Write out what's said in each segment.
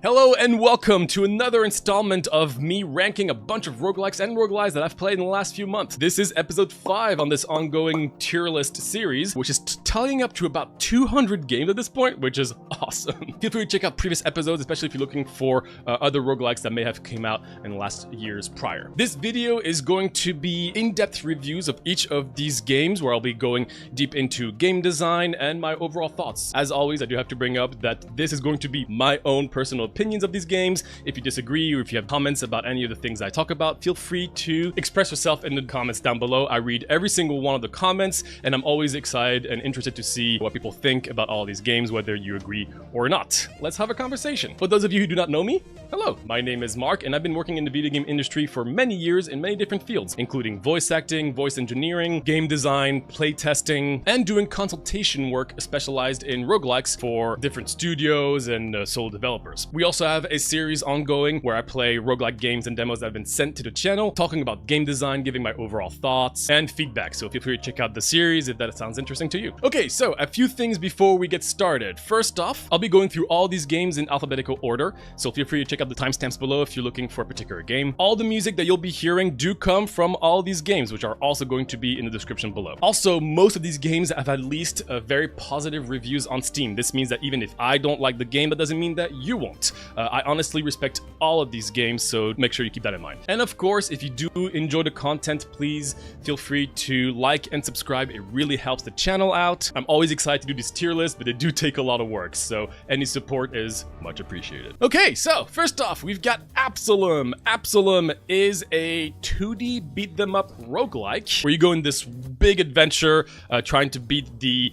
Hello and welcome to another installment of me ranking a bunch of roguelikes and roguelites that I've played in the last few months. This is episode 5 on this ongoing tier list series, which is tallying up to about 200 games at this point, which is awesome. Feel free to check out previous episodes, especially if you're looking for other roguelikes that may have came out in the last years prior. This video is going to be in-depth reviews of each of these games, where I'll be going deep into game design and my overall thoughts. As always, I do have to bring up that this is going to be my own personal opinions of these games. If you disagree or if you have comments about any of the things I talk about, feel free to express yourself in the comments down below. I read every single one of the comments, and I'm always excited and interested to see what people think about all these games, whether you agree or not. Let's have a conversation. For those of you who do not know me, hello, my name is Mark, and I've been working in the video game industry for many years in many different fields, including voice acting, voice engineering, game design, playtesting, and doing consultation work specialized in roguelikes for different studios and solo developers. We also have a series ongoing where I play roguelike games and demos that have been sent to the channel, talking about game design, giving my overall thoughts and feedback. So feel free to check out the series if that sounds interesting to you. Okay, so a few things before we get started. First off, I'll be going through all these games in alphabetical order, so feel free to check out the timestamps below if you're looking for a particular game. All the music that you'll be hearing do come from all these games, which are also going to be in the description below. Also, most of these games have at least very positive reviews on Steam. This means that even if I don't like the game, that doesn't mean that you won't. I honestly respect all of these games, so make sure you keep that in mind. And of course, if you do enjoy the content, please feel free to like and subscribe. It really helps the channel out. I'm always excited to do these tier lists, but they do take a lot of work, so any support is much appreciated. Okay, so first off, we've got Absolum. Absolum is a 2D beat them up roguelike where you go in this big adventure trying to beat the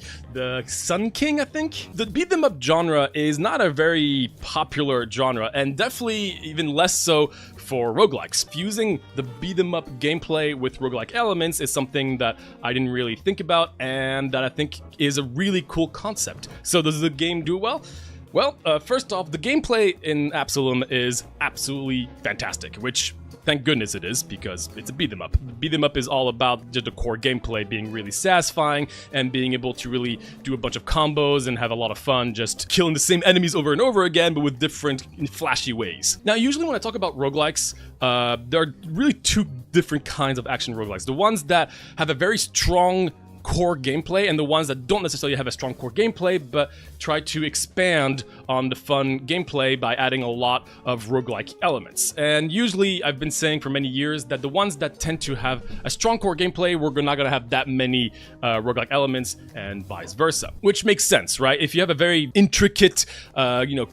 Sun King, I think. The beat them up genre is not a very popular genre, and definitely even less so for roguelikes. Fusing the beat 'em up gameplay with roguelike elements is something that I didn't really think about, and that I think is a really cool concept. So does the game do well? Well, first off, the gameplay in Absolum is absolutely fantastic, which thank goodness it is, because it's a beat 'em up. Beat 'em up is all about just the core gameplay being really satisfying and being able to really do a bunch of combos and have a lot of fun just killing the same enemies over and over again, but with different flashy ways. Now, usually when I talk about roguelikes, there are really two different kinds of action roguelikes. The ones that have a very strong core gameplay, and the ones that don't necessarily have a strong core gameplay but try to expand on the fun gameplay by adding a lot of roguelike elements. And usually I've been saying for many years that the ones that tend to have a strong core gameplay, we're not going to have that many roguelike elements, and vice versa, which makes sense, right? If you have a very intricate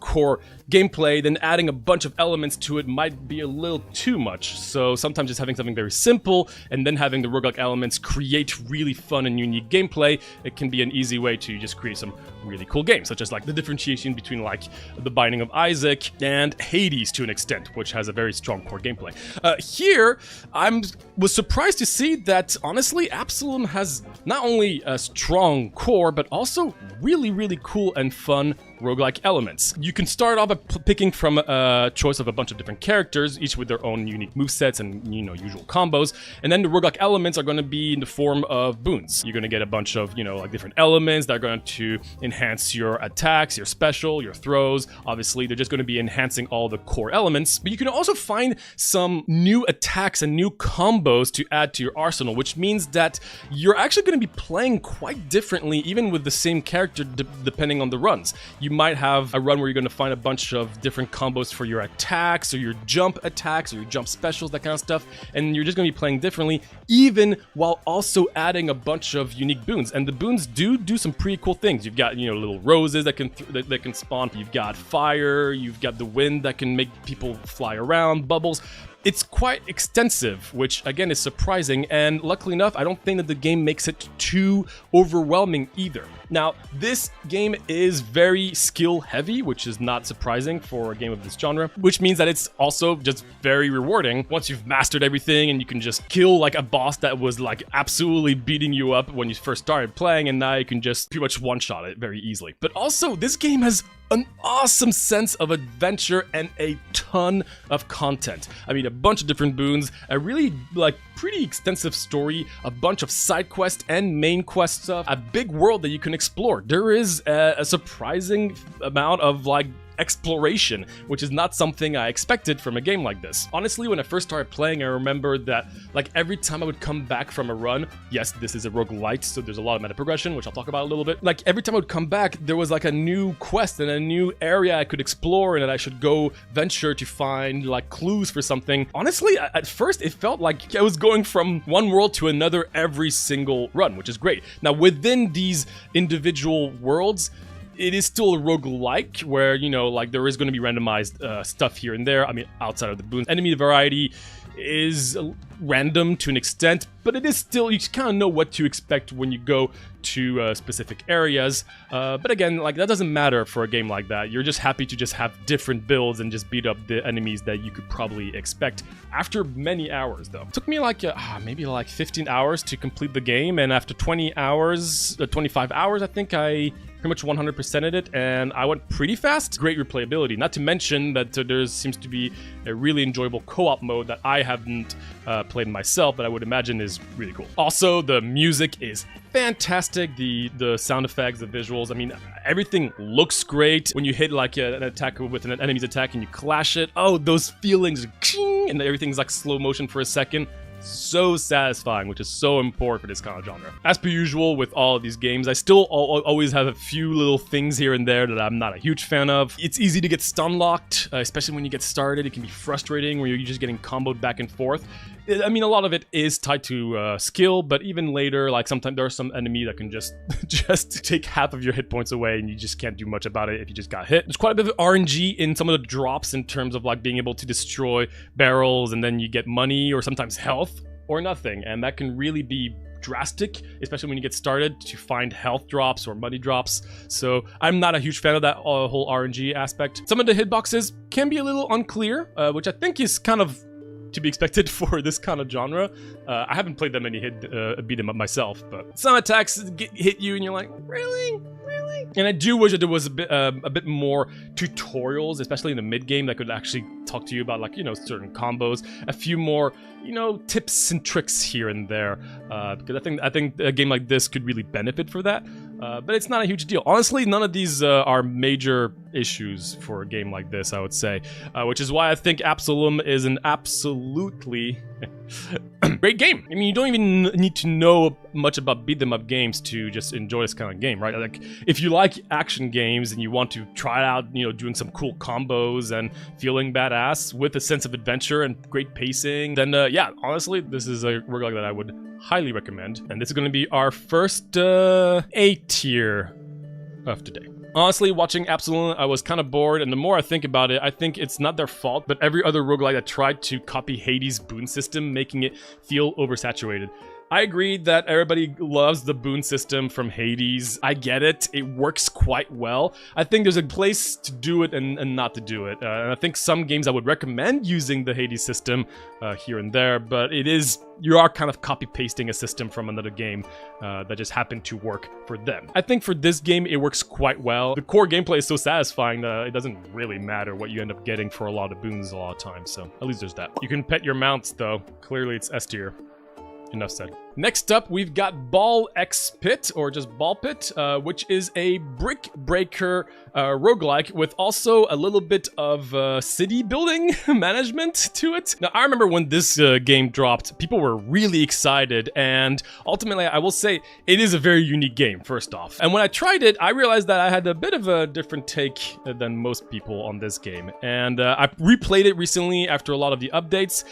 core gameplay, then adding a bunch of elements to it might be a little too much. So sometimes just having something very simple and then having the roguelike elements create really fun and unique gameplay, it can be an easy way to just create some really cool games, such as like the differentiation between like The Binding of Isaac and Hades to an extent, which has a very strong core gameplay. Here, was surprised to see that honestly, Absolum has not only a strong core, but also really, really cool and fun roguelike elements. You can start off by picking from a choice of a bunch of different characters, each with their own unique movesets and usual combos, and then the roguelike elements are going to be in the form of boons. You're going to get a bunch of like different elements that are going to enhance your attacks, your special, your throws. Obviously, they're just going to be enhancing all the core elements, but you can also find some new attacks and new combos to add to your arsenal, which means that you're actually going to be playing quite differently, even with the same character, depending on the runs. You might have a run where you're going to find a bunch of different combos for your attacks or your jump attacks or your jump specials, that kind of stuff, and you're just going to be playing differently, even while also adding a bunch of unique boons. And the boons do some pretty cool things. You've got little roses that can spawn. You've got fire. You've got the wind that can make people fly around. Bubbles. It's quite extensive, which again is surprising, and luckily enough, I don't think that the game makes it too overwhelming either. Now, this game is very skill heavy, which is not surprising for a game of this genre, which means that it's also just very rewarding once you've mastered everything and you can just kill like a boss that was like absolutely beating you up when you first started playing, and now you can just pretty much one-shot it very easily. But also, this game has an awesome sense of adventure and a ton of content. I mean, a bunch of different boons, a really pretty extensive story, a bunch of side quests and main quest stuff, a big world that you can explore. There is a surprising amount of exploration, which is not something I expected from a game like this. Honestly, when I first started playing, I remember that like every time I would come back from a run, yes, this is a roguelite, so there's a lot of meta progression, which I'll talk about a little bit. Like every time I would come back, there was like a new quest and a new area I could explore and that I should go venture to find like clues for something. Honestly, at first it felt like I was going from one world to another every single run, which is great. Now within these individual worlds, it is still a roguelike where, you know, like there is going to be randomized stuff here and there. I mean, outside of the boons. Enemy variety is random to an extent, but it is still, you kind of know what to expect when you go to specific areas. But again, like that doesn't matter for a game like that. You're just happy to just have different builds and just beat up the enemies that you could probably expect after many hours though. It took me like maybe like 15 hours to complete the game, and after 20 hours, 25 hours, I think I pretty much 100%ed it, and I went pretty fast. Great replayability. Not to mention that there seems to be a really enjoyable co-op mode that I haven't played myself, but I would imagine is really cool. Also, the music is fantastic. The sound effects, the visuals, I mean, everything looks great. When you hit like an attack with an enemy's attack and you clash it, oh, those feelings, and everything's like slow motion for a second. So satisfying, which is so important for this kind of genre. As per usual with all of these games, I still always have a few little things here and there that I'm not a huge fan of. It's easy to get stun locked, especially when you get started. It can be frustrating when you're just getting comboed back and forth. I mean, a lot of it is tied to skill, but even later, like sometimes there are some enemy that can just take half of your hit points away, and you just can't do much about it if you just got hit. There's quite a bit of RNG in some of the drops in terms of like being able to destroy barrels, and then you get money or sometimes health or nothing, and that can really be drastic, especially when you get started, to find health drops or money drops. So I'm not a huge fan of that whole RNG aspect. Some of the hitboxes can be a little unclear, which I think is kind of to be expected for this kind of genre. I haven't played that many beat 'em up myself, but some attacks hit you and you're like, really? And I do wish that there was a bit more tutorials, especially in the mid game, that could actually talk to you about, like, you know, certain combos, a few more, you know, tips and tricks here and there, because I think a game like this could really benefit for that. But it's not a huge deal. Honestly, none of these are major issues for a game like this, I would say, which is why I think Absolum is an absolutely great game. I mean, you don't even need to know much about beat 'em up games to just enjoy this kind of game, right? Like, if you like action games and you want to try out, you know, doing some cool combos and feeling badass with a sense of adventure and great pacing, then yeah, honestly, this is a roguelike that I would highly recommend. And this is going to be our first A tier of today. Honestly, watching Absolum, I was kind of bored, and the more I think about it, I think it's not their fault, but every other roguelike that tried to copy Hades' boon system, making it feel oversaturated. I agree that everybody loves the boon system from Hades. I get it. It works quite well. I think there's a place to do it and not to do it. And I think some games I would recommend using the Hades system here and there, but you are kind of copy-pasting a system from another game that just happened to work for them. I think for this game, it works quite well. The core gameplay is so satisfying that it doesn't really matter what you end up getting for a lot of boons a lot of times, so at least there's that. You can pet your mounts, though. Clearly, it's S tier. Enough said. Next up, we've got Ball X Pitt, or just Ball Pit, which is a brick breaker roguelike with also a little bit of city building management to it. Now, I remember when this game dropped, people were really excited, and ultimately, I will say, it is a very unique game, first off. And when I tried it, I realized that I had a bit of a different take than most people on this game. And I replayed it recently after a lot of the updates,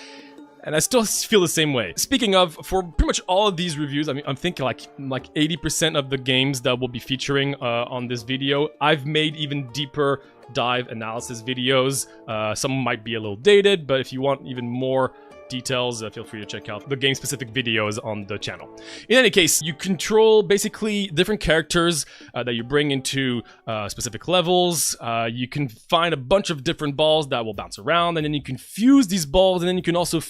and I still feel the same way. Speaking of, for pretty much all of these reviews, I mean, I'm thinking like 80% of the games that we'll be featuring on this video, I've made even deeper dive analysis videos. Some might be a little dated, but if you want even more details, feel free to check out the game-specific videos on the channel. In any case, you control basically different characters that you bring into specific levels. You can find a bunch of different balls that will bounce around, and then you can fuse these balls, and then you can also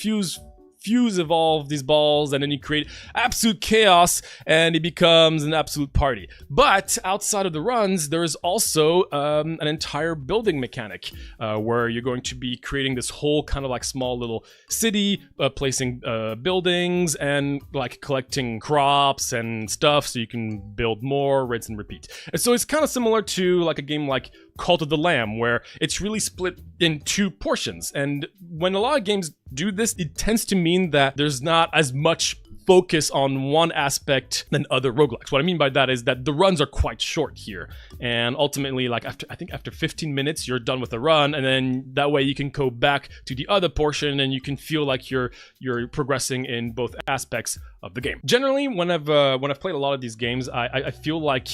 evolve these balls, and then you create absolute chaos, and it becomes an absolute party. But outside of the runs, there is also an entire building mechanic where you're going to be creating this whole kind of like small little city, placing buildings and like collecting crops and stuff so you can build more, rinse and repeat. And so it's kind of similar to like a game like Cult of the Lamb, where it's really split in two portions. And when a lot of games do this, it tends to mean that there's not as much focus on one aspect than other roguelikes. What I mean by that is that the runs are quite short here, and ultimately, like after 15 minutes, you're done with the run, and then that way you can go back to the other portion, and you can feel like you're progressing in both aspects of the game. Generally, when I've played a lot of these games, I feel like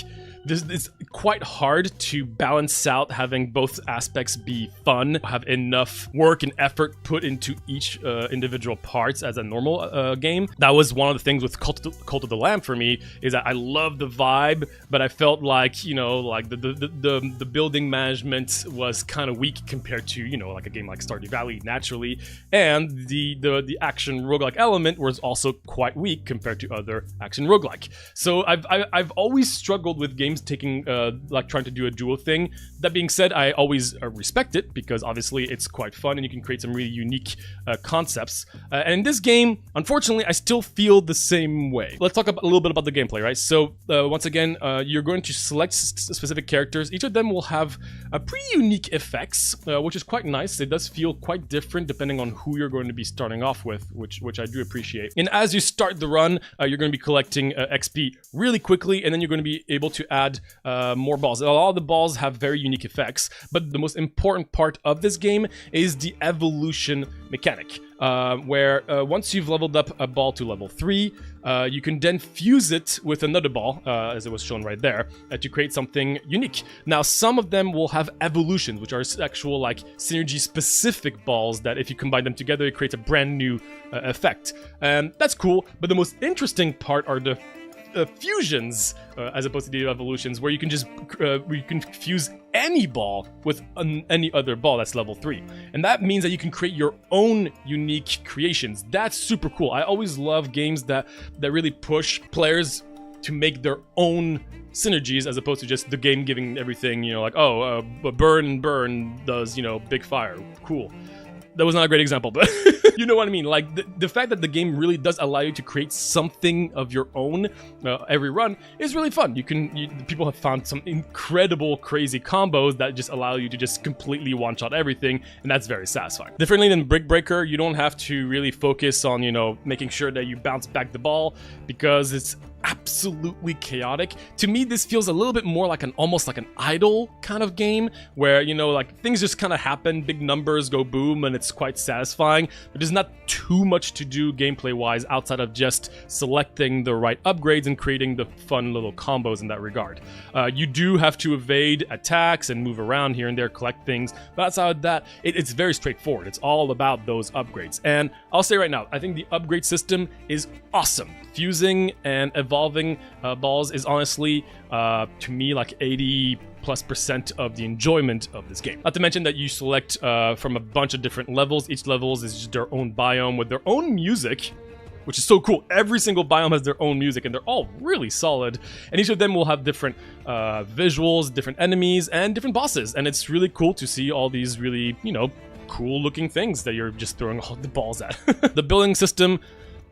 this is quite hard to balance out having both aspects be fun, have enough work and effort put into each individual parts as a normal game. That was one of the things with Cult of the Lamb for me, is that I love the vibe, but I felt like, you know, like the building management was kind of weak compared to, you know, like a game like Stardew Valley naturally, and the action roguelike element was also quite weak compared to other action roguelike. So I've always struggled with games taking like trying to do a duo thing. That being said, I always respect it, because obviously it's quite fun and you can create some really unique concepts. And in this game, unfortunately, I still feel the same way. Let's talk a little bit about the gameplay, right? So once again, you're going to select specific characters. Each of them will have pretty unique effects, which is quite nice. It does feel quite different depending on who you're going to be starting off with, which I do appreciate. And as you start the run, you're going to be collecting XP really quickly, and then you're going to be able to add more balls. A lot of the balls have very unique effects, but the most important part of this game is the evolution mechanic, where once you've leveled up a ball to level 3, you can then fuse it with another ball, as it was shown right there, to create something unique. Now, some of them will have evolutions, which are actual like synergy specific balls that if you combine them together, it creates a brand new effect. And that's cool, but the most interesting part are the fusions, as opposed to the evolutions, where you can just fuse any ball with any other ball that's level 3, and that means that you can create your own unique creations. That's super cool. I always love games that really push players to make their own synergies, as opposed to just the game giving everything, you know, like, oh, burn does, you know, big fire, cool. That was not a great example, but you know what I mean. Like, the fact that the game really does allow you to create something of your own every run is really fun. People have found some incredible, crazy combos that just allow you to just completely one-shot everything, and that's very satisfying. Differently than Brick Breaker, you don't have to really focus on, you know, making sure that you bounce back the ball, because it's absolutely chaotic. To me, this feels a little bit more like almost like an idle kind of game, where, you know, like things just kind of happen, big numbers go boom, and it's quite satisfying, but there's not too much to do gameplay wise outside of just selecting the right upgrades and creating the fun little combos in that regard. You do have to evade attacks and move around here and there, collect things, but outside of that, it's very straightforward. It's all about those upgrades. And I'll say right now, I think the upgrade system is awesome. Fusing and evolving balls is honestly, to me, like 80+% of the enjoyment of this game. Not to mention that you select from a bunch of different levels. Each levels is just their own biome with their own music, which is so cool. Every single biome has their own music, and they're all really solid. And each of them will have different visuals, different enemies, and different bosses. And it's really cool to see all these really, you know, cool looking things that you're just throwing all the balls at. The building system,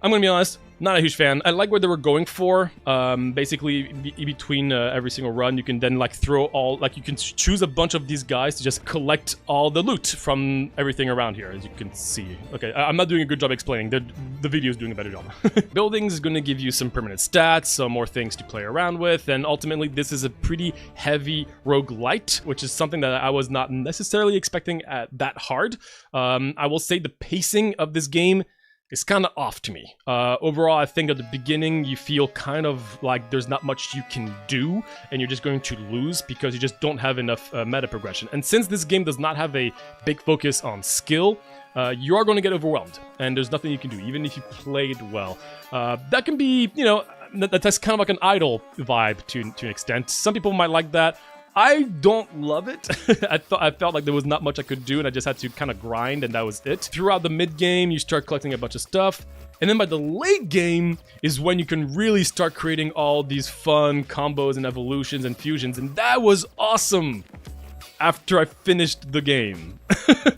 I'm gonna be honest, not a huge fan. I like what they were going for. Basically, between every single run, you can then like throw all, like you can choose a bunch of these guys to just collect all the loot from everything around here, as you can see. Okay, I'm not doing a good job explaining. The video is doing a better job. Buildings is going to give you some permanent stats, some more things to play around with, and ultimately this is a pretty heavy roguelite, which is something that I was not necessarily expecting that hard. I will say the pacing of this game is kind of off to me. Overall, I think at the beginning you feel kind of like there's not much you can do, and you're just going to lose because you just don't have enough meta progression. And since this game does not have a big focus on skill, you are going to get overwhelmed, and there's nothing you can do, even if you played well. That can be, you know, that's kind of like an idle vibe to an extent. Some people might like that. I don't love it. I felt like there was not much I could do, and I just had to kind of grind, and that was it. Throughout the mid-game, you start collecting a bunch of stuff, and then by the late game is when you can really start creating all these fun combos and evolutions and fusions, and that was awesome after I finished the game.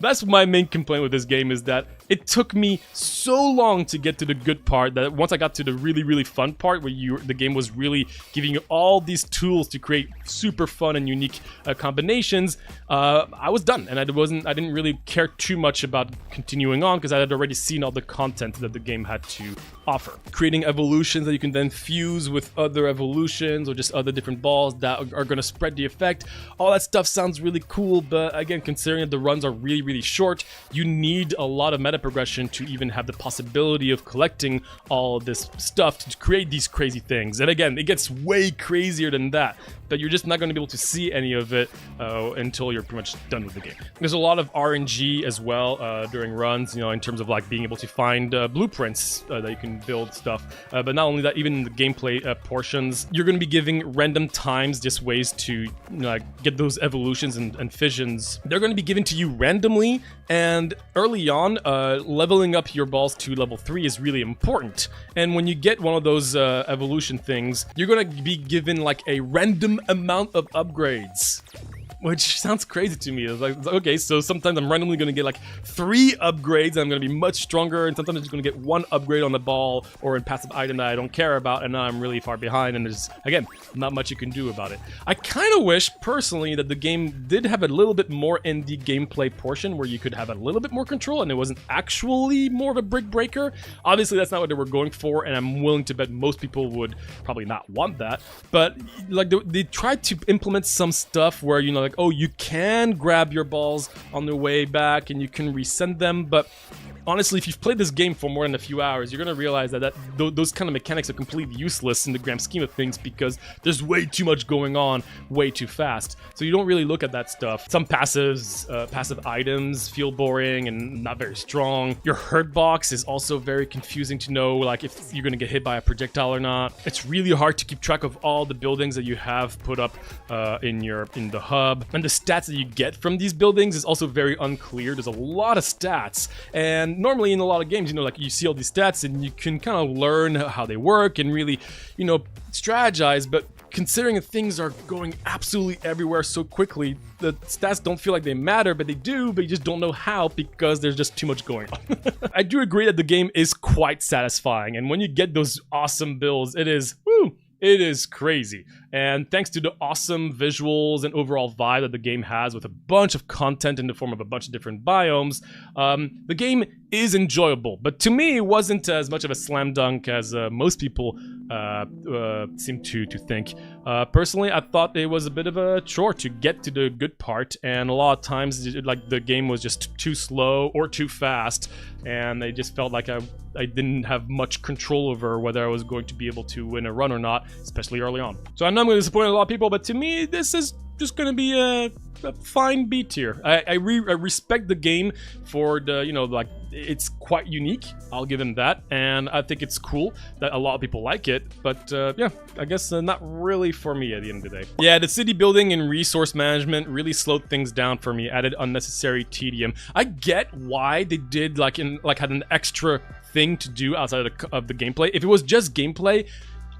That's my main complaint with this game, is that it took me so long to get to the good part that once I got to the really, really fun part where the game was really giving you all these tools to create super fun and unique combinations, I was done, and I didn't really care too much about continuing on because I had already seen all the content that the game had to offer. Creating evolutions that you can then fuse with other evolutions or just other different balls that are going to spread the effect. All that stuff sounds really cool, but again, considering that the runs are really, really short, you need a lot of meta progression to even have the possibility of collecting all of this stuff to create these crazy things. And again, it gets way crazier than that, but you're just not going to be able to see any of it until you're pretty much done with the game. There's a lot of RNG as well during runs, you know, in terms of like being able to find blueprints that you can build stuff. But not only that, even in the gameplay portions, you're going to be giving random times just ways to, you know, like, get those evolutions and fissions. They're going to be given to you randomly, and early on, leveling up your balls to level 3 is really important. And when you get one of those evolution things, you're going to be given like a random amount of upgrades. Which sounds crazy to me. It's like, okay, so sometimes I'm randomly going to get like 3 upgrades and I'm going to be much stronger, and sometimes I'm just going to get 1 upgrade on the ball or in passive item that I don't care about, and now I'm really far behind, and there's, again, not much you can do about it. I kind of wish, personally, that the game did have a little bit more in the gameplay portion where you could have a little bit more control and it wasn't actually more of a brick breaker. Obviously, that's not what they were going for, and I'm willing to bet most people would probably not want that, but like they tried to implement some stuff where, you know, like, oh, you can grab your balls on their way back and you can resend them, but honestly, if you've played this game for more than a few hours, you're going to realize that those kind of mechanics are completely useless in the grand scheme of things because there's way too much going on way too fast. So you don't really look at that stuff. Some passive items feel boring and not very strong. Your hurt box is also very confusing to know, like, if you're going to get hit by a projectile or not. It's really hard to keep track of all the buildings that you have put up in the hub. And the stats that you get from these buildings is also very unclear. There's a lot of stats, and normally in a lot of games, you know, like, you see all these stats and you can kind of learn how they work and really, you know, strategize, but considering that things are going absolutely everywhere so quickly, the stats don't feel like they matter, but they do, but you just don't know how because there's just too much going on. I do agree that the game is quite satisfying, and when you get those awesome builds, it is, woo! It is crazy. And thanks to the awesome visuals and overall vibe that the game has with a bunch of content in the form of a bunch of different biomes, the game is enjoyable. But to me, it wasn't as much of a slam dunk as most people seem to think. Personally, I thought it was a bit of a chore to get to the good part, and a lot of times, like, the game was just too slow or too fast, and I just felt like I didn't have much control over whether I was going to be able to win a run or not, especially early on. So I know I'm going to disappoint a lot of people, but to me, this is just going to be a fine B tier. I respect the game for the, you know, like, it's quite unique, I'll give them that, and I think it's cool that a lot of people like it, but yeah, I guess not really for me at the end of the day. Yeah, the city building and resource management really slowed things down for me, added unnecessary tedium. I get why they did had an extra thing to do outside of the gameplay. If it was just gameplay,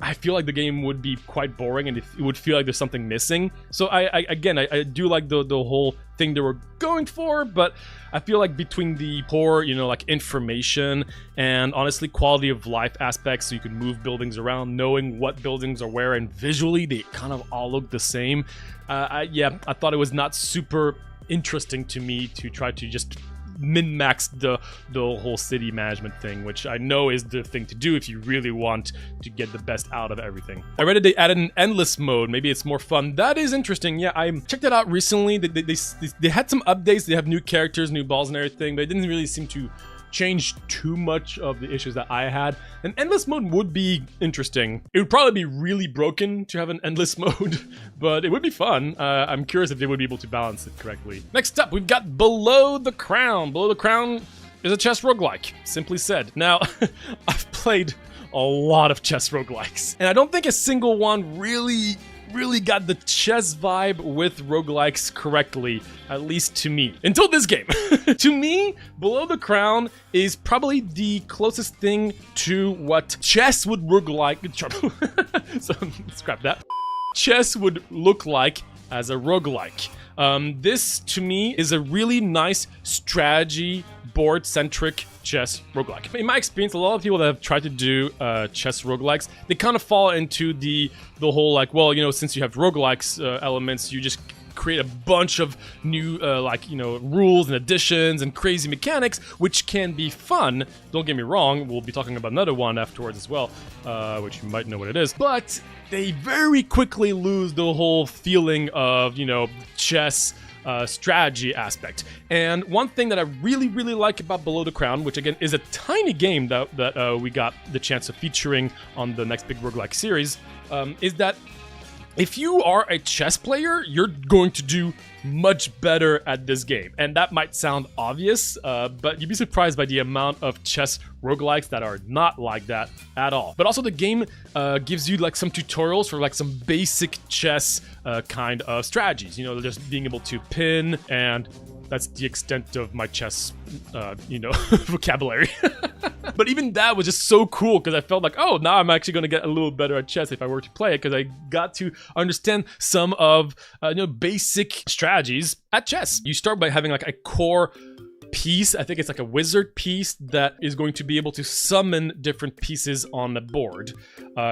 I feel like the game would be quite boring and it would feel like there's something missing. So I do like the whole thing they were going for, but I feel like between the poor, you know, like, information and honestly quality of life aspects, so you can move buildings around, knowing what buildings are where, and visually they kind of all look the same. Yeah, I thought it was not super interesting to me to try to just min-max the whole city management thing, which I know is the thing to do if you really want to get the best out of everything. I read that they added an endless mode. Maybe it's more fun. That is interesting. Yeah, I checked it out recently. They had some updates. They have new characters, new balls and everything, but it didn't really seem to change too much of the issues that I had. An endless mode would be interesting. It would probably be really broken to have an endless mode, but it would be fun. I'm curious if they would be able to balance it correctly. Next up, we've got Below the Crown. Below the Crown is a chess roguelike, simply said. Now, I've played a lot of chess roguelikes, and I don't think a single one really got the chess vibe with roguelikes correctly, at least to me. Until this game. To me, Below the Crown is probably the closest thing to what chess would roguelike. So, scrap that. Chess would look like as a roguelike. This, to me, is a really nice strategy board-centric chess roguelike. In my experience, a lot of people that have tried to do chess roguelikes, they kind of fall into the whole like, well, you know, since you have roguelikes elements, you just create a bunch of new like, you know, rules and additions and crazy mechanics, which can be fun. Don't get me wrong, we'll be talking about another one afterwards as well, which you might know what it is. But they very quickly lose the whole feeling of, you know, chess strategy aspect. And one thing that I really, really like about Below the Crown, which again is a tiny game that we got the chance of featuring on the next big roguelike series, is that if you are a chess player, you're going to do much better at this game. And that might sound obvious, but you'd be surprised by the amount of chess roguelikes that are not like that at all. But also the game gives you like some tutorials for like some basic chess kind of strategies. You know, just being able to pin, and that's the extent of my chess, you know, vocabulary. But even that was just so cool because I felt like, oh, now I'm actually going to get a little better at chess if I were to play it, because I got to understand some of, you know, basic strategies at chess. You start by having like a core piece. I think it's like a wizard piece that is going to be able to summon different pieces on the board.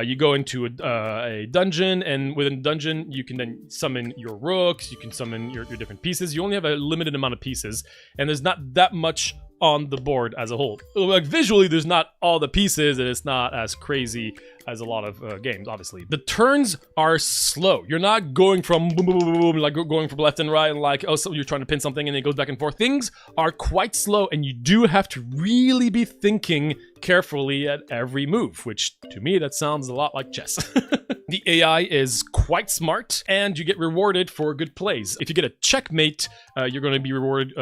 You go into a dungeon, and within the dungeon, you can then summon your rooks, you can summon your different pieces. You only have a limited amount of pieces, and there's not that much on the board as a whole. Like visually, there's not all the pieces, and it's not as crazy as a lot of games, obviously. The turns are slow. You're not going from boom, boom, boom, boom, like going from left and right, and like, oh, so you're trying to pin something and it goes back and forth. Things are quite slow, and you do have to really be thinking carefully at every move, which to me, that sounds a lot like chess. The AI is quite smart, and you get rewarded for good plays. If you get a checkmate, you're going to be rewarded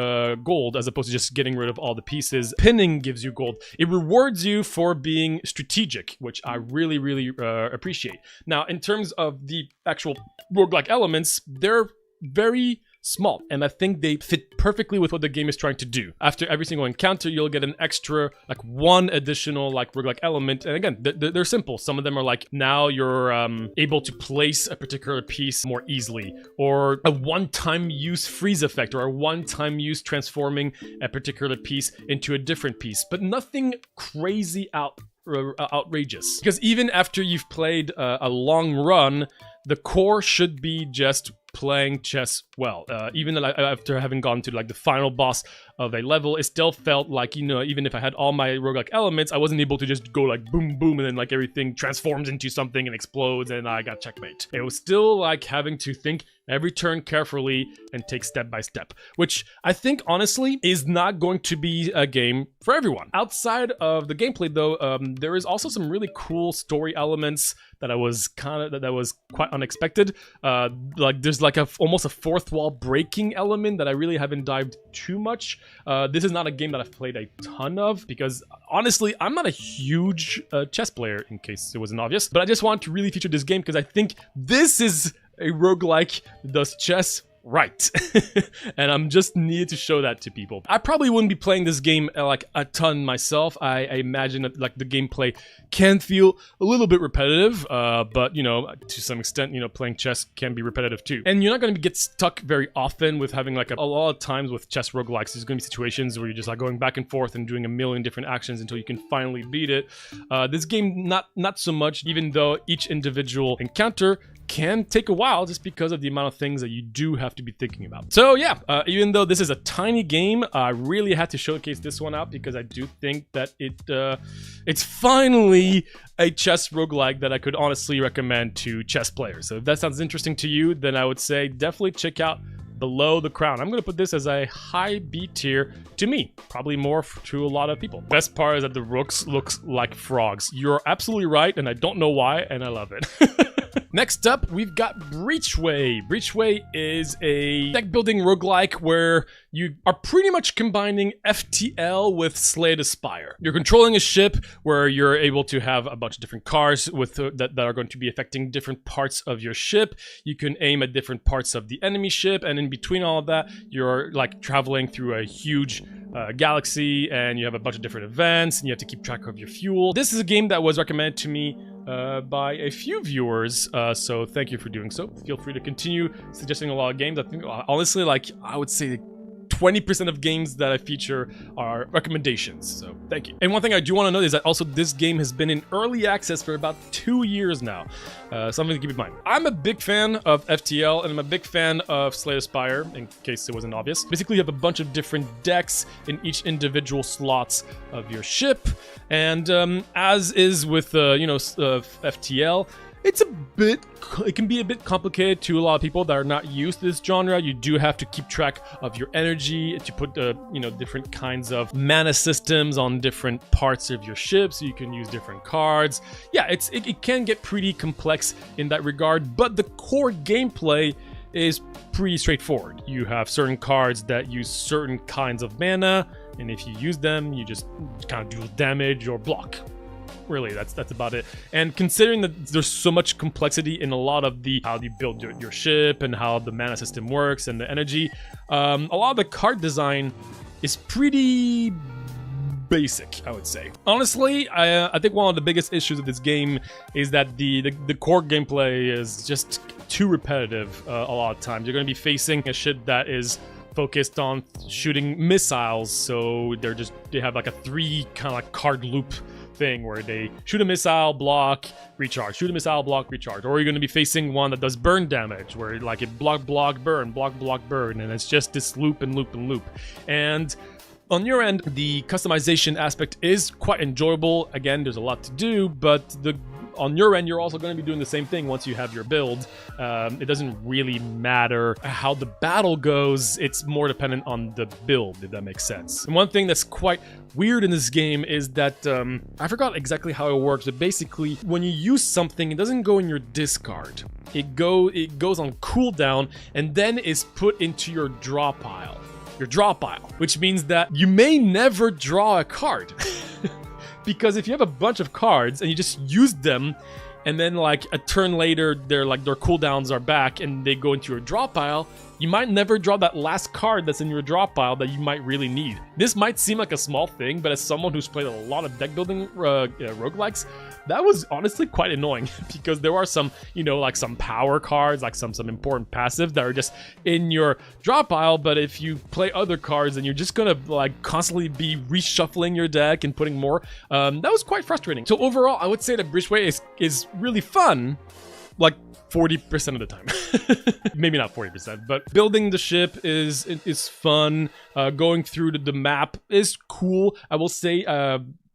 gold, as opposed to just getting rid of all the pieces. Pinning gives you gold. It rewards you for being strategic, which I really, really appreciate. Now, in terms of the actual roguelike elements, they're very small, and I think they fit perfectly with what the game is trying to do. After every single encounter, you'll get an extra, like one additional like roguelike element, and again, they're simple. Some of them are like, now you're able to place a particular piece more easily, or a one-time use freeze effect, or a one-time use transforming a particular piece into a different piece, but nothing crazy outrageous. Because even after you've played a long run, the core should be just playing chess well. Even after having gone to like the final boss of a level, it still felt like, you know, even if I had all my roguelike elements, I wasn't able to just go like boom, boom, and then like everything transforms into something and explodes and I got checkmate. It was still like having to think every turn carefully and take step by step, which I think honestly is not going to be a game for everyone. Outside of the gameplay though, there is also some really cool story elements that was quite unexpected. Like there's like almost a fourth wall breaking element that I really haven't dived too much. This is not a game that I've played a ton of, because honestly, I'm not a huge chess player, in case it wasn't obvious, but I just want to really feature this game because I think this is a roguelike that does chess right. And I'm just needed to show that to people. I probably wouldn't be playing this game like a ton myself. I imagine that like the gameplay can feel a little bit repetitive, but you know, to some extent, you know, playing chess can be repetitive too. And you're not going to get stuck very often with having like a lot of times with chess roguelikes. There's going to be situations where you're just like going back and forth and doing a million different actions until you can finally beat it. This game, not so much, even though each individual encounter can take a while just because of the amount of things that you do have to be thinking about. So yeah, even though this is a tiny game, I really had to showcase this one out because I do think that it's finally a chess roguelike that I could honestly recommend to chess players. So if that sounds interesting to you, then I would say definitely check out Below the Crown. I'm going to put this as a high B tier to me, probably more to a lot of people. Best part is that the rooks looks like frogs. You're absolutely right, and I don't know why, and I love it. Next up, we've got Breachway. Breachway is a deck building roguelike where you are pretty much combining FTL with Slay the Spire. You're controlling a ship where you're able to have a bunch of different cards with that are going to be affecting different parts of your ship. You can aim at different parts of the enemy ship, and in between all of that, you're like traveling through a huge galaxy, and you have a bunch of different events, and you have to keep track of your fuel. This is a game that was recommended to me by a few viewers, so thank you for doing so. Feel free to continue suggesting a lot of games. I think, honestly, like, I would say 20% of games that I feature are recommendations, so thank you. And one thing I do want to note is that also this game has been in early access for about 2 years now, something to keep in mind. I'm a big fan of FTL, and I'm a big fan of Slay the Spire, in case it wasn't obvious. Basically, you have a bunch of different decks in each individual slots of your ship, and as is with, FTL, it can be a bit complicated to a lot of people that are not used to this genre. You do have to keep track of your energy, to put different kinds of mana systems on different parts of your ship, so you can use different cards. Yeah, it can get pretty complex in that regard, but the core gameplay is pretty straightforward. You have certain cards that use certain kinds of mana, and if you use them, you just kind of do damage or block. Really, that's about it. And considering that there's so much complexity in a lot of the how you build your ship and how the mana system works and the energy, a lot of the card design is pretty basic, I would say. Honestly, I think one of the biggest issues of this game is that the core gameplay is just too repetitive a lot of times. You're going to be facing a ship that is focused on shooting missiles, so they have like a 3 kind of like card loop thing where they shoot a missile, block, recharge, shoot a missile, block, recharge. Or you're going to be facing one that does burn damage, where like it block, burn, burn, and it's just this loop and loop and loop. And on your end, the customization aspect is quite enjoyable. Again, there's a lot to do, but on your end, you're also going to be doing the same thing once you have your build. It doesn't really matter how the battle goes. It's more dependent on the build, if that makes sense. And one thing that's quite weird in this game is that, I forgot exactly how it works, but basically, when you use something, it doesn't go in your discard. It goes on cooldown, and then is put into your draw pile. Which means that you may never draw a card. Because if you have a bunch of cards and you just use them, and then like a turn later, their cooldowns are back and they go into your draw pile, you might never draw that last card that's in your draw pile that you might really need. This might seem like a small thing, but as someone who's played a lot of deck building roguelikes, that was honestly quite annoying because there are some, like some power cards, like some important passives that are just in your draw pile, but if you play other cards, then you're just gonna like constantly be reshuffling your deck and putting more. That was quite frustrating. So overall, I would say that Breachway is really fun, like 40% of the time. Maybe not 40%, but building the ship is fun. Going through the map is cool. I will say,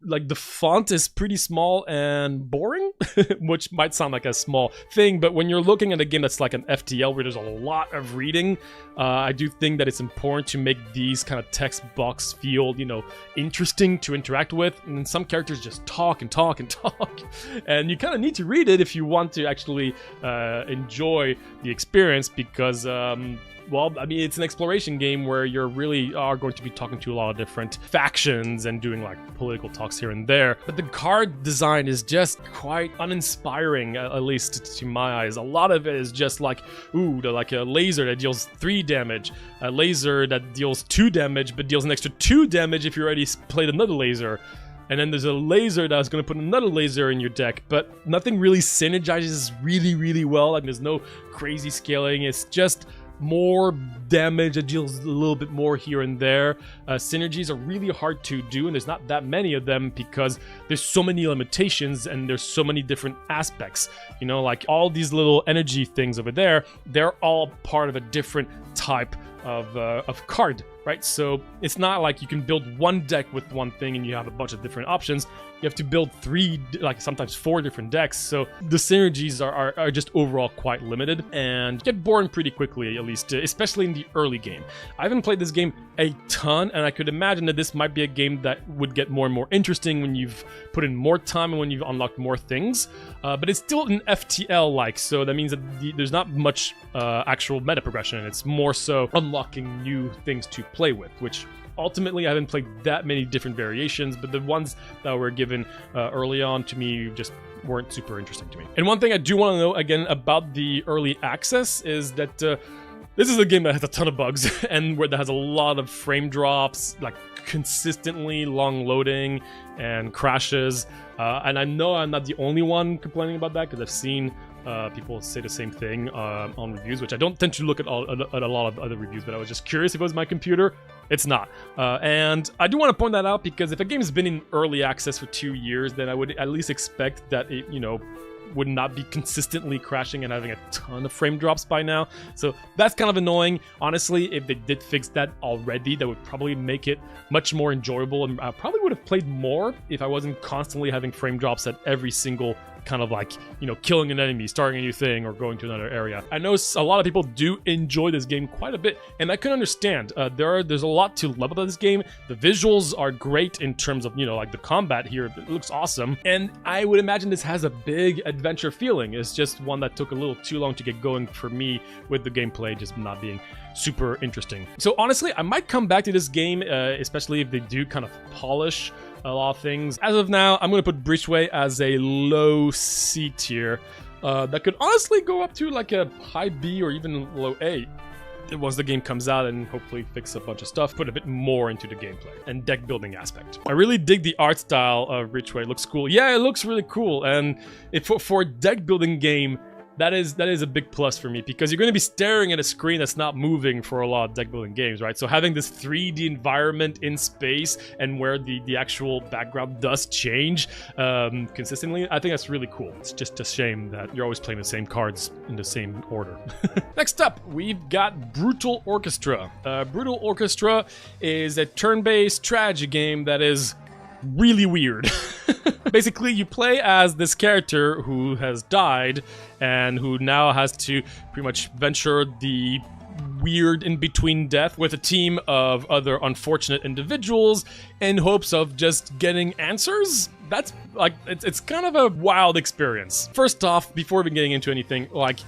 like the font is pretty small and boring, which might sound like a small thing, but when you're looking at a game that's like an FTL where there's a lot of reading, I do think that it's important to make these kind of text box feel, interesting to interact with. And some characters just talk and talk and talk, and you kind of need to read it if you want to actually enjoy the experience, because well, I mean, it's an exploration game where you really are going to be talking to a lot of different factions and doing like political talks here and there. But the card design is just quite uninspiring, at least to my eyes. A lot of it is just like, like a laser that deals 3 damage, a laser that deals 2 damage, but deals an extra 2 damage if you already played another laser. And then there's a laser that's going to put another laser in your deck, but nothing really synergizes really, really well. Like there's no crazy scaling. It's just more damage that deals a little bit more here and there. Synergies are really hard to do, and there's not that many of them because there's so many limitations and there's so many different aspects. Like all these little energy things over there, they're all part of a different type of card, right? So it's not like you can build one deck with one thing and you have a bunch of different options. You have to build 3, like sometimes 4 different decks. So the synergies are just overall quite limited and get boring pretty quickly, at least, especially in the early game. I haven't played this game a ton, and I could imagine that this might be a game that would get more and more interesting when you've put in more time and when you've unlocked more things. But it's still an FTL-like, so that means that there's not much actual meta progression. It's more so unlocking new things to play with, which ultimately, I haven't played that many different variations, but the ones that were given early on to me just weren't super interesting to me. And one thing I do want to know, again, about the early access is that this is a game that has a ton of bugs and where that has a lot of frame drops, like consistently long loading and crashes. And I know I'm not the only one complaining about that, because I've seen people say the same thing on reviews, which I don't tend to look at a lot of other reviews, but I was just curious if it was my computer. It's not. And I do want to point that out, because if a game's been in early access for 2 years, then I would at least expect that it, would not be consistently crashing and having a ton of frame drops by now. So that's kind of annoying. Honestly, if they did fix that already, that would probably make it much more enjoyable, and I probably would have played more if I wasn't constantly having frame drops at every single kind of like, killing an enemy, starting a new thing, or going to another area. I know a lot of people do enjoy this game quite a bit, and I can understand. There's a lot to love about this game. The visuals are great in terms of, like the combat here. It looks awesome, and I would imagine this has a big adventure feeling. It's just one that took a little too long to get going for me, with the gameplay just not being super interesting. So honestly, I might come back to this game, especially if they do kind of polish a lot of things. As of now, I'm going to put Breachway as a low C tier. That could honestly go up to like a high B or even low A once the game comes out, and hopefully fix a bunch of stuff, put a bit more into the gameplay and deck building aspect. I really dig the art style of Breachway. It looks cool. Yeah, it looks really cool, and for a deck building game, that is a big plus for me, because you're going to be staring at a screen that's not moving for a lot of deck building games, right? So having this 3D environment in space, and where the actual background does change consistently, I think that's really cool. It's just a shame that you're always playing the same cards in the same order. Next up, we've got Brutal Orchestra. Brutal Orchestra is a turn-based strategy game that is really weird. Basically, you play as this character who has died and who now has to pretty much venture the weird in-between death with a team of other unfortunate individuals in hopes of just getting answers. That's like, it's kind of a wild experience. First off, before even getting into anything, like,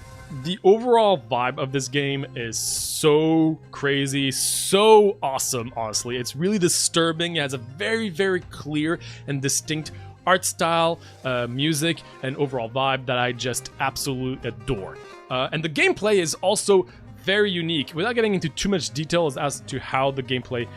the overall vibe of this game is so crazy, so awesome, honestly. It's really disturbing. It has a very, very clear and distinct art style, music, and overall vibe that I just absolutely adore. And the gameplay is also very unique. Without getting into too much details as to how the gameplay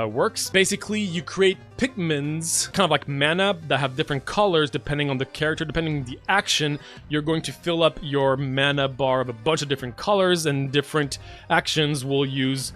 works, basically you create Pikmins, kind of like mana, that have different colors depending on the character, depending on the action. You're going to fill up your mana bar of a bunch of different colors, and different actions will use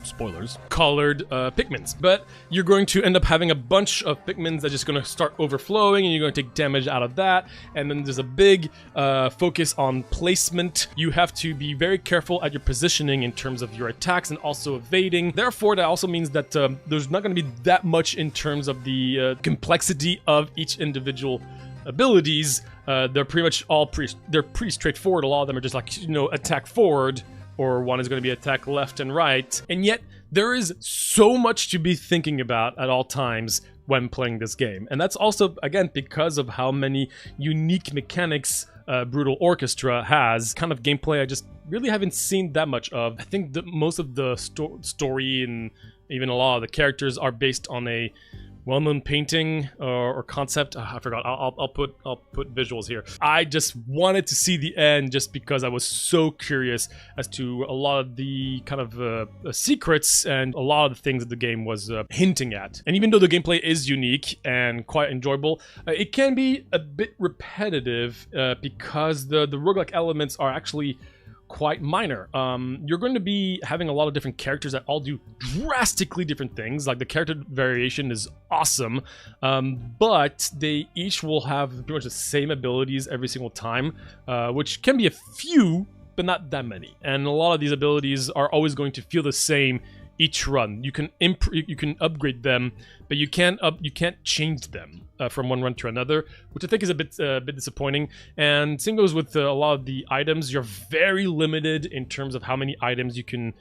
spoilers, colored Pikmins. But you're going to end up having a bunch of Pikmins that are just going to start overflowing, and you're going to take damage out of that. And then there's a big focus on placement. You have to be very careful at your positioning in terms of your attacks and also evading. Therefore, that also means that there's not going to be that much in terms of the complexity of each individual abilities. They're pretty much all they're pretty straightforward. A lot of them are just like, attack forward, or one is going to be attack left and right. And yet, there is so much to be thinking about at all times when playing this game. And that's also, again, because of how many unique mechanics Brutal Orchestra has. Kind of gameplay I just really haven't seen that much of. I think that most of the story and even a lot of the characters are based on a well-known painting or concept. I forgot. I'll put visuals here. I just wanted to see the end just because I was so curious as to a lot of the kind of secrets and a lot of the things that the game was hinting at. And even though the gameplay is unique and quite enjoyable, it can be a bit repetitive because the roguelike elements are actually quite minor. You're going to be having a lot of different characters that all do drastically different things. Like, the character variation is awesome, but they each will have pretty much the same abilities every single time, which can be a few, but not that many. And a lot of these abilities are always going to feel the same each run. You can upgrade them, but you can't change them from one run to another, which I think is a bit disappointing. And same goes with a lot of the items. You're very limited in terms of how many items you can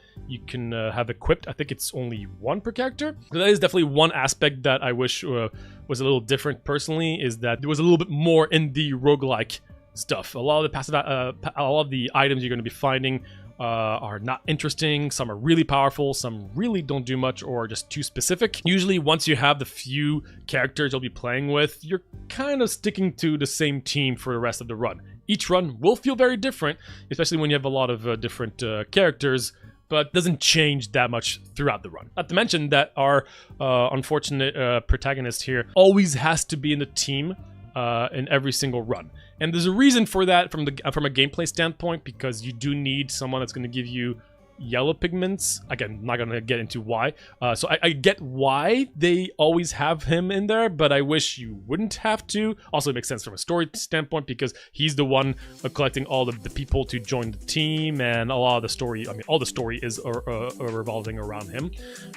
have equipped. I think it's only one per character. So that is definitely one aspect that I wish was a little different personally, is that there was a little bit more in the roguelike stuff. A lot of the passive, a lot of the items you're going to be finding are not interesting. Some are really powerful, some really don't do much or are just too specific. Usually once you have the few characters you'll be playing with, you're kind of sticking to the same team for the rest of the run. Each run will feel very different, especially when you have a lot of different characters but doesn't change that much throughout the run. Not to mention that our unfortunate protagonist here always has to be in the team in every single run. And there's a reason for that from a gameplay standpoint, because you do need someone that's going to give you yellow pigments. Again, I'm not gonna get into why. So I get why they always have him in there, but I wish you wouldn't have to. Also, it makes sense from a story standpoint because he's the one collecting all of the people to join the team, and a lot of the story, I mean, all the story is revolving around him.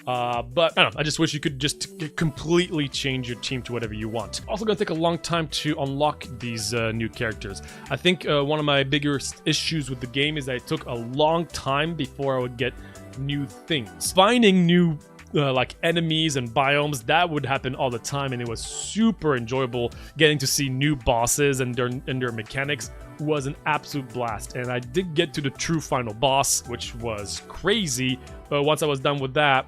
But I don't know, I just wish you could just completely change your team to whatever you want. Also gonna take a long time to unlock these new characters. I think one of my biggest issues with the game is that it took a long time before I would get new things. Finding new like enemies and biomes, that would happen all the time, and it was super enjoyable. Getting to see new bosses and their mechanics was an absolute blast. And I did get to the true final boss, which was crazy. But once I was done with that,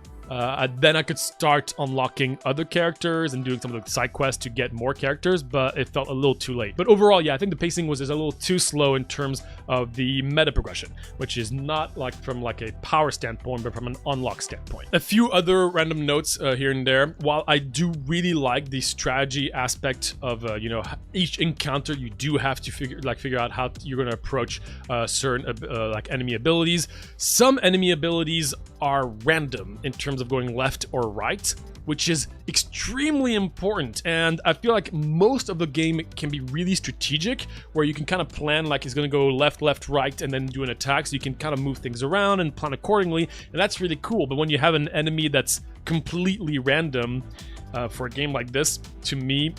then I could start unlocking other characters and doing some of the side quests to get more characters, but it felt a little too late. But overall, yeah, I think the pacing was just a little too slow in terms of the meta progression, which is not like from like a power standpoint, but from an unlock standpoint. A few other random notes here and there. While I do really like the strategy aspect of you know, each encounter, you do have to figure out how you're going to approach certain like enemy abilities. Some enemy abilities are random in terms of going left or right, which is extremely important. And I feel like most of the game can be really strategic, where you can kind of plan like it's going to go left, left, right, and then do an attack, so you can kind of move things around and plan accordingly, and that's really cool. But when you have an enemy that's completely random for a game like this, to me,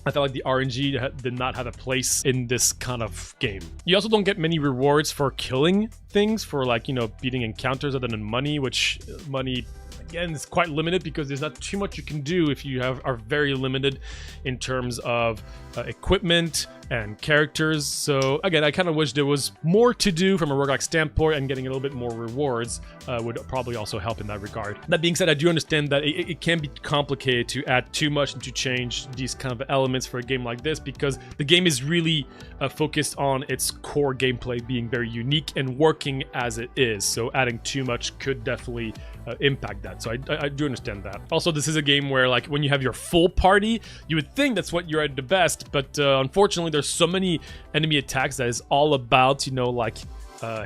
I felt like the RNG did not have a place in this kind of game. You also don't get many rewards for killing things, for like, you know, beating encounters, other than money, which money, again, is quite limited because there's not too much you can do if you are very limited in terms of equipment and characters. So again, I kind of wish there was more to do from a roguelike standpoint, and getting a little bit more rewards would probably also help in that regard. That being said, I do understand that it can be complicated to add too much and to change these kind of elements for a game like this, because the game is really focused on its core gameplay being very unique and working as it is. So adding too much could definitely impact that. So I do understand that. Also, this is a game where, like, when you have your full party, you would think that's what you're at the best, but unfortunately there's so many enemy attacks that is all about, you know, like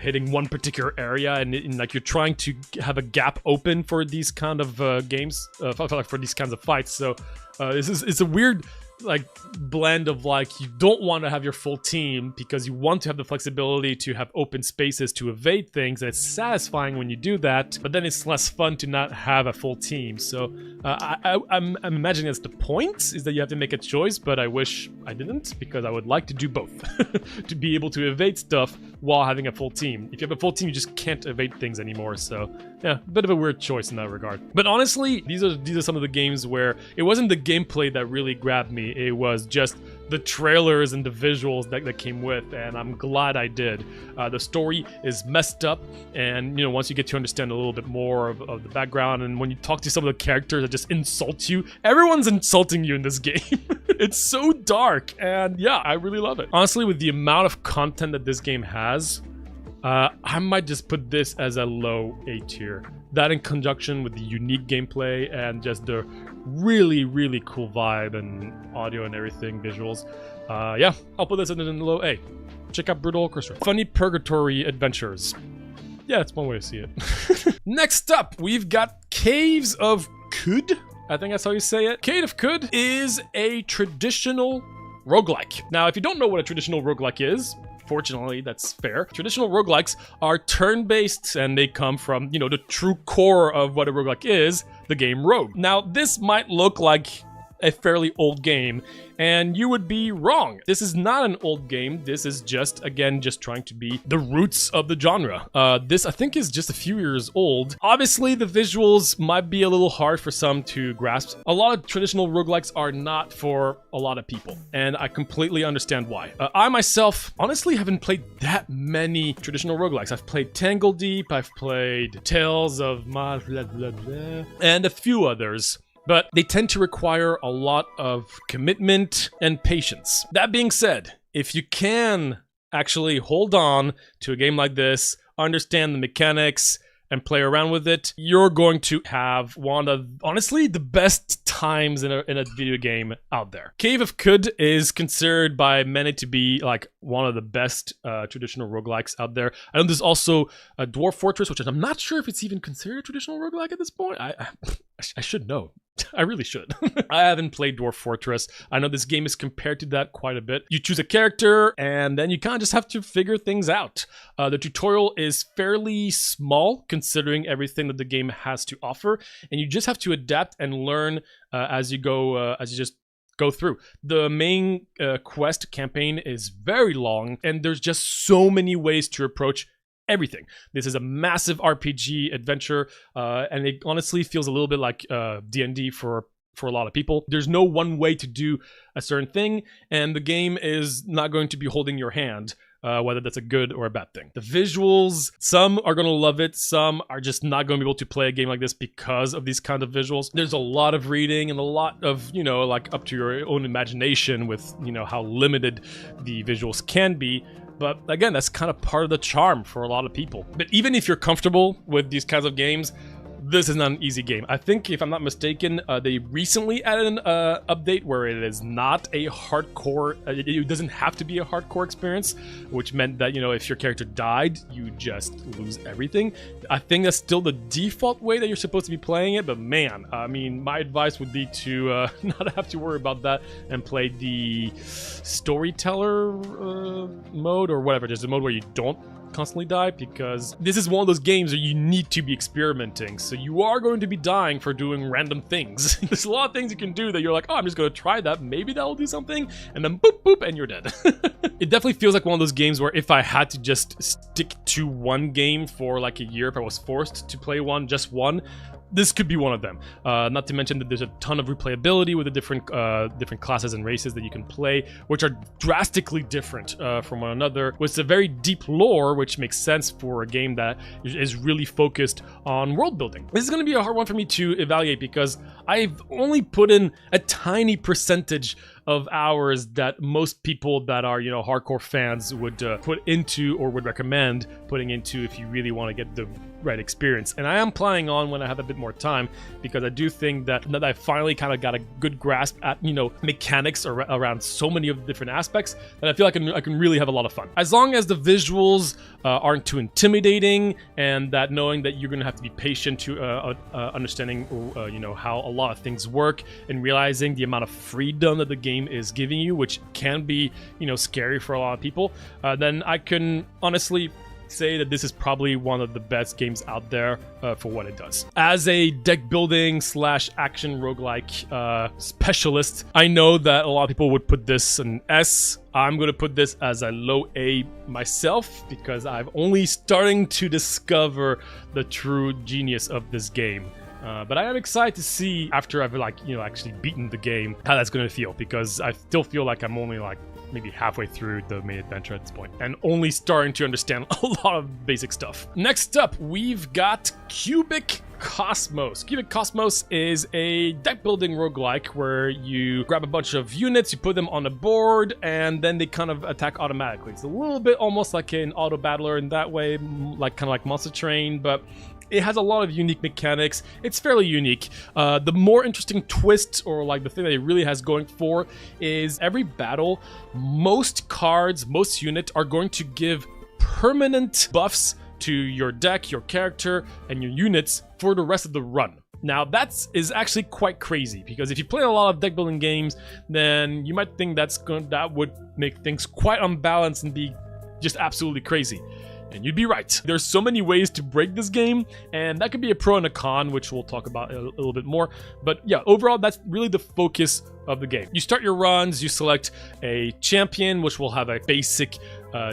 hitting one particular area, and like you're trying to have a gap open for these kind of games, for these kinds of fights. So it's a weird like blend of, like, you don't want to have your full team because you want to have the flexibility to have open spaces to evade things, and it's satisfying when you do that, but then it's less fun to not have a full team. So I'm imagining that's the point, is that you have to make a choice, but I wish I didn't, because I would like to do both to be able to evade stuff while having a full team. If you have a full team, you just can't evade things anymore. So yeah, a bit of a weird choice in that regard. But honestly, these are some of the games where it wasn't the gameplay that really grabbed me. It was just the trailers and the visuals that came with, and I'm glad I did. The story is messed up, and, you know, once you get to understand a little bit more of the background, and when you talk to some of the characters that just insult you, everyone's insulting you in this game. It's so dark, and yeah, I really love it. Honestly, with the amount of content that this game has, I might just put this as a low A tier. That in conjunction with the unique gameplay and just the really, really cool vibe and audio and everything, visuals. Yeah, I'll put this in low A. Check out Brutal Orchestra. Funny purgatory adventures. Yeah, that's one way to see it. Next up, we've got Caves of Qud. I think that's how you say it. Cave of Qud is a traditional roguelike. Now, if you don't know what a traditional roguelike is, fortunately, that's fair. Traditional roguelikes are turn-based, and they come from, you know, the true core of what a roguelike is, the game Rogue. Now, this might look like a fairly old game, and you would be wrong. This is not an old game. This is just, again, just trying to be the roots of the genre. This, I think, is just a few years old. Obviously, the visuals might be a little hard for some to grasp. A lot of traditional roguelikes are not for a lot of people, and I completely understand why. I myself, honestly, haven't played that many traditional roguelikes. I've played Tangledeep, I've played Tales of Ma blah blah blah, and a few others. But they tend to require a lot of commitment and patience. That being said, if you can actually hold on to a game like this, understand the mechanics, and play around with it, you're going to have one of, honestly, the best times in a video game out there. Cave of Qud is considered by many to be like one of the best traditional roguelikes out there. I know there's also a Dwarf Fortress, which I'm not sure if it's even considered a traditional roguelike at this point. I should know. I really should. I haven't played Dwarf Fortress. I know this game is compared to that quite a bit. You choose a character, and then you kind of just have to figure things out. The tutorial is fairly small, considering everything that the game has to offer, and you just have to adapt and learn as you go, as you just go through. The main quest campaign is very long, and there's just so many ways to approach everything. This is a massive RPG adventure, and it honestly feels a little bit like D&D for a lot of people. There's no one way to do a certain thing, and the game is not going to be holding your hand, whether that's a good or a bad thing. The visuals, some are going to love it, some are just not going to be able to play a game like this because of these kind of visuals. There's a lot of reading and a lot of, you know, like up to your own imagination with, you know, how limited the visuals can be. But again, that's kind of part of the charm for a lot of people. But even if you're comfortable with these kinds of games, this is not an easy game. I think, if I'm not mistaken, they recently added an update where it is not a hardcore, it doesn't have to be a hardcore experience, which meant that, you know, if your character died, you just lose everything. I think that's still the default way that you're supposed to be playing it, but man, I mean, my advice would be to not have to worry about that and play the storyteller mode or whatever. There's a mode where you don't constantly die, because this is one of those games where you need to be experimenting, so you are going to be dying for doing random things. There's a lot of things you can do that you're like, oh, I'm just going to try that, maybe that'll do something, and then boop boop and you're dead. It definitely feels like one of those games where if I had to just stick to one game for like a year, if I was forced to play just one, this could be one of them. Not to mention that there's a ton of replayability with the different classes and races that you can play, which are drastically different from one another, with a very deep lore, which makes sense for a game that is really focused on world building. This is going to be a hard one for me to evaluate because I've only put in a tiny percentage of hours that most people that are, you know, hardcore fans would put into or would recommend putting into if you really want to get the right experience. And I am planning on when I have a bit more time, because I do think that I finally kind of got a good grasp at, you know, mechanics around so many of the different aspects that I feel like I can really have a lot of fun. As long as the visuals aren't too intimidating, and that knowing that you're going to have to be patient to understanding, you know, how a lot of things work and realizing the amount of freedom that the game is giving you, which can be, you know, scary for a lot of people, then I can honestly say that this is probably one of the best games out there for what it does. As a deck building / action roguelike specialist, I know that a lot of people would put this an S. I'm going to put this as a low A myself, because I'm only starting to discover the true genius of this game. But I am excited to see, after I've actually beaten the game, how that's going to feel, because I still feel like I'm only like maybe halfway through the main adventure at this point, and only starting to understand a lot of basic stuff. Next up, we've got Cubic Cosmos. Cubic Cosmos is a deck building roguelike where you grab a bunch of units, you put them on a board, and then they kind of attack automatically. It's a little bit almost like an auto battler in that way, like kind of like Monster Train, but it has a lot of unique mechanics. It's fairly unique. The more interesting twist, or like the thing that it really has going for, is every battle, most cards, most units are going to give permanent buffs to your deck, your character, and your units for the rest of the run. Now that is actually quite crazy, because if you play a lot of deck building games, then you might think that would make things quite unbalanced and be just absolutely crazy. And you'd be right. There's so many ways to break this game, and that could be a pro and a con, which we'll talk about a little bit more. But yeah, overall, that's really the focus of the game. You start your runs, you select a champion, which will have a basic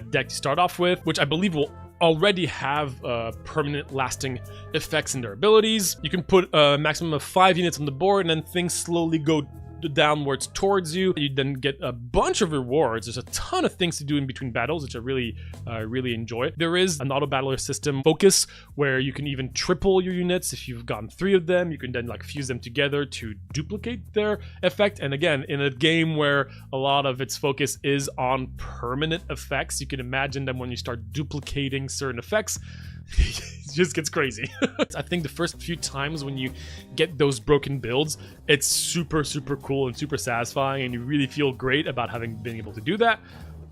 deck to start off with, which I believe will already have permanent lasting effects in their abilities. You can put a maximum of 5 units on the board, and then things slowly go downwards towards you. You then get a bunch of rewards. There's a ton of things to do in between battles, which I really enjoy. There is an auto battler system focus where you can even triple your units. If you've gotten 3 of them, you can then like fuse them together to duplicate their effect. And again, in a game where a lot of its focus is on permanent effects, you can imagine that when you start duplicating certain effects, It just gets crazy. I think the first few times when you get those broken builds, it's super cool and super satisfying, and you really feel great about having been able to do that.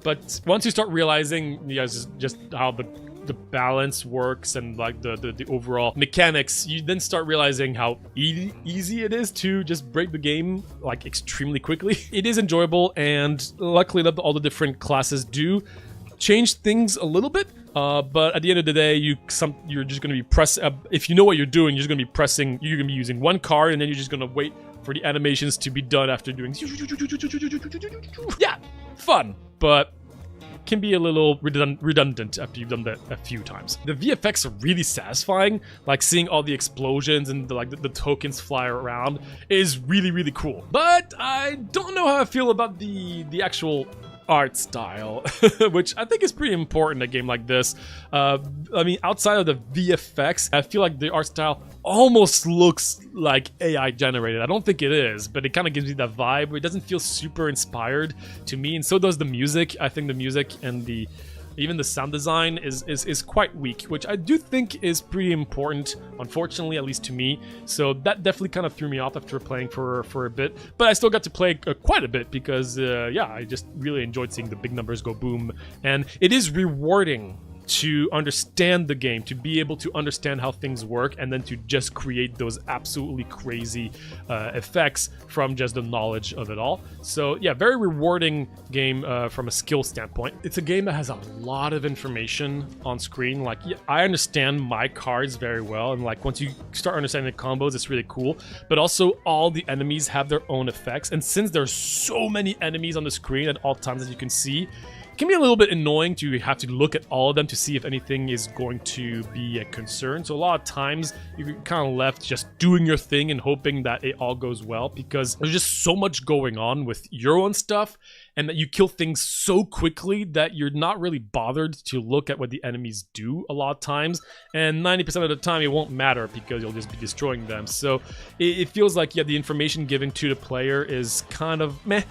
But once you start realizing, you guys, just how the balance works and like the overall mechanics, you then start realizing how easy it is to just break the game like extremely quickly. It is enjoyable, and luckily that all the different classes do change things a little bit. But at the end of the day, you're just going to be if you know what you're doing, you're just going to be pressing. You're going to be using one card, and then you're just going to wait for the animations to be done after doing. Yeah, fun, but can be a little redundant after you've done that a few times. The VFX are really satisfying, like seeing all the explosions and the tokens fly around is really cool. But I don't know how I feel about the actual art style, which I think is pretty important in a game like this. I mean, outside of the VFX, I feel like the art style almost looks like AI generated. I don't think it is, but it kind of gives me that vibe. It doesn't feel super inspired to me, and so does the music. I think the music and even the sound design is quite weak, which I do think is pretty important, unfortunately, at least to me. So that definitely kind of threw me off after playing for a bit. But I still got to play quite a bit because, yeah, I just really enjoyed seeing the big numbers go boom. And it is rewarding to understand the game, to be able to understand how things work, and then to just create those absolutely crazy effects from just the knowledge of it all. So yeah, very rewarding game from a skill standpoint. It's a game that has a lot of information on screen. Like, yeah, I understand my cards very well, and like once you start understanding the combos, it's really cool. But also all the enemies have their own effects, and since there's so many enemies on the screen at all times, as you can see, can be a little bit annoying to have to look at all of them to see if anything is going to be a concern. So a lot of times you're kind of left just doing your thing and hoping that it all goes well, because there's just so much going on with your own stuff, and that you kill things so quickly that you're not really bothered to look at what the enemies do a lot of times, and 90% of the time it won't matter because you'll just be destroying them. So it feels like, yeah, the information given to the player is kind of meh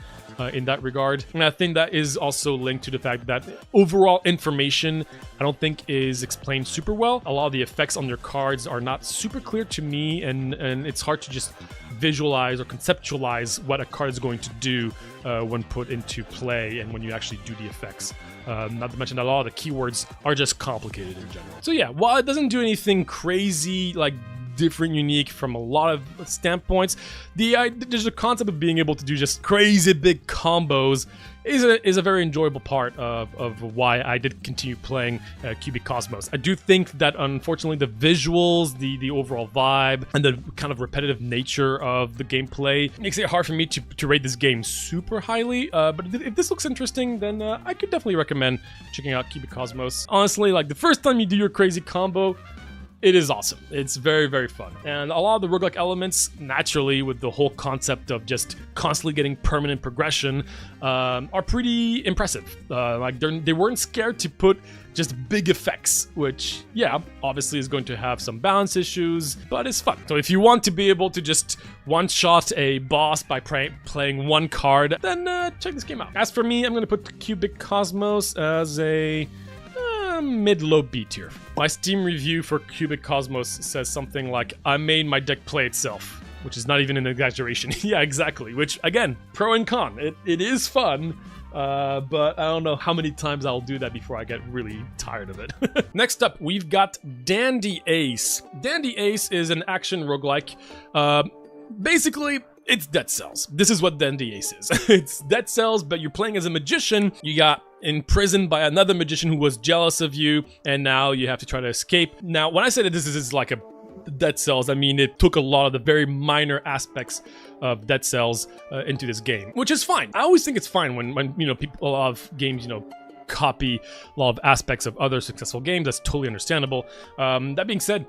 in that regard. And I think that is also linked to the fact that overall information, I don't think, is explained super well. A lot of the effects on your cards are not super clear to me, and it's hard to just visualize or conceptualize what a card is going to do when put into play and when you actually do the effects. Not to mention that a lot of the keywords are just complicated in general. So yeah, while it doesn't do anything crazy, like different, unique from a lot of standpoints, there's a concept of being able to do just crazy big combos is a very enjoyable part of why I did continue playing Cubic Cosmos. I do think that unfortunately the visuals, the overall vibe, and the kind of repetitive nature of the gameplay makes it hard for me to rate this game super highly, but if this looks interesting, then I could definitely recommend checking out Cubic Cosmos. Honestly, like the first time you do your crazy combo, it is awesome. It's very fun. And a lot of the roguelike elements, naturally, with the whole concept of just constantly getting permanent progression, are pretty impressive. Like they weren't scared to put just big effects, which, yeah, obviously is going to have some balance issues, but it's fun. So if you want to be able to just one-shot a boss by playing one card, then check this game out. As for me, I'm going to put Cubic Cosmos as a mid-low B tier. My Steam review for Cubic Cosmos says something like, I made my deck play itself, which is not even an exaggeration. Yeah, exactly. Which, again, pro and con. It is fun, but I don't know how many times I'll do that before I get really tired of it. Next up, we've got Dandy Ace. Dandy Ace is an action roguelike. Basically, it's Dead Cells. This is what Dandy Ace is. It's Dead Cells, but you're playing as a magician. You got imprisoned by another magician who was jealous of you, and now you have to try to escape. Now, when I say that this is like a Dead Cells, I mean it took a lot of the very minor aspects of Dead Cells into this game, which is fine. I always think it's fine when you know, people, a lot of games, you know, copy a lot of aspects of other successful games. That's totally understandable. That being said,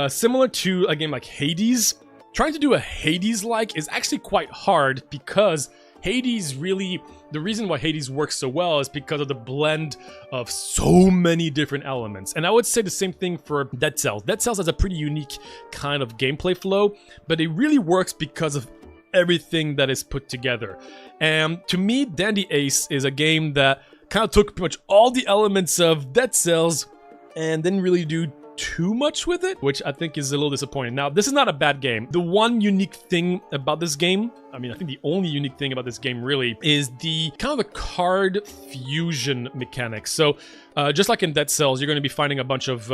similar to a game like Hades, trying to do a Hades-like is actually quite hard, because Hades really, the reason why Hades works so well is because of the blend of so many different elements. And I would say the same thing for Dead Cells. Dead Cells has a pretty unique kind of gameplay flow, but it really works because of everything that is put together. And to me, Dandy Ace is a game that kind of took pretty much all the elements of Dead Cells and didn't really do too much with it, which I think is a little disappointing. Now, this is not a bad game. The one unique thing about this game, I mean, I think the only unique thing about this game really is the kind of the card fusion mechanics. So just like in Dead Cells, you're going to be finding a bunch of,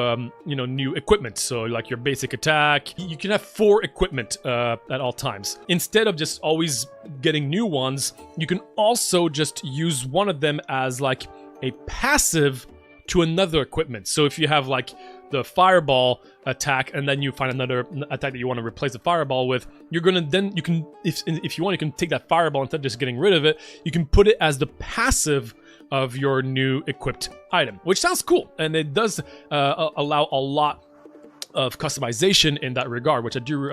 new equipment. So like your basic attack, you can have 4 equipment at all times. Instead of just always getting new ones, you can also just use one of them as like a passive to another equipment. So if you have like the fireball attack and then you find another attack that you want to replace the fireball with, you're gonna then, you can, if you want, you can take that fireball instead of just getting rid of it, you can put it as the passive of your new equipped item, which sounds cool, and it does allow a lot of customization in that regard, which I do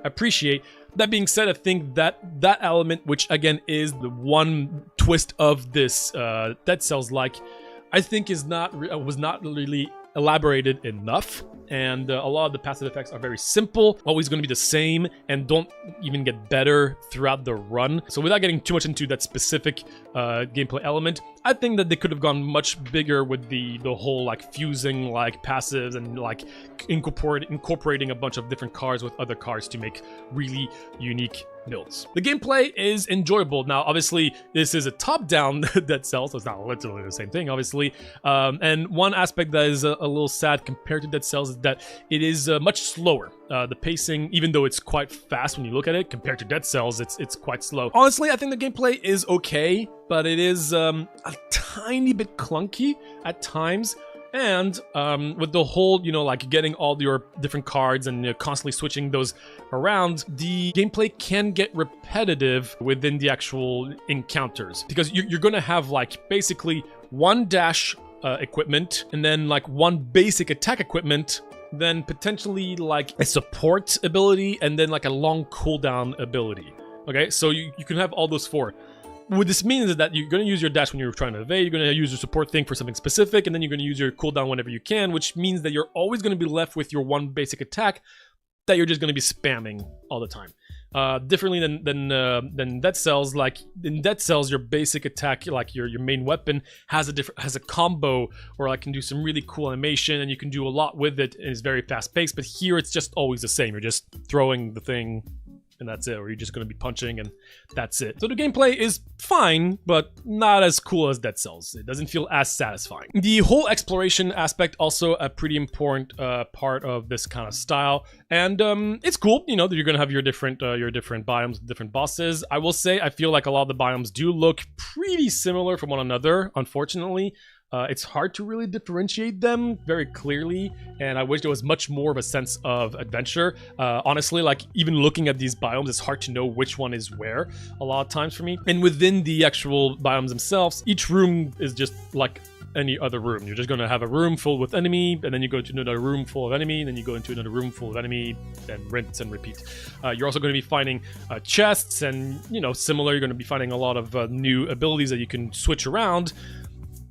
appreciate. That being said, I think that element, which again is the one twist of this Dead Cells, like, I think was not really elaborated enough, and a lot of the passive effects are very simple, always going to be the same, and don't even get better throughout the run. So without getting too much into that specific gameplay element, I think that they could have gone much bigger with the whole like fusing like passives and like incorporating a bunch of different cards with other cards to make really unique builds. The gameplay is enjoyable. Now, obviously, this is a top-down Dead Cells, so it's not literally the same thing, obviously. And one aspect that is a little sad compared to Dead Cells is that it is much slower. The pacing, even though it's quite fast when you look at it, compared to Dead Cells, it's quite slow. Honestly, I think the gameplay is okay, but it is a tiny bit clunky at times. And with the whole, like getting all your different cards and constantly switching those around, the gameplay can get repetitive within the actual encounters. Because you're going to have like basically one dash equipment and then like one basic attack equipment, then potentially like a support ability and then like a long cooldown ability. Okay, so you can have all those 4. What this means is that you're going to use your dash when you're trying to evade, you're going to use your support thing for something specific, and then you're going to use your cooldown whenever you can, which means that you're always going to be left with your one basic attack that you're just going to be spamming all the time. Differently than Dead Cells, like in Dead Cells, your basic attack, like your main weapon, has a combo or like can do some really cool animation, and you can do a lot with it, and it's very fast paced. But here, it's just always the same. You're just throwing the thing, and that's it, or you're just going to be punching, and that's it. So the gameplay is fine, but not as cool as Dead Cells. It doesn't feel as satisfying. The whole exploration aspect, also a pretty important part of this kind of style, and it's cool, that you're going to have your different biomes, different bosses. I will say, I feel like a lot of the biomes do look pretty similar from one another, unfortunately. It's hard to really differentiate them very clearly, and I wish there was much more of a sense of adventure. Honestly, like even looking at these biomes, it's hard to know which one is where a lot of times for me. And within the actual biomes themselves, each room is just like any other room. You're just going to have a room full with enemy, and then you go to another room full of enemy, and then you go into another room full of enemy, and rinse and repeat. You're also going to be finding chests, and similar, you're going to be finding a lot of new abilities that you can switch around.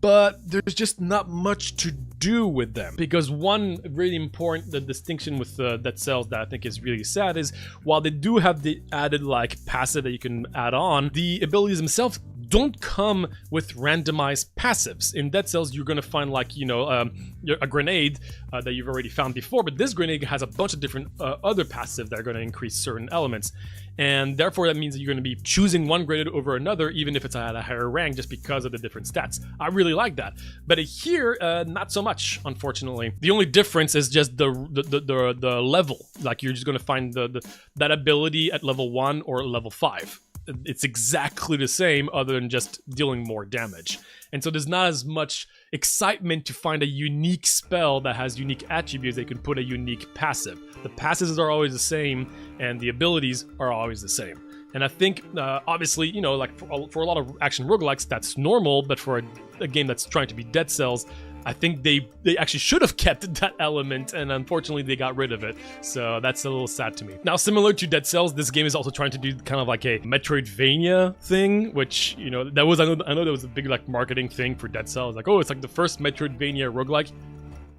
But there's just not much to do with them. Because one really important distinction with Dead Cells that I think is really sad is, while they do have the added like passive that you can add on, the abilities themselves don't come with randomized passives. In Dead Cells, you're going to find like, a grenade that you've already found before, but this grenade has a bunch of different other passives that are going to increase certain elements. And therefore, that means that you're going to be choosing one grenade over another, even if it's at a higher rank, just because of the different stats. I really like that. But here, not so much, unfortunately. The only difference is just the level. Like, you're just going to find that ability at level 1 or level 5. It's exactly the same, other than just dealing more damage. And so there's not as much excitement to find a unique spell that has unique attributes that you can put a unique passive. The passives are always the same, and the abilities are always the same. And I think, obviously, like for a lot of action roguelikes, that's normal, but for a game that's trying to be Dead Cells, I think they actually should have kept that element, and unfortunately they got rid of it. So that's a little sad to me. Now, similar to Dead Cells, this game is also trying to do kind of like a Metroidvania thing, which, that was, I know that was a big like marketing thing for Dead Cells. Like, oh, it's like the first Metroidvania roguelike.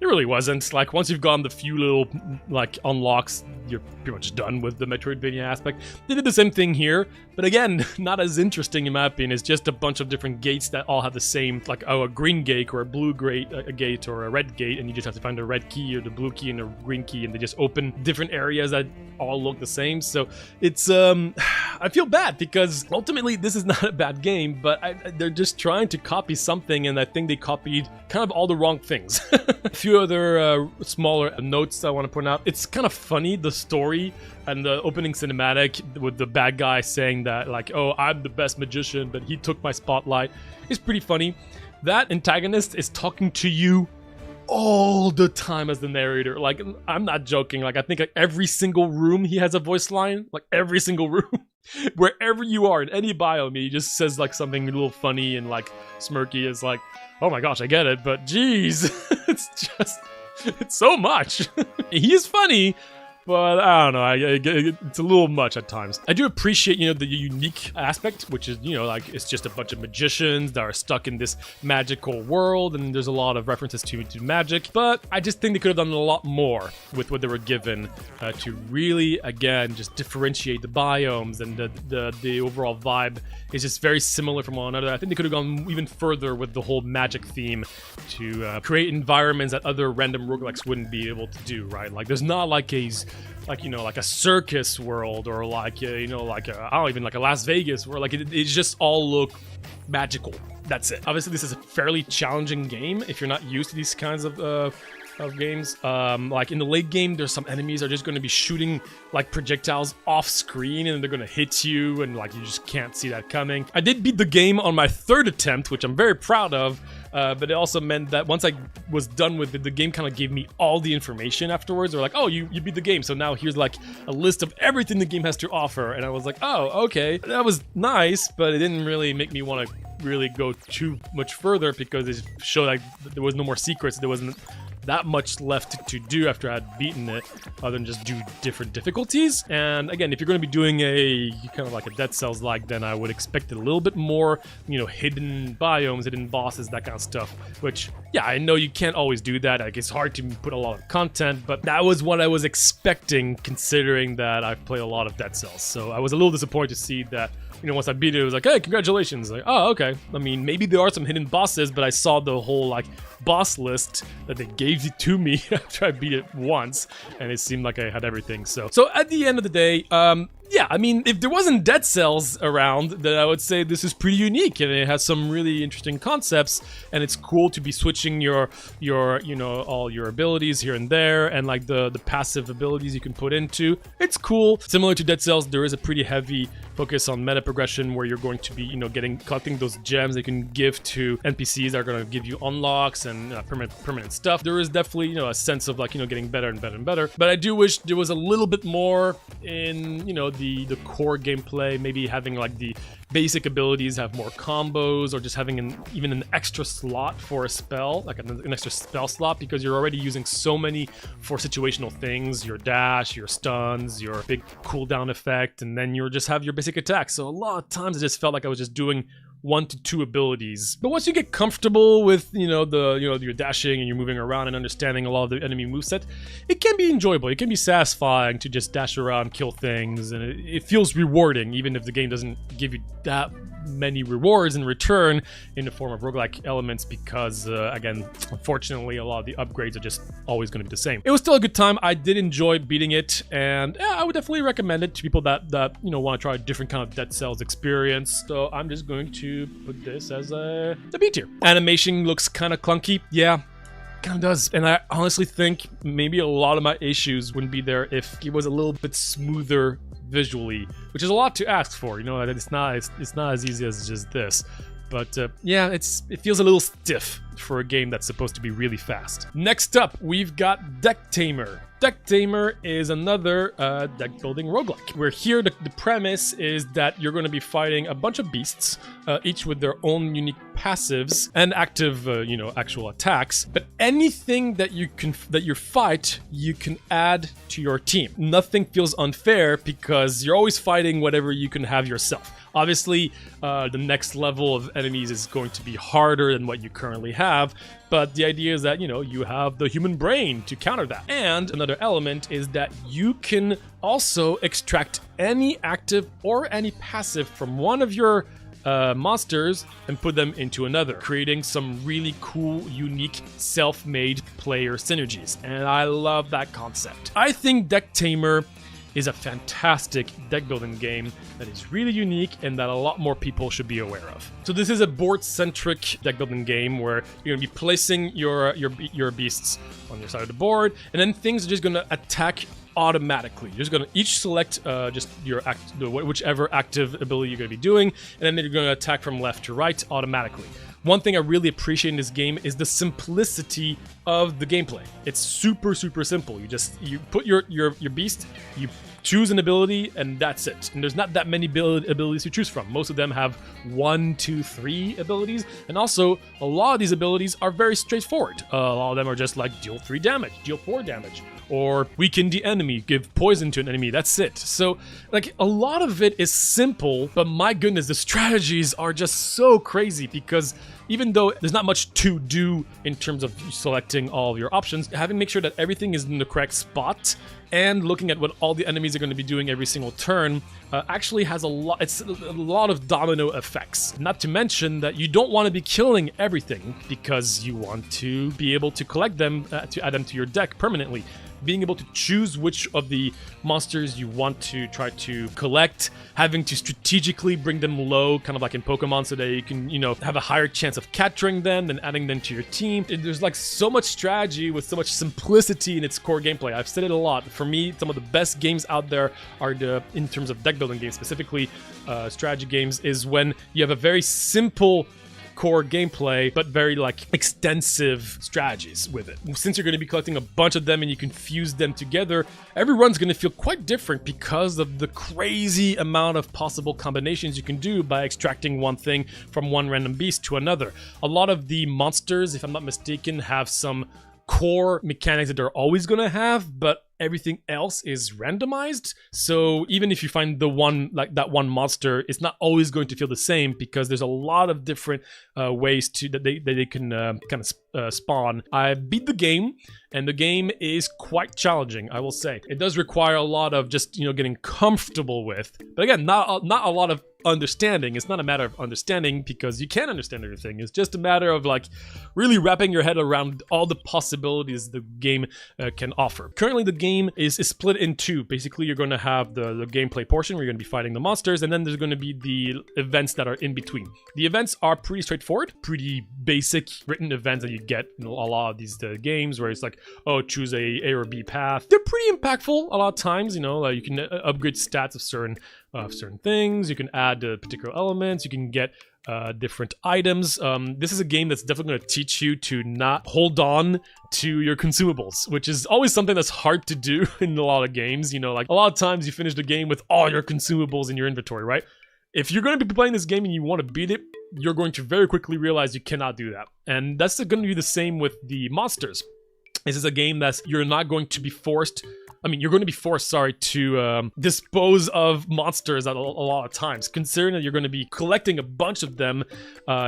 It really wasn't. Like, once you've gotten the few little, like, unlocks, you're pretty much done with the Metroidvania aspect. They did the same thing here, but again, not as interesting in my opinion. It's just a bunch of different gates that all have the same, like, oh, a green gate or a blue gate or a red gate, and you just have to find the red key or the blue key and the green key, and they just open different areas that all look the same. So it's, I feel bad because ultimately this is not a bad game, but they're just trying to copy something, and I think they copied kind of all the wrong things. A few other smaller notes I want to point out. It's kind of funny, the story and the opening cinematic with the bad guy saying that, like, oh, I'm the best magician, but he took my spotlight. It's pretty funny. That antagonist is talking to you all the time as the narrator. Like, I'm not joking. Like, I think like every single room he has a voice line. Like, every single room. Wherever you are, in any biome, he just says like something a little funny and like smirky. It's like, oh my gosh, I get it, but geez, it's so much. He is funny, but I don't know, it's a little much at times. I do appreciate, you know, the unique aspect, which is, you know, like, it's just a bunch of magicians that are stuck in this magical world, and there's a lot of references to magic, but I just think they could have done a lot more with what they were given to really, again, just differentiate the biomes, and the overall vibe is just very similar from one another. I think they could have gone even further with the whole magic theme to create environments that other random roguelikes wouldn't be able to do, right? Like, there's not like you know, like a circus world, or like, you know, like I don't even like a Las Vegas where like it just all look magical. That's it. Obviously, this is a fairly challenging game if you're not used to these kinds of games. Like in the late game, there's some enemies that are just going to be shooting like projectiles off screen, and they're going to hit you, and like you just can't see that coming. I did beat the game on my 3rd attempt, which I'm very proud of. But it also meant that once I was done with it, the game kind of gave me all the information afterwards. They're like, oh, you beat the game, so now here's like a list of everything the game has to offer. And I was like, oh, okay, that was nice, but it didn't really make me want to really go too much further, because it showed like there was no more secrets. There wasn't that much left to do after I had beaten it, other than just do different difficulties. And again, if you're going to be doing a kind of like a Dead Cells like, then I would expect a little bit more, you know, hidden biomes, hidden bosses, that kind of stuff, which, yeah, I know you can't always do that. Like, it's hard to put a lot of content, but that was what I was expecting, considering that I've played a lot of Dead Cells. So I was a little disappointed to see that, you know, once I beat it, it was like, hey, congratulations. Like, oh, okay. I mean, maybe there are some hidden bosses, but I saw the whole, like, boss list that they gave it to me after I beat it once, and it seemed like I had everything. So at the end of the day, yeah, I mean, if there wasn't Dead Cells around, then I would say this is pretty unique, and it has some really interesting concepts, and it's cool to be switching your you know, all your abilities here and there, and like the passive abilities you can put into. It's cool. Similar to Dead Cells, there is a pretty heavy focus on meta progression, where you're going to be, you know, collecting those gems that you can give to NPCs that are going to give you unlocks and permanent stuff. There is definitely, you know, a sense of like, you know, getting better and better and better. But I do wish there was a little bit more in, you know, the core gameplay, maybe having like the basic abilities have more combos, or just having even an extra slot for a spell, like an extra spell slot, because you're already using so many for situational things, your dash, your stuns, your big cooldown effect, and then you just have your basic attack. So a lot of times it just felt like I was just doing 1 to 2 abilities. But once you get comfortable with, you know, your dashing and you're moving around and understanding a lot of the enemy moveset, it can be enjoyable. It can be satisfying to just dash around, kill things, and it feels rewarding, even if the game doesn't give you that many rewards in return in the form of roguelike elements, because again, unfortunately, a lot of the upgrades are just always going to be the same. It was still a good time. I did enjoy beating it, and yeah, I would definitely recommend it to people that you know, want to try a different kind of Dead Cells experience. So I'm just going to put this as a B tier. Animation looks kind of clunky, yeah. Kind of does, and I honestly think maybe a lot of my issues wouldn't be there if it was a little bit smoother visually, which is a lot to ask for. You know, it's not as easy as just this. But yeah, it feels a little stiff for a game that's supposed to be really fast. Next up, we've got Decktamer. Decktamer is another deck building roguelike, where here the premise is that you're going to be fighting a bunch of beasts, each with their own unique passives and active, you know, actual attacks. But anything that you fight, you can add to your team. Nothing feels unfair, because you're always fighting whatever you can have yourself. Obviously, the next level of enemies is going to be harder than what you currently have. have, but the idea is that, you know, you have the human brain to counter that. And another element is that you can also extract any active or any passive from one of your monsters and put them into another, creating some really cool, unique, self-made player synergies. And I love that concept. I think Decktamer is a fantastic deck building game that is really unique and that a lot more people should be aware of. So this is a board-centric deck building game where you're gonna be placing your beasts on your side of the board, and then things are just gonna attack automatically. You're just gonna each select just your whichever active ability you're gonna be doing, and then they're gonna attack from left to right automatically. One thing I really appreciate in this game is the simplicity of the gameplay. It's super simple. You put your beast, you choose an ability, and that's it. And there's not that many abilities to choose from. Most of them have 1, 2, 3 abilities, and also a lot of these abilities are very straightforward. A lot of them are just like deal 3 damage, deal 4 damage, or weaken the enemy, give poison to an enemy, that's it. So, like, a lot of it is simple, but my goodness, the strategies are just so crazy because even though there's not much to do in terms of selecting all of your options, having to make sure that everything is in the correct spot and looking at what all the enemies are going to be doing every single turn actually has a lot of domino effects. Not to mention that you don't want to be killing everything because you want to be able to collect them to add them to your deck permanently. Being able to choose which of the monsters you want to try to collect, having to strategically bring them low, kind of like in Pokemon, so that you can, you know, have a higher chance of capturing them than adding them to your team. There's like so much strategy with so much simplicity in its core gameplay. I've said it a lot. For me, some of the best games out there are in terms of deck building games, specifically strategy games, is when you have a very simple core gameplay, but very like extensive strategies with it. Since you're going to be collecting a bunch of them and you can fuse them together, every run's going to feel quite different because of the crazy amount of possible combinations you can do by extracting one thing from one random beast to another. A lot of the monsters, if I'm not mistaken, have some core mechanics that they're always going to have, but everything else is randomized. So even if you find the one, like that one monster, it's not always going to feel the same because there's a lot of different ways that they can kind of spawn. I beat the game, and the game is quite challenging, I will say. It does require a lot of just, you know, getting comfortable with, but again, not a lot of understanding. It's not a matter of understanding because you can't understand everything. It's just a matter of like really wrapping your head around all the possibilities the game can offer. Currently, the game is split in two. Basically, you're going to have the gameplay portion where you're going to be fighting the monsters, and then there's going to be the events that are in between. The events are pretty straightforward, pretty basic written events that you get in a lot of these games where it's like, oh, choose a or B path. They're pretty impactful a lot of times, you know, like you can upgrade stats of certain things, you can add particular elements, you can get different items. This is a game that's definitely going to teach you to not hold on to your consumables, which is always something that's hard to do in a lot of games. You know, like a lot of times you finish the game with all your consumables in your inventory, right? If you're going to be playing this game and you want to beat it, you're going to very quickly realize you cannot do that. And that's going to be the same with the monsters. This is a game that you're not going to be forced, you're going to be forced, to dispose of monsters a lot of times. Considering that you're going to be collecting a bunch of them,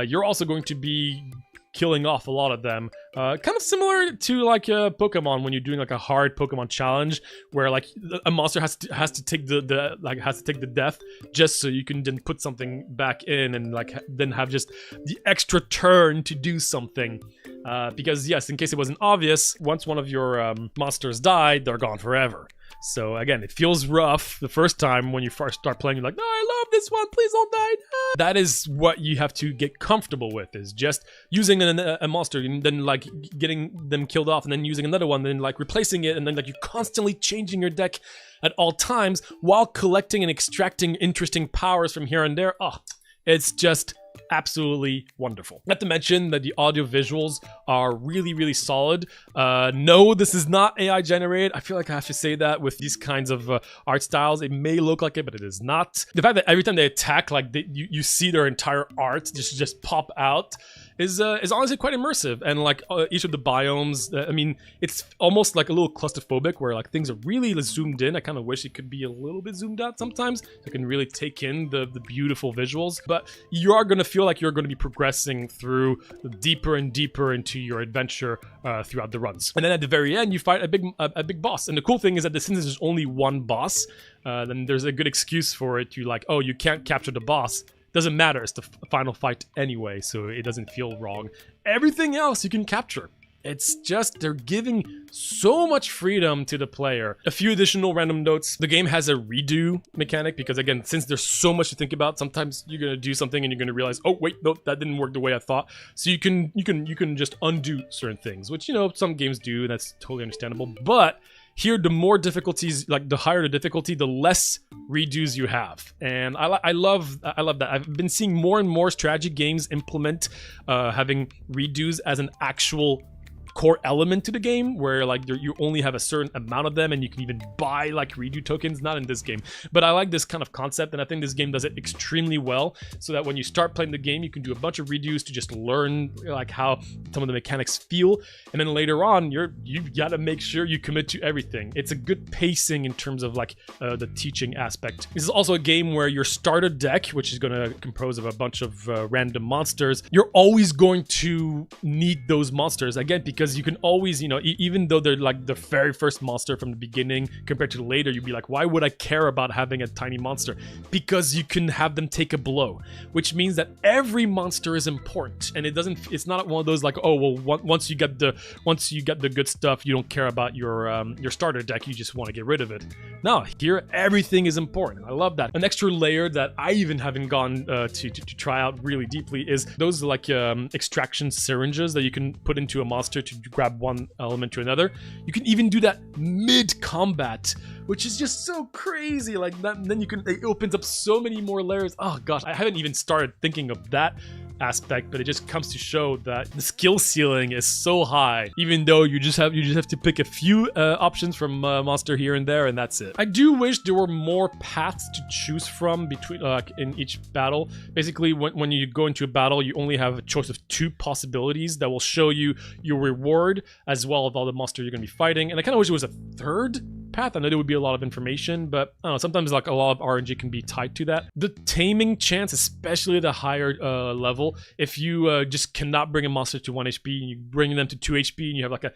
you're also going to be killing off a lot of them. Kind of similar to like Pokemon when you're doing like a hard Pokemon challenge where like a monster has to take the death just so you can then put something back in and like then have just the extra turn to do something. Because yes, in case it wasn't obvious, once one of your monsters died, they're gone forever. So again, it feels rough the first time when you first start playing. You're like, no, I love this one, please don't die. That is what you have to get comfortable with, is just using a monster and then like getting them killed off and then using another one, then like replacing it, and then like you're constantly changing your deck at all times while collecting and extracting interesting powers from here and there. Oh, it's just absolutely wonderful. Not to mention that the audio visuals are really solid. No, this is not AI generated. I feel like I have to say that with these kinds of art styles. It may look like it, but it is not. The fact that every time they attack, like you see their entire art just pop out is honestly quite immersive. And like each of the biomes, I mean, it's almost like a little claustrophobic where like things are really zoomed in. I kind of wish it could be a little bit zoomed out sometimes so you can really take in the beautiful visuals. But you are going to feel like you're going to be progressing through deeper and deeper into your adventure throughout the runs. And then at the very end, you fight a big boss. And the cool thing is that since there's only one boss, then there's a good excuse for it. You like, oh, you can't capture the boss. Doesn't matter, it's the final fight anyway, so it doesn't feel wrong. Everything else you can capture. It's just, they're giving so much freedom to the player. A few additional random notes. The game has a redo mechanic because, again, since there's so much to think about, sometimes you're gonna do something and you're gonna realize, oh wait, no, that didn't work the way I thought. So you can just undo certain things, which, you know, some games do, and that's totally understandable. But here, the more difficulties, like the higher the difficulty, the less redos you have. And I love that. I've been seeing more and more strategy games implement having redos as an actual core element to the game, where like you only have a certain amount of them and you can even buy like redo tokens. Not in this game, but I like this kind of concept, and I think this game does it extremely well, so that when you start playing the game you can do a bunch of redos to just learn like how some of the mechanics feel, and then later on you've got to make sure you commit to everything. It's a good pacing in terms of like the teaching aspect. This is also a game where your starter deck, which is going to compose of a bunch of random monsters, you're always going to need those monsters, again, because you can always, you know, even though they're like the very first monster from the beginning compared to later, you'd be like, why would I care about having a tiny monster? Because you can have them take a blow, which means that every monster is important, and it's not one of those like, oh well, once you get the good stuff, you don't care about your starter deck, you just want to get rid of it. No, here everything is important. I love that. An extra layer that I even haven't gone to try out really deeply is those like extraction syringes that you can put into a monster to grab one element to another. You can even do that mid-combat, which is just so crazy. Like that, and then it opens up so many more layers. Oh gosh, I haven't even started thinking of that aspect, but it just comes to show that the skill ceiling is so high, even though you just have to pick a few options from monster here and there, and that's it. I do wish there were more paths to choose from between in each battle. Basically, when you go into a battle, you only have a choice of 2 possibilities that will show you your reward as well as all the monsters you're going to be fighting, and I kind of wish there was a 3rd path. I know there would be a lot of information, but I don't know, sometimes like a lot of RNG can be tied to that. The taming chance, especially at a higher level, if you just cannot bring a monster to 1 HP and you bring them to 2 HP and you have like an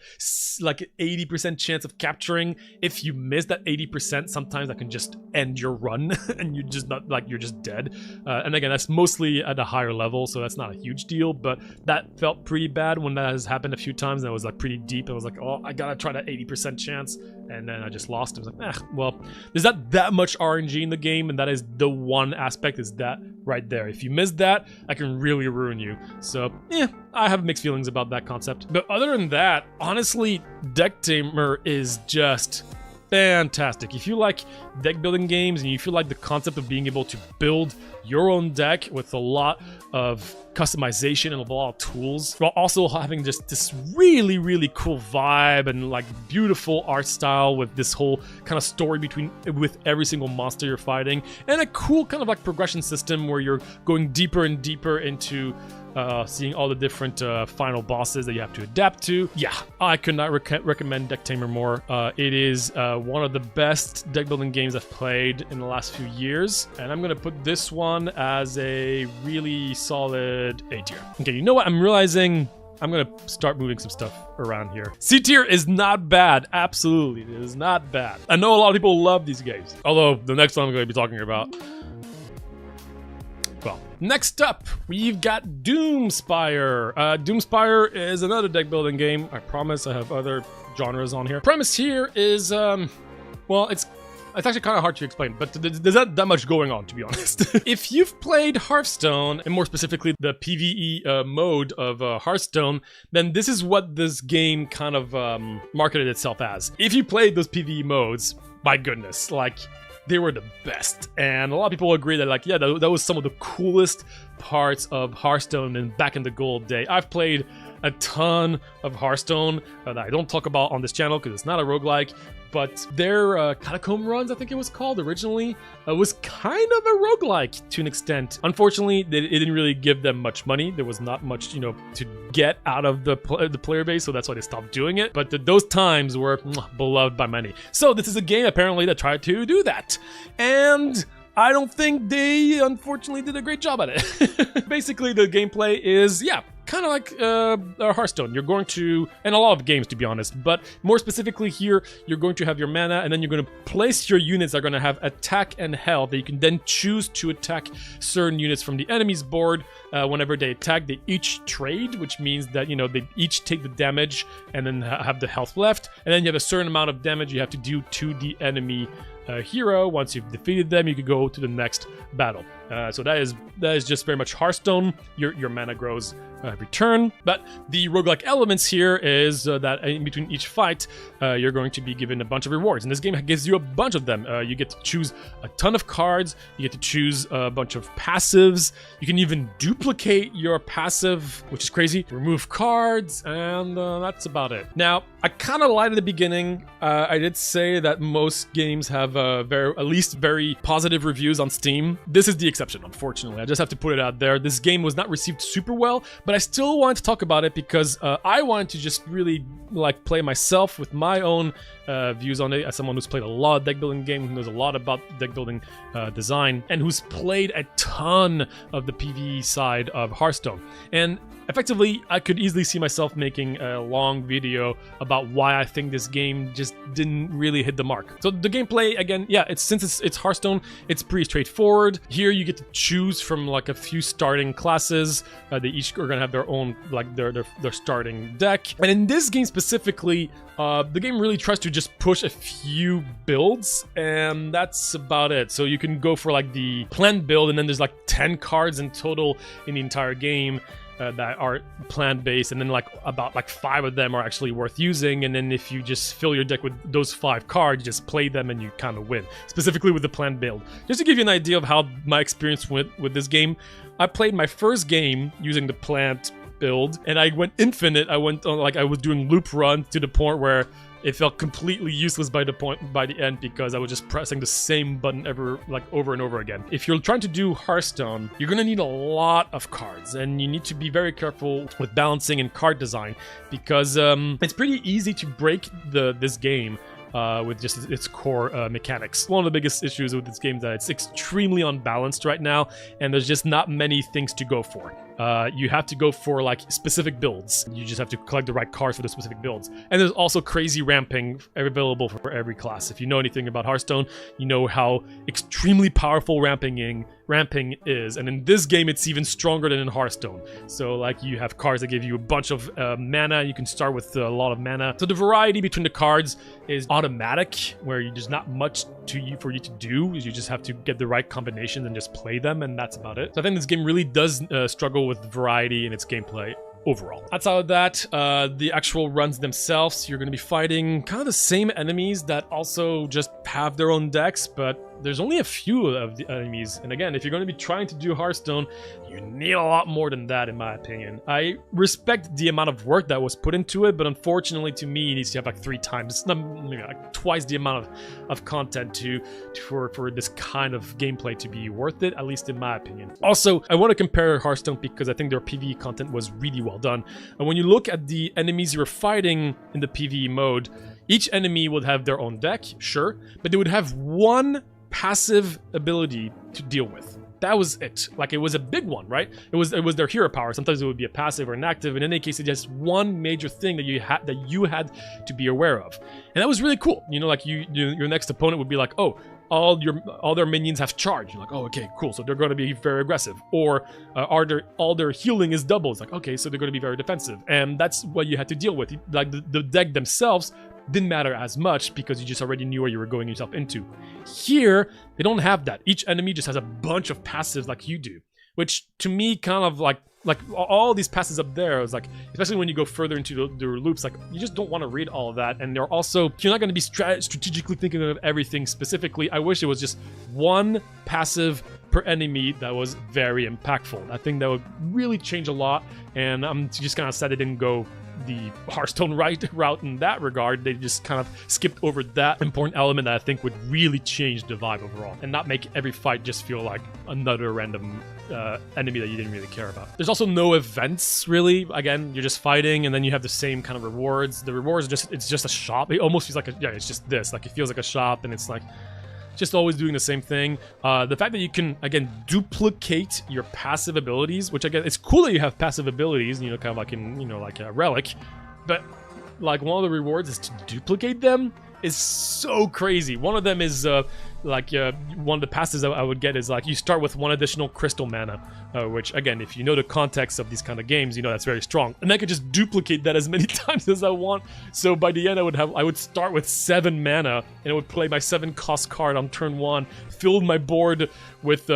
80% chance of capturing, if you miss that 80%, sometimes that can just end your run and you're just not like, you're just dead. And again, that's mostly at a higher level, so that's not a huge deal, but that felt pretty bad when that has happened a few times, and I was like pretty deep. I was like, oh, I gotta try that 80% chance, and then I just lost. I was like, well, there's not that much RNG in the game, and that is the one aspect, is that right there. If you miss that, I can really ruin you. So, I have mixed feelings about that concept. But other than that, honestly, Decktamer is just fantastic. If you like deck building games and you feel like the concept of being able to build your own deck with a lot of customization and a lot of tools, while also having just this really, really cool vibe and like beautiful art style with this whole kind of story with every single monster you're fighting, and a cool kind of like progression system where you're going deeper and deeper into seeing all the different final bosses that you have to adapt to. Yeah, I could not recommend Decktamer more. It is one of the best deck building games I've played in the last few years, and I'm gonna put this one as a really solid A tier. Okay, you know what? I'm realizing I'm gonna start moving some stuff around here. C tier is not bad. Absolutely, it is not bad. I know a lot of people love these games, although the next one I'm gonna be talking about, well, next up, we've got Doomspire. Doomspire is another deck building game. I promise I have other genres on here. Premise here is, well, it's actually kind of hard to explain, but there's not that much going on, to be honest. If you've played Hearthstone, and more specifically the PvE mode of Hearthstone, then this is what this game kind of marketed itself as. If you played those PvE modes, my goodness, like, they were the best, and a lot of people agree that, like, yeah, that was some of the coolest parts of Hearthstone and back in the good old day. I've played a ton of Hearthstone that I don't talk about on this channel because it's not a roguelike. But their Catacomb runs, I think it was called originally, was kind of a roguelike to an extent. Unfortunately, it didn't really give them much money. There was not much, you know, to get out of the player base, so that's why they stopped doing it. But those times were beloved by many. So this is a game apparently that tried to do that. And I don't think they, unfortunately, did a great job at it. Basically, the gameplay is, yeah, kind of like Hearthstone. You're going to, and a lot of games to be honest, but more specifically here, you're going to have your mana and then you're going to place your units that are going to have attack and health that you can then choose to attack certain units from the enemy's board. Whenever they attack, they each trade, which means that, you know, they each take the damage and then have the health left. And then you have a certain amount of damage you have to do to the enemy hero. Once you've defeated them, you can go to the next battle. So that is just very much Hearthstone. Your mana grows every turn. But the roguelike elements here is that in between each fight, you're going to be given a bunch of rewards. And this game gives you a bunch of them. You get to choose a ton of cards. You get to choose a bunch of passives. You can even duplicate your passive, which is crazy. Remove cards, and that's about it. Now, I kind of lied at the beginning. I did say that most games have at least very positive reviews on Steam. This is the exception, unfortunately. I just have to put it out there. This game was not received super well, but I still wanted to talk about it because I wanted to just really like play myself with my own views on it as someone who's played a lot of deck building games, who knows a lot about deck building design, and who's played a ton of the PvE side of Hearthstone. And effectively, I could easily see myself making a long video about why I think this game just didn't really hit the mark. So the gameplay, again, yeah, since it's Hearthstone, it's pretty straightforward. Here you get to choose from like a few starting classes. They each are gonna have their own, like their starting deck. And in this game specifically, the game really tries to just push a few builds, and that's about it. So you can go for like the planned build, and then there's like 10 cards in total in the entire game that are plant-based, and then like about like 5 of them are actually worth using. And then if you just fill your deck with those 5 cards, you just play them and you kind of win, specifically with the plant build. Just to give you an idea of how my experience went with this game, I played my first game using the plant build, and I went infinite. I went on, like, I was doing loop runs to the point where it felt completely useless by the end, because I was just pressing the same button over and over again. If you're trying to do Hearthstone, you're gonna need a lot of cards, and you need to be very careful with balancing and card design, because it's pretty easy to break this game with just its core mechanics. One of the biggest issues with this game is that it's extremely unbalanced right now, and there's just not many things to go for. You have to go for like specific builds. You just have to collect the right cards for the specific builds. And there's also crazy ramping available for every class. If you know anything about Hearthstone, you know how extremely powerful ramping is. And in this game, it's even stronger than in Hearthstone. So like you have cards that give you a bunch of mana. You can start with a lot of mana. So the variety between the cards is automatic, where there's not much for you to do. You just have to get the right combinations and just play them, and that's about it. So I think this game really does struggle with variety in its gameplay overall. Outside of that, the actual runs themselves, you're going to be fighting kind of the same enemies that also just have their own decks, but there's only a few of the enemies. And again, if you're going to be trying to do Hearthstone, you need a lot more than that, in my opinion. I respect the amount of work that was put into it, but unfortunately to me, it needs to have like 3 times, maybe like twice the amount of content for this kind of gameplay to be worth it, at least in my opinion. Also, I want to compare Hearthstone because I think their PvE content was really well done. And when you look at the enemies you're fighting in the PvE mode, each enemy would have their own deck, sure, but they would have one passive ability to deal with. That was it. Like, it was a big one, right? It was their hero power. Sometimes it would be a passive or an active. In any case, it's just one major thing that you had to be aware of, and that was really cool. You know, like your next opponent would be like, oh, all their minions have charge. You're like, oh, okay, cool. So they're going to be very aggressive. Or all their healing is double. It's like, okay, so they're going to be very defensive, and that's what you had to deal with. Like the deck themselves didn't matter as much because you just already knew where you were going yourself into. Here, they don't have that. Each enemy just has a bunch of passives like you do, which to me kind of like all these passives up there is like, especially when you go further into the loops, like you just don't want to read all of that. And they're also, you're not going to be strategically thinking of everything specifically. I wish it was just one passive per enemy that was very impactful. I think that would really change a lot, and I'm just kind of sad they didn't go the Hearthstone route in that regard. They just kind of skipped over that important element that I think would really change the vibe overall, and not make every fight just feel like another random enemy that you didn't really care about. There's also no events, really. Again, you're just fighting, and then you have the same kind of rewards. The rewards are just, it's just a shop. It almost feels like it's just this. Like, it feels like a shop, and it's like just always doing the same thing. The fact that you can, again, duplicate your passive abilities, which, again, it's cool that you have passive abilities, you know, kind of like in, you know, like a Relic, but like one of the rewards is to duplicate them is so crazy. One of them is one of the passes I would get is like you start with 1 additional crystal mana, which, again, if you know the context of these kind of games, you know that's very strong. And I could just duplicate that as many times as I want. So by the end, I would start with 7 mana, and it would play my 7 cost card on turn 1, fill my board with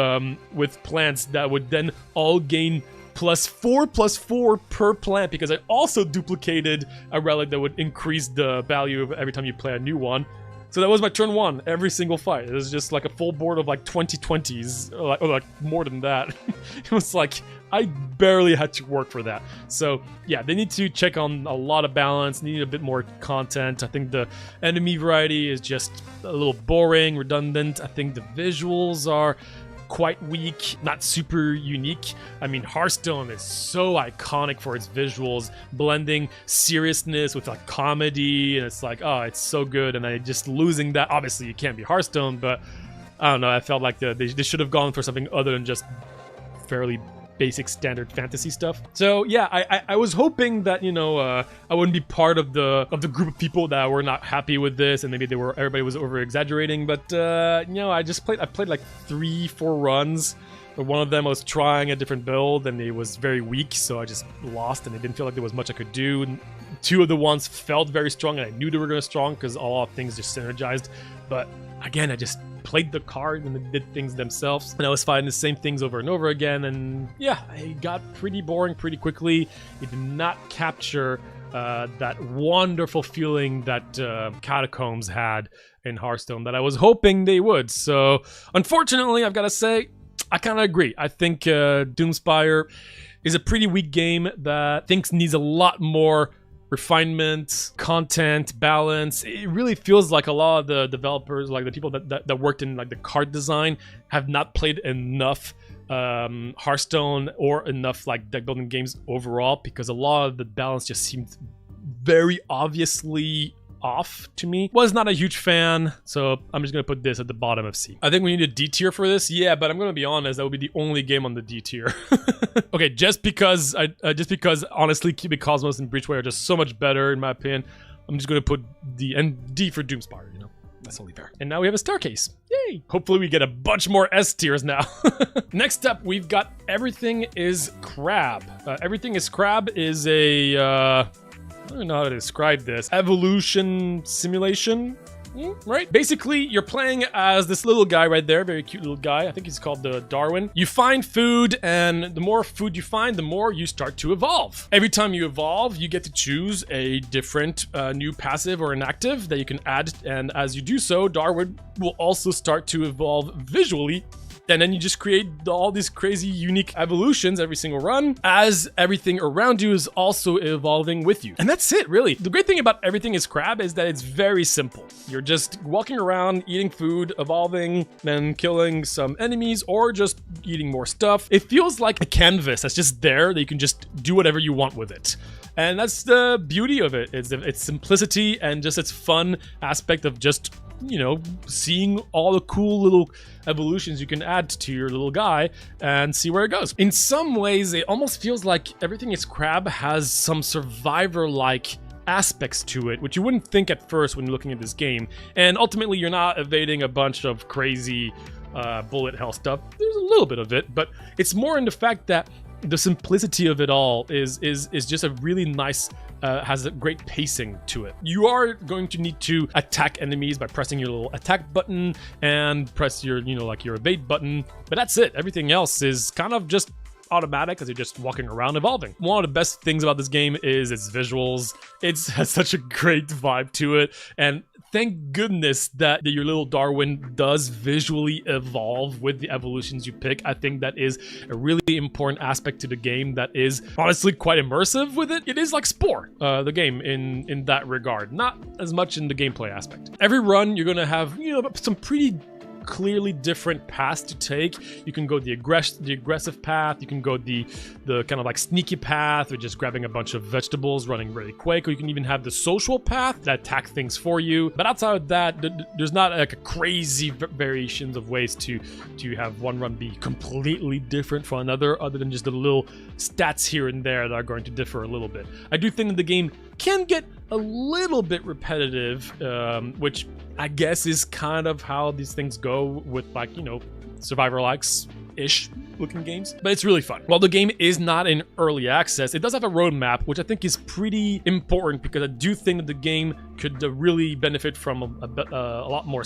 plants that would then all gain +4/+4 per plant, because I also duplicated a relic that would increase the value of every time you play a new one. So that was my turn 1 every single fight. It was just like a full board of like 20/20s, or like more than that. It was like I barely had to work for that. So yeah, they need to check on a lot of balance, need a bit more content. I think the enemy variety is just a little boring, redundant. I think the visuals are quite weak, not super unique. I mean, Hearthstone is so iconic for its visuals, blending seriousness with like comedy, and it's like, oh, it's so good. And I just losing that. Obviously, you can't be Hearthstone, but I don't know. I felt like they should have gone for something other than just fairly basic standard fantasy stuff. So yeah, I was hoping that, you know, I wouldn't be part of the group of people that were not happy with this, and maybe everybody was over exaggerating. But you know, I played like 3-4 runs. But one of them I was trying a different build, and it was very weak, so I just lost, and it didn't feel like there was much I could do. And 2 of the ones felt very strong, and I knew they were going to strong because all things just synergized. But again, I just played the card and they did things themselves, and I was fighting the same things over and over again, and yeah, it got pretty boring pretty quickly. It did not capture that wonderful feeling that Catacombs had in Hearthstone that I was hoping they would. So unfortunately, I've got to say, I kind of agree. I think Doomspire is a pretty weak game that I think needs a lot more refinement, content, balance. It really feels like a lot of the developers, like the people that worked in like the card design, have not played enough Hearthstone or enough like deck building games overall, because a lot of the balance just seemed very obviously off to me. Was not a huge fan, so I'm just gonna put this at the bottom of C. I think we need a D tier for this, yeah, but I'm gonna be honest, that would be the only game on the D tier. Okay, just because honestly, Cubic Cosmos and Breachway are just so much better in my opinion, I'm just gonna put D and D for Doomspire, you know. That's only fair. And now we have a staircase. Yay! Hopefully we get a bunch more S tiers now. Next up, we've got Everything is Crab. Everything is Crab is a I don't know how to describe this. Evolution simulation, right? Basically, you're playing as this little guy right there, very cute little guy. I think he's called Darwin. You find food, and the more food you find, the more you start to evolve. Every time you evolve, you get to choose a different new passive or an active that you can add, and as you do so, Darwin will also start to evolve visually. And then you just create all these crazy, unique evolutions every single run, as everything around you is also evolving with you. And that's it, really. The great thing about Everything is Crab is that it's very simple. You're just walking around, eating food, evolving, then killing some enemies, or just eating more stuff. It feels like a canvas that's just there that you can just do whatever you want with it. And that's the beauty of it. It's its simplicity and just its fun aspect of just, you know, seeing all the cool little evolutions you can add to your little guy and see where it goes. In some ways, it almost feels like Everything is Crab has some Survivor-like aspects to it, which you wouldn't think at first when looking at this game. And ultimately, you're not evading a bunch of crazy bullet hell stuff. There's a little bit of it, but it's more in the fact that the simplicity of it all is just a really nice, has a great pacing to it. You are going to need to attack enemies by pressing your little attack button and press your, you know, like your evade button, but that's it. Everything else is kind of just automatic as you're just walking around evolving. One of the best things about this game is its visuals. It has such a great vibe to it, and thank goodness that your little Darwin does visually evolve with the evolutions you pick. I think that is a really important aspect to the game that is honestly quite immersive with it. It is like Spore, the game in that regard, not as much in the gameplay aspect. Every run you're gonna have, you know, some pretty clearly different paths to take. You can go the aggressive path, you can go the kind of like sneaky path, or just grabbing a bunch of vegetables, running really quick, or you can even have the social path that attack things for you. But outside of that, there's not like a crazy variations of ways to have one run be completely different from another, other than just the little stats here and there that are going to differ a little bit. I do think that the game can get a little bit repetitive, which I guess is kind of how these things go with, like, you know, Survivor-likes-ish looking games, but it's really fun. While the game is not in early access, it does have a roadmap, which I think is pretty important, because I do think that the game could really benefit from a lot more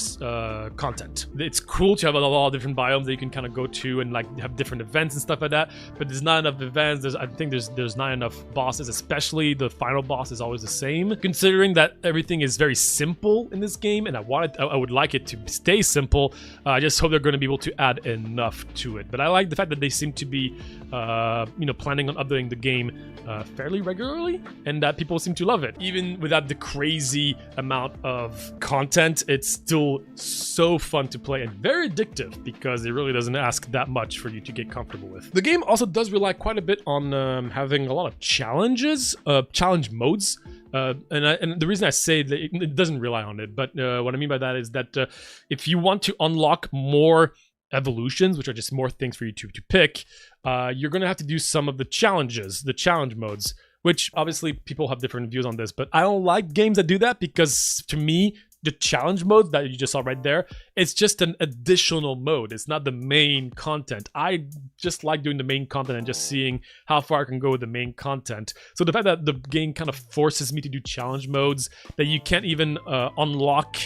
content. It's cool to have a lot of different biomes that you can kind of go to and like have different events and stuff like that, but there's not enough events. I think there's not enough bosses, especially the final boss is always the same. Considering that everything is very simple in this game, and I would like it to stay simple, I just hope they're going to be able to add enough to it. But I like the fact that they seem to be, you know, planning on updating the game fairly regularly, and that people seem to love it. Even without the crazy amount of content, it's still so fun to play and very addictive, because it really doesn't ask that much for you to get comfortable with. The game also does rely quite a bit on having a lot of challenges, challenge modes. And the reason I say that it doesn't rely on it, but what I mean by that is that if you want to unlock more evolutions, which are just more things for you to pick, you're going to have to do some of the challenges, the challenge modes, which obviously people have different views on this, but I don't like games that do that, because to me, the challenge mode that you just saw right there, it's just an additional mode. It's not the main content. I just like doing the main content and just seeing how far I can go with the main content. So the fact that the game kind of forces me to do challenge modes that you can't even unlock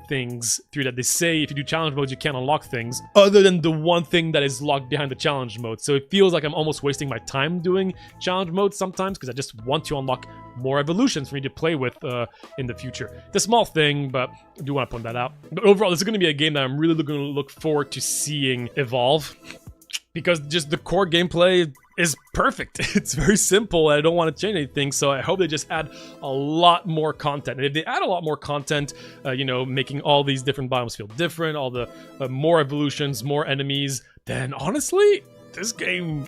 things through, that they say if you do challenge modes you can't unlock things other than the one thing that is locked behind the challenge mode. So it feels like I'm almost wasting my time doing challenge modes sometimes, because I just want to unlock more evolutions for me to play with in the future. It's a small thing, but I do want to point that out. But overall, this is going to be a game that I'm really going to look forward to seeing evolve, because just the core gameplay is perfect. It's very simple. I don't want to change anything, so I hope they just add a lot more content. And if they add a lot more content, you know, making all these different biomes feel different, all the more evolutions, more enemies, then honestly, this game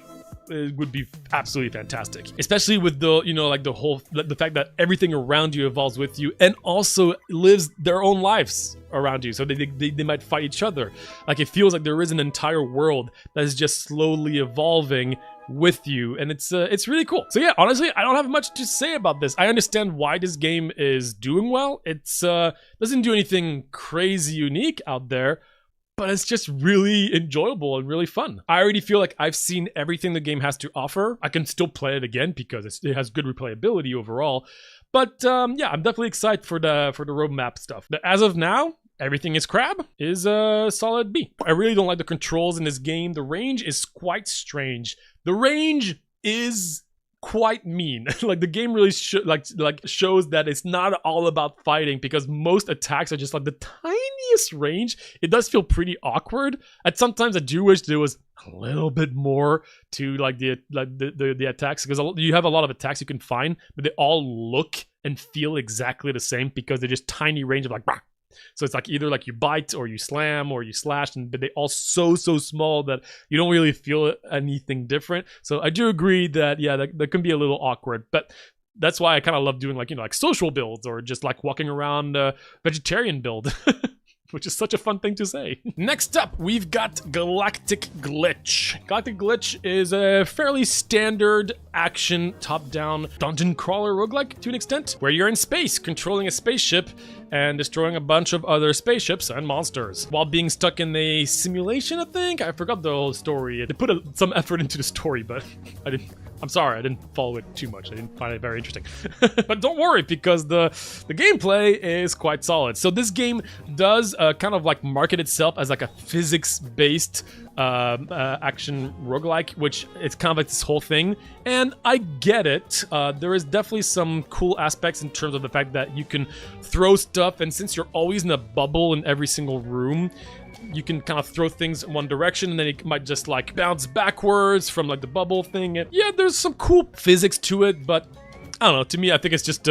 would be absolutely fantastic. Especially with the, you know, like the fact that everything around you evolves with you and also lives their own lives around you. So they might fight each other. Like, it feels like there is an entire world that is just slowly evolving with you, and it's really cool. So yeah, honestly, I don't have much to say about this. I understand why this game is doing well. It's doesn't do anything crazy unique out there, but it's just really enjoyable and really fun. I already feel like I've seen everything the game has to offer. I can still play it again because it has good replayability overall. But yeah, I'm definitely excited for the roadmap stuff. But as of now, everything is crab is a solid B. I really don't like the controls in this game. The range is quite strange. The range is quite mean. Like, the game really shows that it's not all about fighting, because most attacks are just like the tiniest range. It does feel pretty awkward. And sometimes I do wish there was a little bit more to like the attacks, because you have a lot of attacks you can find, but they all look and feel exactly the same, because they're just tiny range of like, bah. So it's like either like you bite or you slam or you slash, but they all so small that you don't really feel anything different. So I do agree that, yeah, that can be a little awkward, but that's why I kind of love doing, like, you know, like social builds, or just like walking around vegetarian build. Which is such a fun thing to say. Next up, we've got Galactic Glitch. Galactic Glitch is a fairly standard action top-down dungeon crawler roguelike to an extent, where you're in space controlling a spaceship and destroying a bunch of other spaceships and monsters while being stuck in a simulation, I think? I forgot the whole story. They put some effort into the story, but I'm sorry, I didn't follow it too much. I didn't find it very interesting. But don't worry, because the gameplay is quite solid. So this game does kind of like market itself as like a physics-based action roguelike, which it's kind of like this whole thing. And I get it. There is definitely some cool aspects in terms of the fact that you can throw stuff, and since you're always in a bubble in every single room, you can kind of throw things in one direction and then it might just like bounce backwards from like the bubble thing. And yeah, there's some cool physics to it, but I don't know, to me, I think it's just,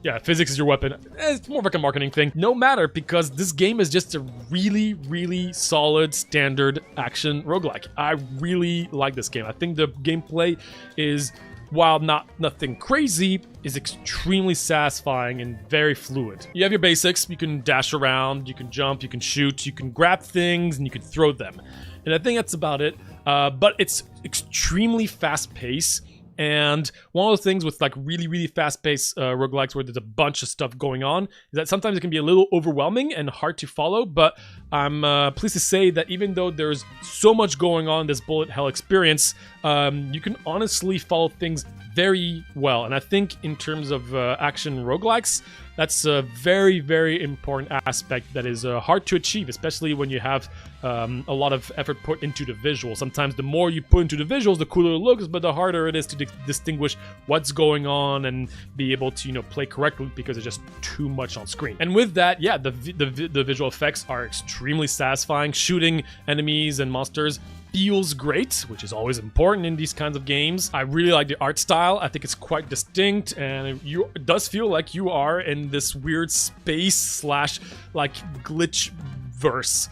yeah, physics is your weapon. It's more of like a marketing thing. No matter, because this game is just a really, really solid standard action roguelike. I really like this game. I think the gameplay is, while nothing crazy, is extremely satisfying and very fluid. You have your basics. You can dash around, you can jump, you can shoot, you can grab things, and you can throw them. And I think that's about it. But it's extremely fast-paced. And one of the things with like really, really fast-paced roguelikes where there's a bunch of stuff going on is that sometimes it can be a little overwhelming and hard to follow, but I'm pleased to say that even though there's so much going on in this bullet hell experience, you can honestly follow things very well. And I think in terms of action roguelikes, that's a very, very important aspect that is hard to achieve, especially when you have a lot of effort put into the visuals. Sometimes the more you put into the visuals, the cooler it looks, but the harder it is to distinguish what's going on and be able to, you know, play correctly because there's just too much on screen. And with that, yeah, the visual effects are extremely satisfying. Shooting enemies and monsters feels great, which is always important in these kinds of games. I really like the art style. I think it's quite distinct, and it does feel like you are in this weird space slash like glitch verse.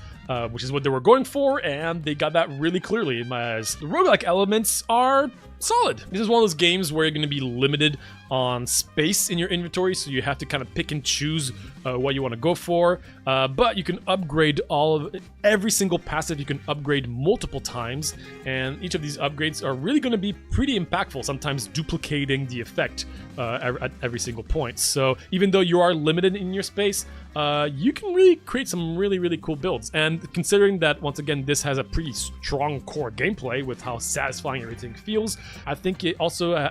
Which is what they were going for, and they got that really clearly in my eyes. The roguelike elements are solid. This is one of those games where you're going to be limited on space in your inventory, so you have to kind of pick and choose what you want to go for. But you can upgrade every single passive. You can upgrade multiple times, and each of these upgrades are really going to be pretty impactful, sometimes duplicating the effect at every single point. So even though you are limited in your space, you can really create some really, really cool builds. And considering that, once again, this has a pretty strong core gameplay with how satisfying everything feels, I think it also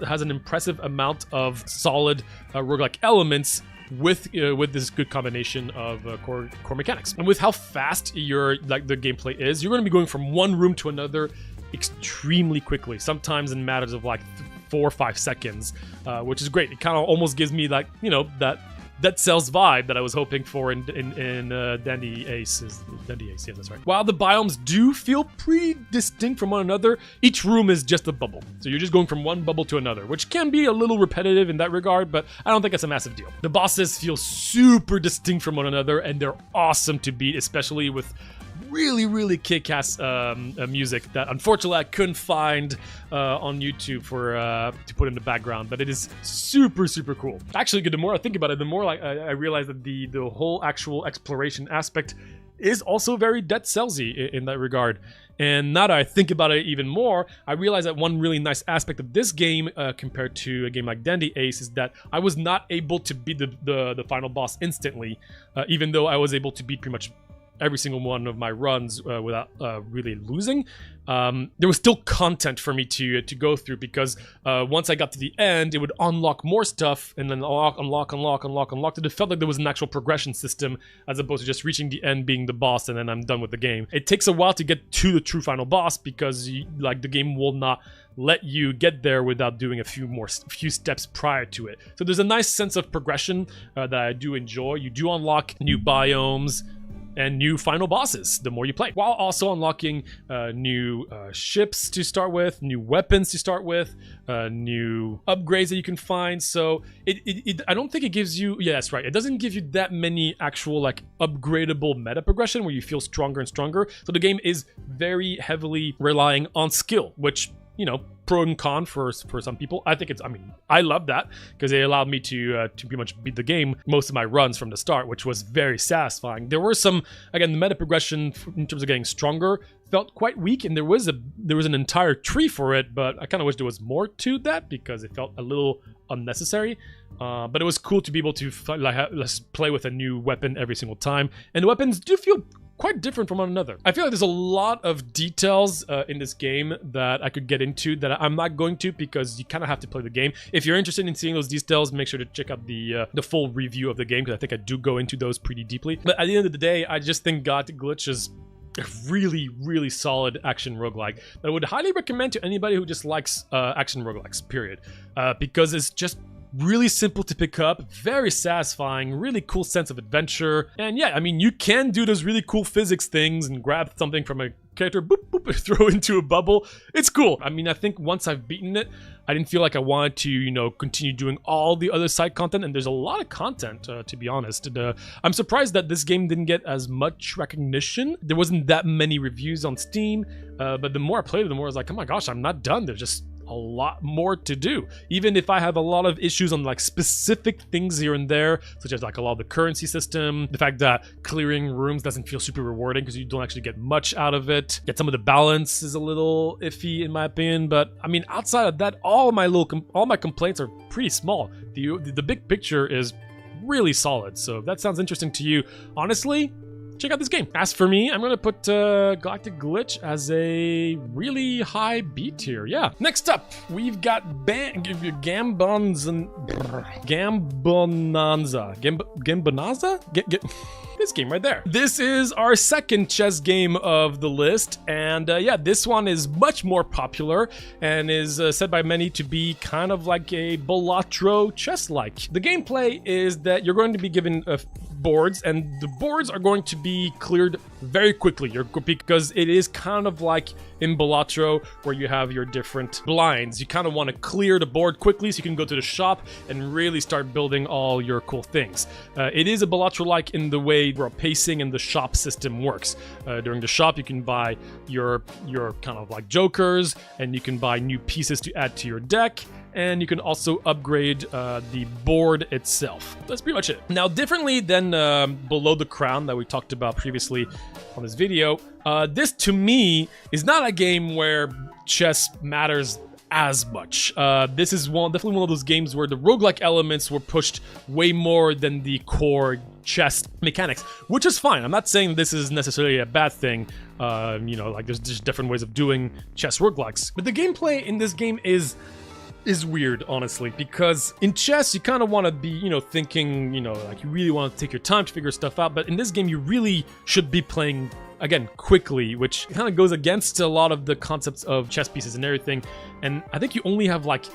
has an impressive amount of solid roguelike elements with this good combination of core mechanics. And with how fast the gameplay is, you're going to be going from one room to another extremely quickly, sometimes in matters of like 4 or 5 seconds, which is great. It kind of almost gives me like, you know, that Dead Cells vibe that I was hoping for in Dandy Ace. Dandy Ace, yeah, that's right. While the biomes do feel pretty distinct from one another, each room is just a bubble. So you're just going from one bubble to another, which can be a little repetitive in that regard, but I don't think it's a massive deal. The bosses feel super distinct from one another, and they're awesome to beat, especially with really, really kick-ass music that unfortunately I couldn't find on YouTube for to put in the background, but it is super, super cool. Actually, the more I think about it, the more like I realize that the whole actual exploration aspect is also very Dead Cellsy in that regard. And now that I think about it even more, I realize that one really nice aspect of this game compared to a game like Dandy Ace is that I was not able to beat the final boss instantly, even though I was able to beat pretty much every single one of my runs without really losing. There was still content for me to go through, because once I got to the end, it would unlock more stuff and then unlock. And it felt like there was an actual progression system as opposed to just reaching the end, being the boss, and then I'm done with the game. It takes a while to get to the true final boss because the game will not let you get there without doing a few steps prior to it. So there's a nice sense of progression that I do enjoy. You do unlock new biomes and new final bosses the more you play, while also unlocking new ships to start with, new weapons to start with, new upgrades that you can find. So I don't think it gives you, yeah, that's right, it doesn't give you that many actual like upgradable meta progression where you feel stronger and stronger. So the game is very heavily relying on skill, which, you know, pro and con for some people. I think I love that because it allowed me to pretty much beat the game most of my runs from the start, which was very satisfying. There were some, again, the meta progression in terms of getting stronger felt quite weak, and there was an entire tree for it, but I kind of wish there was more to that because it felt a little unnecessary. But it was cool to be able to let's play with a new weapon every single time, and the weapons do feel quite different from one another. I feel like there's a lot of details in this game that I could get into that I'm not going to, because you kind of have to play the game. If you're interested in seeing those details, make sure to check out the full review of the game, because I think I do go into those pretty deeply. But at the end of the day, I just think Galactic Glitch is a really, really solid action roguelike that I would highly recommend to anybody who just likes action roguelikes, period. Because it's just really simple to pick up, very satisfying, really cool sense of adventure. And yeah, I mean, you can do those really cool physics things and grab something from a character, boop, boop, throw into a bubble. It's cool. I mean, I think once I've beaten it, I didn't feel like I wanted to, you know, continue doing all the other side content, and there's a lot of content, to be honest. And, I'm surprised that this game didn't get as much recognition. There wasn't that many reviews on Steam, but the more I played it, the more I was like, oh my gosh, I'm not done. There's just a lot more to do. Even if I have a lot of issues on like specific things here and there, such as like a lot of the currency system, the fact that clearing rooms doesn't feel super rewarding because you don't actually get much out of it. Yet some of the balance is a little iffy in my opinion, but I mean, outside of that, all my complaints are pretty small. The big picture is really solid. So if that sounds interesting to you, honestly, check out this game. As for me, I'm gonna put Galactic Glitch as a really high B tier. Yeah. Next up, we've got Gambonanza. This game right there. This is our second chess game of the list, and yeah, this one is much more popular and is said by many to be kind of like a Balatro chess-like. The gameplay is that you're going to be given boards, and the boards are going to be cleared very quickly because it is kind of like in Balatro where you have your different blinds. You kind of want to clear the board quickly so you can go to the shop and really start building all your cool things. It is a Balatro-like in the way where pacing and the shop system works. During the shop, you can buy your kind of like jokers, and you can buy new pieces to add to your deck, and you can also upgrade the board itself. That's pretty much it. Now, differently than Below the Crown that we talked about previously on this video, this to me is not a game where chess matters as much. This is definitely one of those games where the roguelike elements were pushed way more than the core chess mechanics, which is fine. I'm not saying this is necessarily a bad thing. You know, like there's just different ways of doing chess roguelikes. But the gameplay in this game is weird, honestly, because in chess you kind of want to be, you know, thinking, you know, like you really want to take your time to figure stuff out, but in this game you really should be playing, again, quickly, which kind of goes against a lot of the concepts of chess pieces and everything. And I think you only have like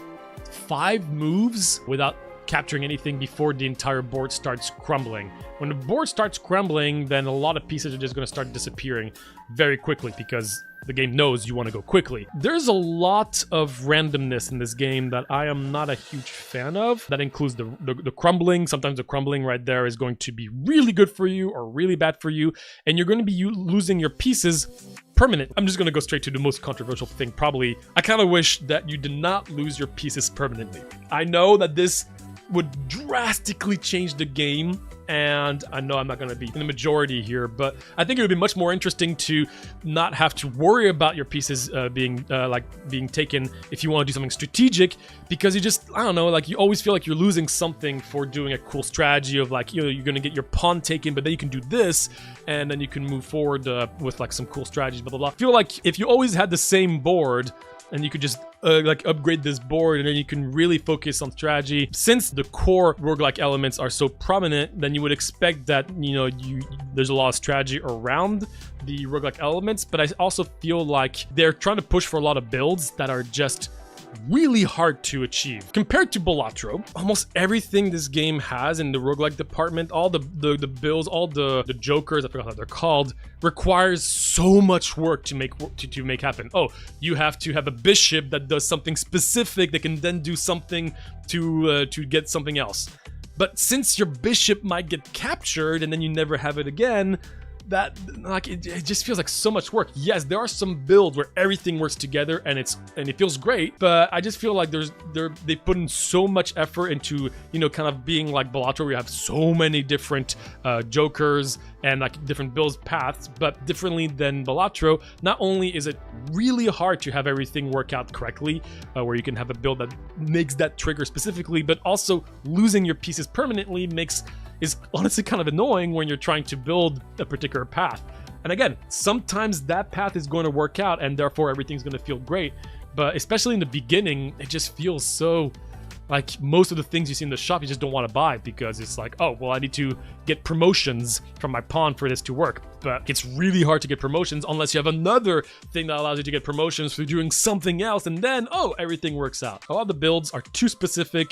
5 moves without capturing anything before the entire board starts crumbling. When the board starts crumbling, then a lot of pieces are just going to start disappearing very quickly because the game knows you want to go quickly. There's a lot of randomness in this game that I am not a huge fan of. That includes the crumbling. Sometimes the crumbling right there is going to be really good for you or really bad for you, and you're going to be losing your pieces permanent. I'm just going to go straight to the most controversial thing, probably. I kind of wish that you did not lose your pieces permanently. I know that this would drastically change the game, and I know I'm not going to be in the majority here, but I think it would be much more interesting to not have to worry about your pieces being taken if you want to do something strategic, because you just, I don't know, like you always feel like you're losing something for doing a cool strategy of like, you know, you're going to get your pawn taken, but then you can do this, and then you can move forward with like some cool strategies, blah, blah, blah. I feel like if you always had the same board, and you could just like upgrade this board, and then you can really focus on strategy. Since the core roguelike elements are so prominent, then you would expect that, you know, there's a lot of strategy around the roguelike elements, but I also feel like they're trying to push for a lot of builds that are just really hard to achieve. Compared to Balatro, almost everything this game has in the roguelike department, all the builds, all the jokers, I forgot how they're called, requires so much work to make happen. Oh, you have to have a bishop that does something specific that can then do something to get something else. But since your bishop might get captured and then you never have it again, that like it just feels like so much work. Yes, there are some builds where everything works together and it feels great, but I just feel like they put in so much effort into, you know, kind of being like Balatro, where you have so many different jokers and like different build paths, but differently than Balatro. Not only is it really hard to have everything work out correctly, where you can have a build that makes that trigger specifically, but also losing your pieces permanently is honestly kind of annoying when you're trying to build a particular path. And again, sometimes that path is going to work out and therefore everything's going to feel great, but especially in the beginning, it just feels so like most of the things you see in the shop you just don't want to buy because it's like, oh, well, I need to get promotions from my pawn for this to work. But it's really hard to get promotions unless you have another thing that allows you to get promotions through doing something else, and then, oh, everything works out. A lot of the builds are too specific,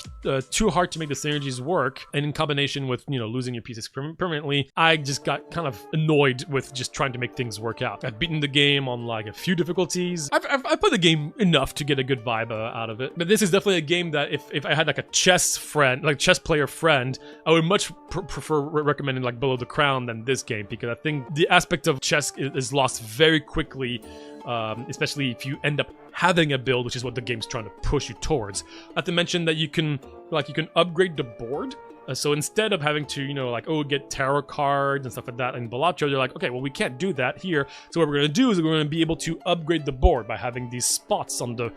too hard to make the synergies work, and in combination with, you know, losing your pieces permanently, I just got kind of annoyed with just trying to make things work out. I've beaten the game on like a few difficulties. I've played the game enough to get a good vibe out of it, but this is definitely a game that if I had like a chess friend, like chess player friend, I would much prefer recommending like Below the Crown than this game, because I think the aspect of chess is lost very quickly, especially if you end up having a build, which is what the game's trying to push you towards. Not to mention that you can upgrade the board. So instead of having to, you know, like, oh, get tarot cards and stuff like that in Balatro, they're like, okay, well, we can't do that here. So what we're going to do is we're going to be able to upgrade the board by having these spots on the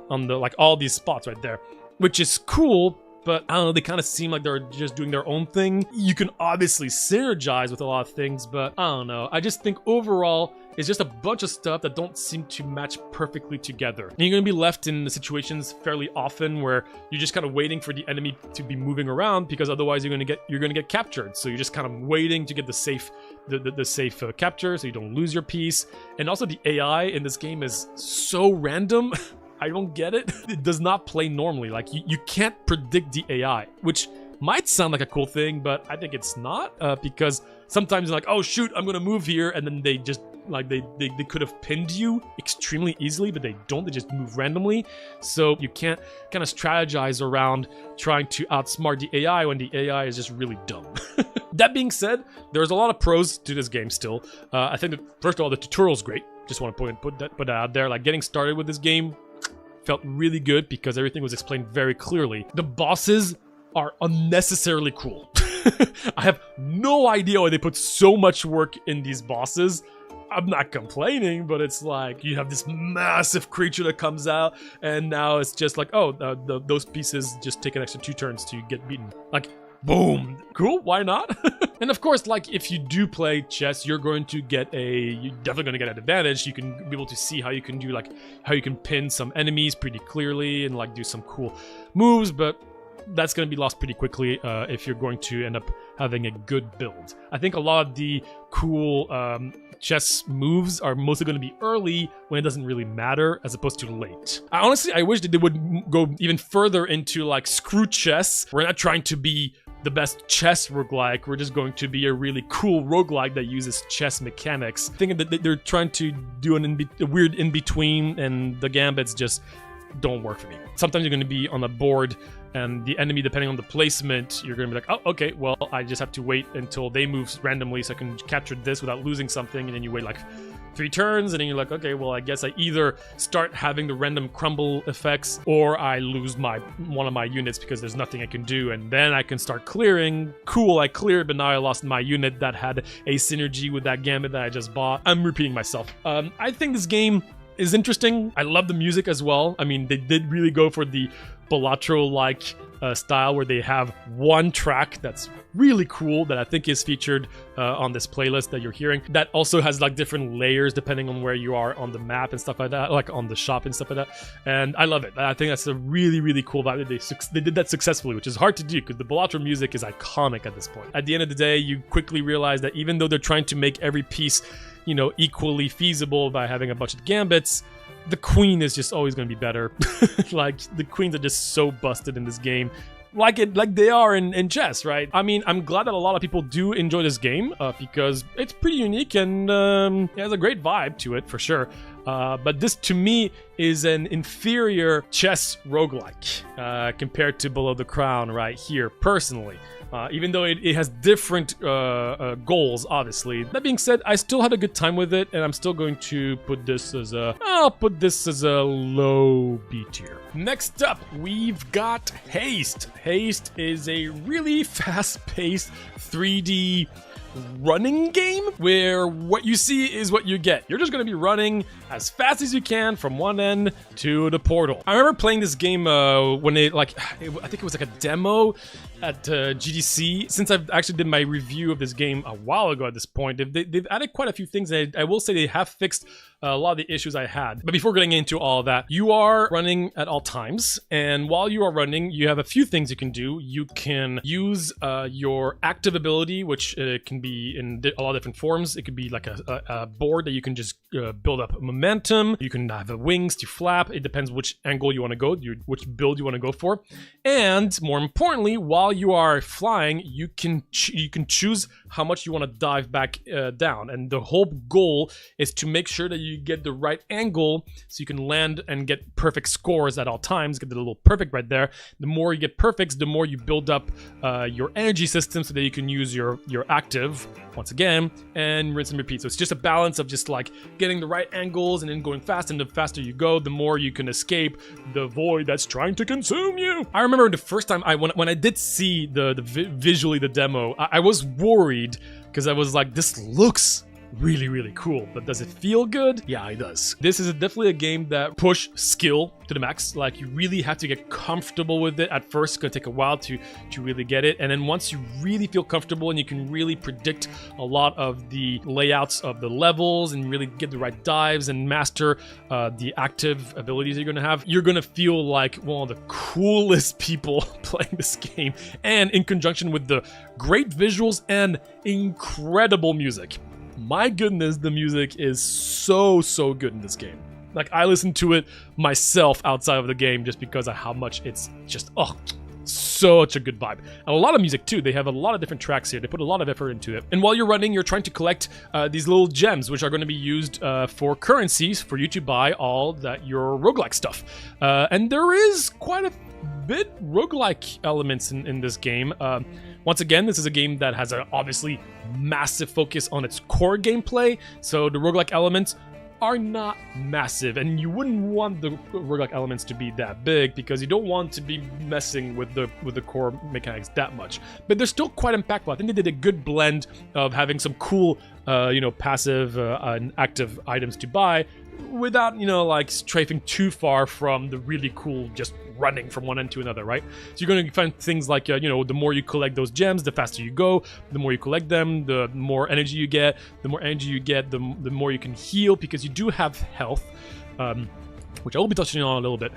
like all these spots right there, which is cool. But I don't know, they kind of seem like they're just doing their own thing. You can obviously synergize with a lot of things, but I don't know. I just think overall, it's just a bunch of stuff that don't seem to match perfectly together. And you're going to be left in the situations fairly often where you're just kind of waiting for the enemy to be moving around, because otherwise you're going to get captured. So you're just kind of waiting to get the safe capture so you don't lose your piece. And also the AI in this game is so random. I don't get it. It does not play normally. Like, you can't predict the AI, which might sound like a cool thing, but I think it's not, because sometimes you're like, oh shoot, I'm gonna move here, and then they just, like, they could have pinned you extremely easily, but they don't. They just move randomly. So you can't kind of strategize around trying to outsmart the AI when the AI is just really dumb. That being said, there's a lot of pros to this game still. I think that, first of all, the tutorial's great. Just want to put that out there. Like, getting started with this game felt really good because everything was explained very clearly. The bosses are unnecessarily cruel. I have no idea why they put so much work in these bosses. I'm not complaining, but it's like you have this massive creature that comes out, and now it's just like, oh, those pieces just take an extra 2 turns to get beaten. Like, boom. Cool, why not? And of course, like, if you do play chess, you're definitely going to get an advantage. You can be able to see how you can do, like, how you can pin some enemies pretty clearly and, like, do some cool moves, but that's going to be lost pretty quickly if you're going to end up having a good build. I think a lot of the cool chess moves are mostly going to be early when it doesn't really matter, as opposed to late. I wish that they would go even further into, like, screw chess. We're not trying to be the best chess roguelike, we're just going to be a really cool roguelike that uses chess mechanics. I think that they're trying to do a weird in-between, and the gambits just don't work for me. Sometimes you're going to be on a board, and the enemy, depending on the placement, you're going to be like, oh, okay, well, I just have to wait until they move randomly so I can capture this without losing something, and then you wait like 3 turns, and then you're like, okay, well, I guess I either start having the random crumble effects, or I lose one of my units because there's nothing I can do, and then I can start clearing. Cool, I cleared, but now I lost my unit that had a synergy with that gambit that I just bought. I'm repeating myself. I think this game is interesting. I love the music as well. I mean, they did really go for the Balatro-like style, where they have one track that's really cool that I think is featured on this playlist that you're hearing, that also has like different layers depending on where you are on the map and stuff like that, like on the shop and stuff like that. And I love it. I think that's a really, really cool vibe. They did that successfully, which is hard to do because the Balatro music is iconic at this point. At the end of the day, you quickly realize that even though they're trying to make every piece, you know, equally feasible by having a bunch of gambits, the queen is just always going to be better. Like, the queens are just so busted in this game, like they are in chess, right? I mean, I'm glad that a lot of people do enjoy this game because it's pretty unique and it has a great vibe to it for sure. But this, to me, is an inferior chess roguelike compared to Below the Crown right here, personally. Even though it has different goals, obviously. That being said, I still had a good time with it, and I'm still going to put this as I'll put this as a low B tier. Next up, we've got Haste. Haste is a really fast-paced 3D running game where what you see is what you get. You're just going to be running as fast as you can from one end to the portal. I remember playing this game when I think it was like a demo at GDC. Since I've actually did my review of this game a while ago at this point, they've added quite a few things. And I will say they have fixed a lot of the issues I had. But before getting into all of that, you are running at all times, and while you are running, you have a few things you can do. You can use your active ability, which can be in a lot of different forms. It could be like a board that you can just build up momentum. You can have wings to flap. It depends which angle you want to go, which build you want to go for. And more importantly, while you are flying, you can choose how much you want to dive back down. And the whole goal is to make sure that you get the right angle so you can land and get perfect scores at all times. Get the little perfect right there. The more you get perfects, the more you build up your energy system so that you can use your active once again and rinse and repeat. So it's just a balance of just like getting the right angles and then going fast, and the faster you go, the more you can escape the void that's trying to consume you. I remember the first time when I did see visually the demo, I was worried because I was like, this looks really, really cool, but does it feel good? Yeah, it does. This is definitely a game that push skill to the max. Like, you really have to get comfortable with it. At first, it's gonna take a while to really get it, and then once you really feel comfortable and you can really predict a lot of the layouts of the levels and really get the right dives and master the active abilities you're gonna have, you're gonna feel like one of the coolest people playing this game, and in conjunction with the great visuals and incredible music. My goodness, the music is so good in this game. Like, I listen to it myself outside of the game just because of how much it's just, such a good vibe. And a lot of music too. They have a lot of different tracks here. They put a lot of effort into it. And while you're running, you're trying to collect these little gems, which are going to be used for currencies for you to buy all that your roguelike stuff. And there is quite a bit roguelike elements in this game. Once again, this is a game that has a obviously massive focus on its core gameplay, so the roguelike elements are not massive, and you wouldn't want the roguelike elements to be that big because you don't want to be messing with the core mechanics that much. But they're still quite impactful. I think they did a good blend of having some cool, passive and active items to buy without, like strafing too far from the really cool just running from one end to another, right? So you're going to find things like, the more you collect those gems, the faster you go, the more you collect them, the more energy you get, the more you can heal, because you do have health, which I will be touching on a little bit.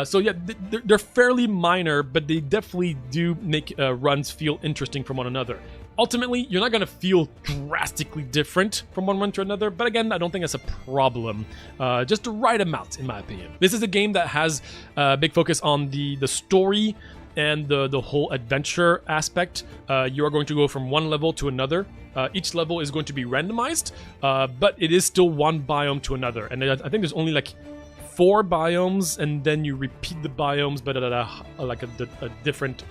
So yeah, they're fairly minor, but they definitely do make runs feel interesting from one another. Ultimately, you're not going to feel drastically different from one run to another, but again, I don't think that's a problem. Just the right amount, in my opinion. This is a game that has a big focus on the story and the whole adventure aspect. You are going to go from one level to another. Each level is going to be randomized, but it is still one biome to another. And I think there's only like 4 biomes, and then you repeat the biomes, but at a different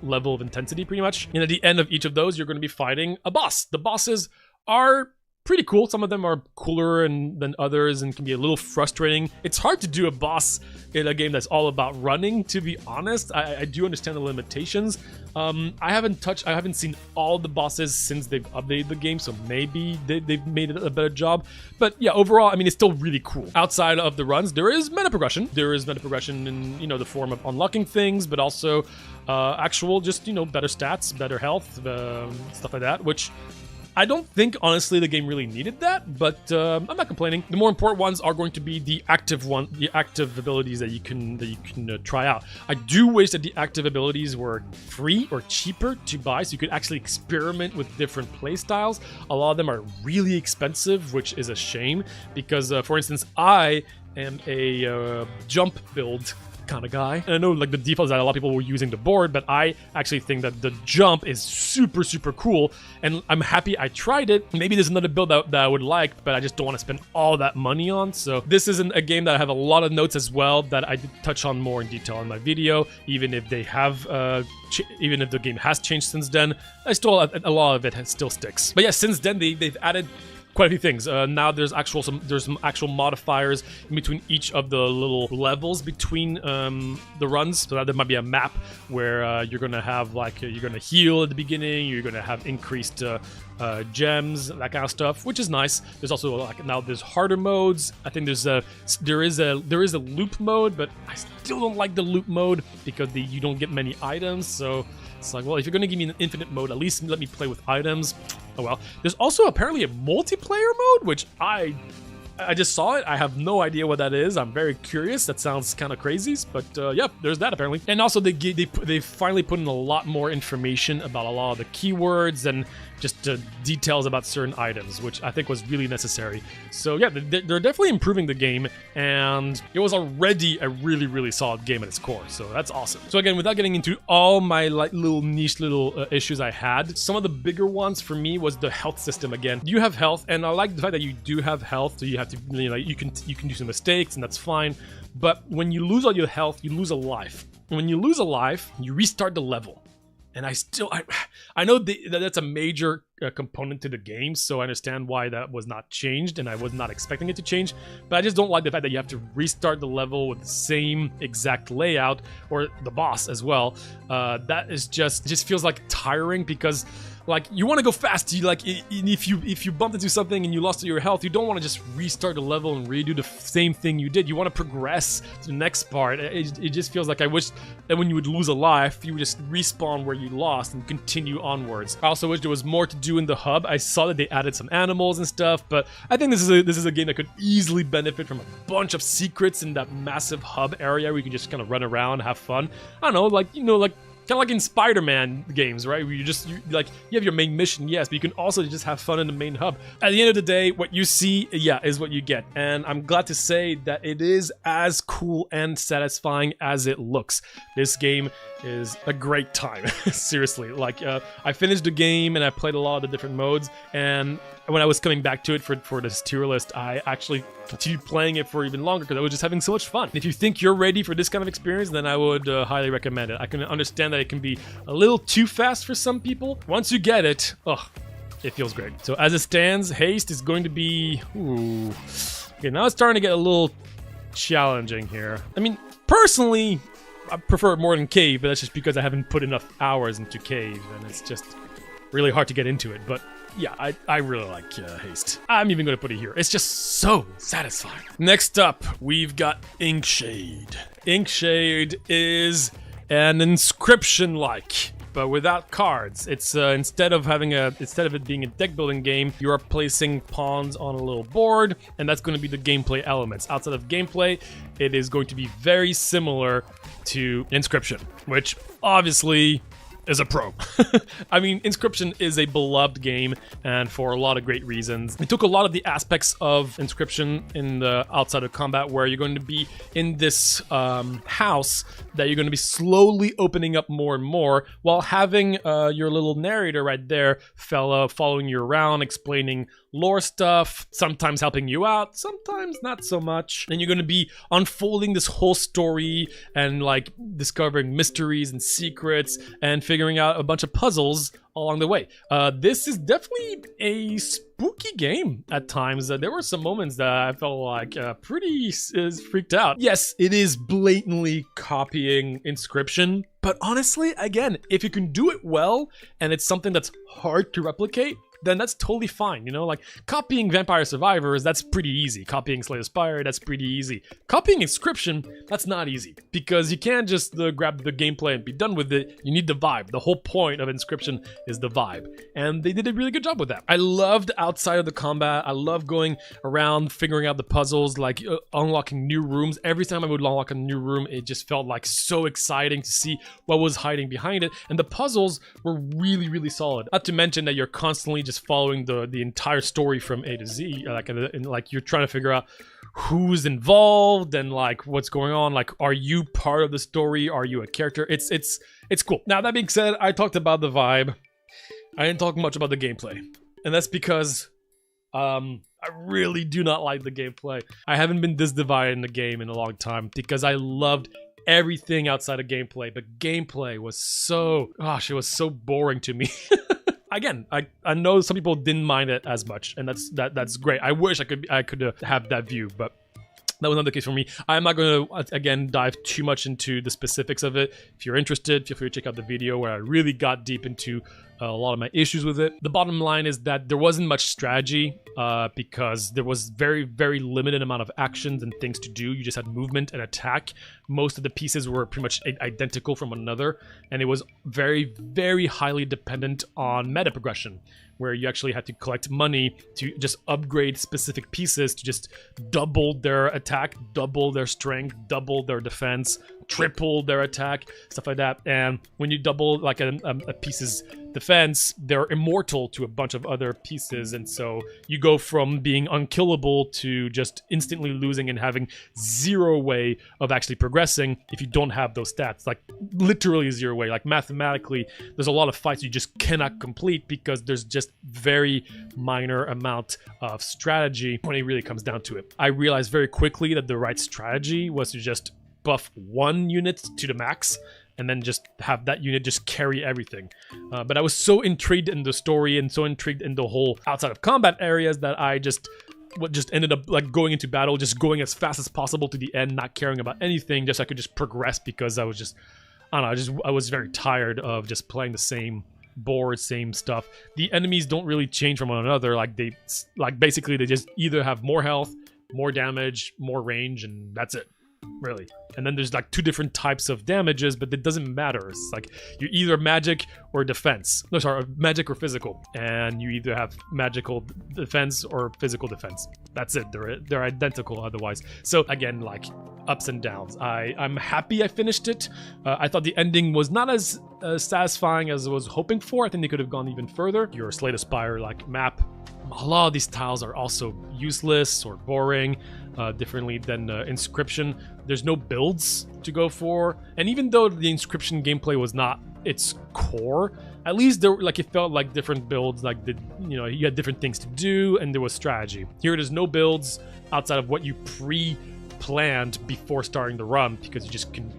level of intensity, pretty much. And at the end of each of those, you're going to be fighting a boss. The bosses are pretty cool. Some of them are cooler than others and can be a little frustrating. It's hard to do a boss in a game that's all about running, to be honest. I do understand the limitations. I haven't seen all the bosses since they've updated the game, so maybe they've made it a better job. But yeah, overall, I mean, it's still really cool. Outside of the runs, there is meta progression. There is meta progression in, the form of unlocking things, but also actual just, better stats, better health, stuff like that, which I don't think, honestly, the game really needed that, but I'm not complaining. The more important ones are going to be the active abilities that you can try out. I do wish that the active abilities were free or cheaper to buy, so you could actually experiment with different playstyles. A lot of them are really expensive, which is a shame, because, for instance, I am a jump build kind of guy. And I know the default is that a lot of people were using the board, but I actually think that the jump is super cool, and I'm happy I tried it. Maybe there's another build that I would like, but I just don't want to spend all that money on. So this isn't a game that I have a lot of notes as well that I did touch on more in detail in my video, even if they have even if the game has changed since then. I still, a lot of it still sticks. But yeah, since then they've added quite a few things. Now there's some actual modifiers in between each of the little levels between the runs. So that there might be a map where you're gonna have you're gonna heal at the beginning, you're gonna have increased gems, that kind of stuff, which is nice. There's also now there's harder modes. I think there is a loop mode, but I still don't like the loop mode because you don't get many items. So it's like, well, if you're gonna give me an infinite mode, at least let me play with items. Oh well. There's also apparently a multiplayer mode, which I I just saw it. I have no idea what that is. I'm very curious. That sounds kind of crazy, but yeah, there's that apparently. And also they finally put in a lot more information about a lot of the keywords and just details about certain items, which I think was really necessary. So yeah, they're definitely improving the game, and it was already a really, really solid game at its core. So that's awesome. So again, without getting into all my like little niche little issues I had, some of the bigger ones for me was the health system. Again, you have health, and I like the fact that you do have health, so you have to, you know, you can do some mistakes, and that's fine. But when you lose all your health, you lose a life. And when you lose a life, you restart the level. And I know that's a major component to the game, so I understand why that was not changed, and I was not expecting it to change. But I just don't like the fact that you have to restart the level with the same exact layout, or the boss as well. That is just feels like tiring, because like you want to go fast. You like if you bumped into something and you lost all your health, you don't want to just restart the level and redo the same thing you did. You want to progress to the next part. It just feels like I wish that when you would lose a life, you would just respawn where you lost and continue onwards. I also wish there was more to do in the hub. I saw that they added some animals and stuff, but I think this is a game that could easily benefit from a bunch of secrets in that massive hub area where you can just kind of run around, have fun. I don't know, like, you know, like kind of like in Spider-Man games, right? Where you have your main mission, yes, but you can also just have fun in the main hub. At the end of the day, what you see, yeah, is what you get. And I'm glad to say that it is as cool and satisfying as it looks. This game is a great time. Seriously, like I finished the game and I played a lot of the different modes, and when I was coming back to it for this tier list, I actually continued playing it for even longer because I was just having so much fun. If you think you're ready for this kind of experience, then I would highly recommend it. I can understand that it can be a little too fast for some people. Once you get it, it feels great. So as it stands, Haste is going to be... Ooh. Okay, now it's starting to get a little challenging here. I mean, personally, I prefer it more than Cave, but that's just because I haven't put enough hours into Cave, and it's just really hard to get into it. But yeah, I really like Haste. I'm even going to put it here. It's just so satisfying. Next up, we've got Inkshade. Inkshade is an inscription-like, but without cards. It's instead of it being a deck building game, you are placing pawns on a little board, and that's going to be the gameplay elements. Outside of gameplay, it is going to be very similar to Inscription, which obviously is a pro. I mean, Inscription is a beloved game, and for a lot of great reasons. It took a lot of the aspects of Inscription in the outside of combat, where you're going to be in this house that you're going to be slowly opening up more and more, while having your little narrator right there, fella, following you around, explaining lore stuff, sometimes helping you out, sometimes not so much. And you're going to be unfolding this whole story and like discovering mysteries and secrets and figuring out a bunch of puzzles along the way. This is definitely a spooky game at times. There were some moments that I felt like pretty freaked out. Yes, it is blatantly copying Inscription, but honestly, again, if you can do it well and it's something that's hard to replicate, then that's totally fine, you know? Like, copying Vampire Survivors, that's pretty easy. Copying Slay the Spire, that's pretty easy. Copying Inscription, that's not easy, because you can't just grab the gameplay and be done with it. You need the vibe. The whole point of Inscription is the vibe, and they did a really good job with that. I loved outside of the combat. I love going around, figuring out the puzzles, like unlocking new rooms. Every time I would unlock a new room, it just felt like so exciting to see what was hiding behind it, and the puzzles were really, really solid. Not to mention that you're constantly just following the entire story from A to Z, like you're trying to figure out who's involved and like what's going on. Like, are you part of the story? Are you a character? It's cool. Now, that being said, I talked about the vibe. I didn't talk much about the gameplay, and that's because I really do not like the gameplay. I haven't been this divided in the game in a long time, because I loved everything outside of gameplay, but gameplay was it was so boring to me. Again, I know some people didn't mind it as much, and that's great. I wish I could have that view, but that was not the case for me. I'm not going to, again, dive too much into the specifics of it. If you're interested, feel free to check out the video where I really got deep into a lot of my issues with it. The bottom line is that there wasn't much strategy because there was very, very limited amount of actions and things to do. You just had movement and attack. Most of the pieces were pretty much identical from one another, and it was very, very highly dependent on meta progression, where you actually had to collect money to just upgrade specific pieces to just double their attack, double their strength, double their defense, triple their attack, stuff like that. And when you double like a piece's defense, they're immortal to a bunch of other pieces, and so you go from being unkillable to just instantly losing and having zero way of actually progressing if you don't have those stats. Like literally zero way. Like mathematically, there's a lot of fights you just cannot complete because there's just very minor amount of strategy when it really comes down to it. I realized very quickly that the right strategy was to just buff one unit to the max and then just have that unit just carry everything. But I was so intrigued in the story and so intrigued in the whole outside of combat areas that I just ended up like going into battle, just going as fast as possible to the end, not caring about anything, just so I could just progress because I was just, I don't know, I was very tired of just playing the same board, same stuff. The enemies don't really change from one another. Like basically they just either have more health, more damage, more range, and that's it. Really. And then there's like two different types of damages, but it doesn't matter. It's like you're either magic or defense. No, sorry, magic or physical. And you either have magical defense or physical defense. That's it. They're identical otherwise. So again, like ups and downs. I'm happy I finished it. I thought the ending was not as satisfying as I was hoping for. I think they could have gone even further. Your Slay the Spire like map. A lot of these tiles are also useless or boring. Differently than Inscription. There's no builds to go for, and even though the Inscription gameplay was not its core, at least there like it felt like different builds, like you had different things to do and there was strategy. Here there's no builds outside of what you pre-planned before starting the run, because you just can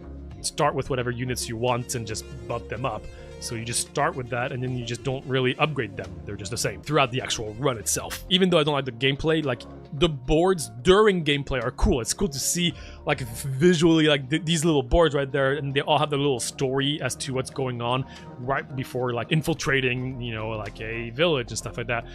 start with whatever units you want and just bump them up. So you just start with that, and then you just don't really upgrade them. They're just the same throughout the actual run itself. Even though I don't like the gameplay, like the boards during gameplay are cool. It's cool to see like visually like these little boards right there, and they all have their little story as to what's going on right before like infiltrating, like a village and stuff like that.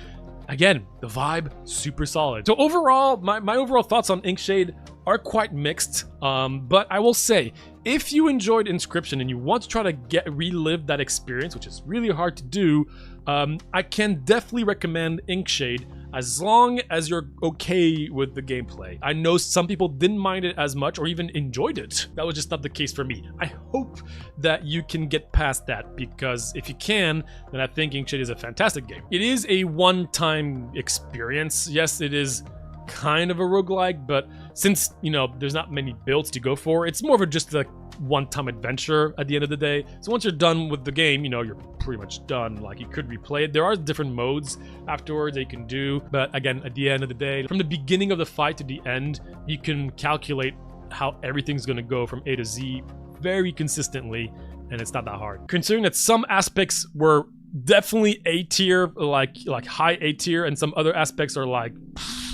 Again, the vibe, super solid. So overall, my overall thoughts on Inkshade are quite mixed, but I will say, if you enjoyed Inscription and you want to try to relive that experience, which is really hard to do, I can definitely recommend Inkshade as long as you're okay with the gameplay. I know some people didn't mind it as much or even enjoyed it. That was just not the case for me. I hope that you can get past that, because if you can, then I think Inkshade is a fantastic game. It is a one-time experience. Yes, it is kind of a roguelike, but since there's not many builds to go for, it's more of just a one-time adventure at the end of the day. So once you're done with the game, you're pretty much done. Like, you could replay it. There are different modes afterwards that you can do, but again, at the end of the day, from the beginning of the fight to the end, you can calculate how everything's going to go from A to Z very consistently, and it's not that hard. Considering that some aspects were definitely A tier, like high A tier, and some other aspects are like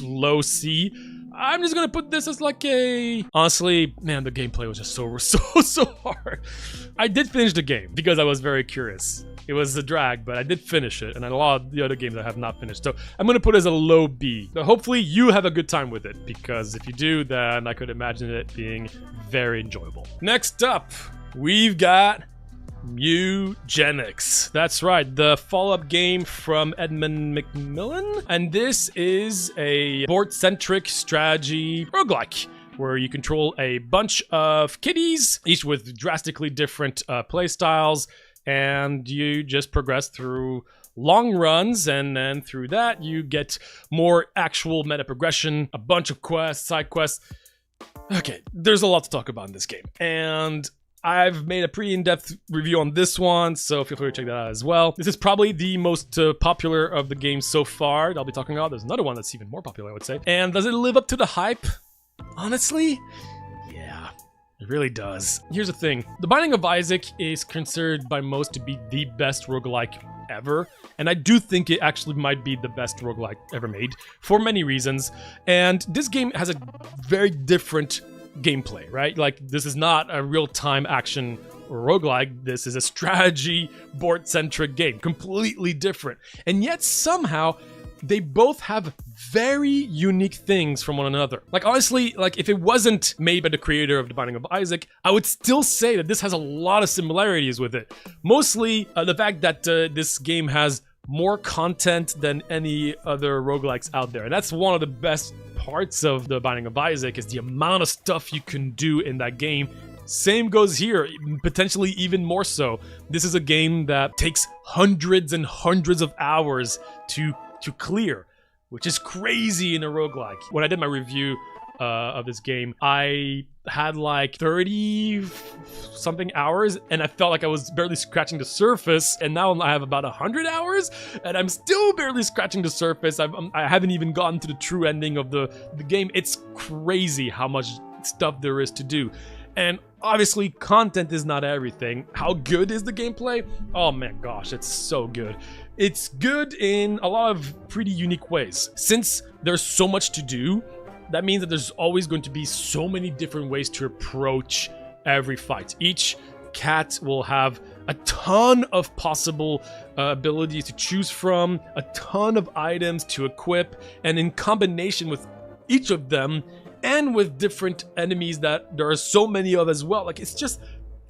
low C, I'm just gonna put this as like a... Honestly, man, the gameplay was just so hard. I did finish the game because I was very curious. It was a drag, but I did finish it, and a lot of the other games I have not finished. So I'm gonna put it as a low B. So hopefully you have a good time with it, because if you do, then I could imagine it being very enjoyable. Next up, we've got Mewgenics. That's right, the follow-up game from Edmund McMillan. And this is a board-centric strategy roguelike, where you control a bunch of kitties, each with drastically different playstyles, and you just progress through long runs, and then through that you get more actual meta progression, a bunch of quests, side quests. Okay, there's a lot to talk about in this game, and I've made a pretty in-depth review on this one, so feel free to check that out as well. This is probably the most popular of the games so far that I'll be talking about. There's another one that's even more popular, I would say. And does it live up to the hype? Honestly, yeah, it really does. Here's the thing. The Binding of Isaac is considered by most to be the best roguelike ever, and I do think it actually might be the best roguelike ever made for many reasons. And this game has a very different gameplay, right? Like, this is not a real-time action roguelike, this is a strategy board-centric game, completely different. And yet somehow they both have very unique things from one another. Like honestly, like if it wasn't made by the creator of The Binding of Isaac, I would still say that this has a lot of similarities with it. Mostly the fact that this game has more content than any other roguelikes out there. And that's one of the best parts of The Binding of Isaac, is the amount of stuff you can do in that game. Same goes here, potentially even more so. This is a game that takes hundreds and hundreds of hours to clear, which is crazy in a roguelike. When I did my review of this game, I had like 30 something hours and I felt like I was barely scratching the surface, and now I have about 100 hours and I'm still barely scratching the surface. I haven't even gotten to the true ending of the game. It's crazy how much stuff there is to do. And obviously content is not everything. How good is the gameplay? Oh man, gosh, it's so good. It's good in a lot of pretty unique ways. Since there's so much to do, that means that there's always going to be so many different ways to approach every fight. Each cat will have a ton of possible abilities to choose from, a ton of items to equip, and in combination with each of them, and with different enemies that there are so many of as well. Like, it's just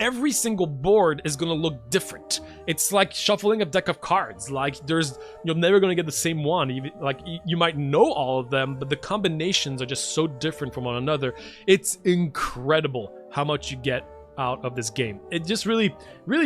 every single board is gonna look different. It's like shuffling a deck of cards. Like, you're never gonna get the same one. Like, you might know all of them, but the combinations are just so different from one another. It's incredible how much you get out of this game. It just really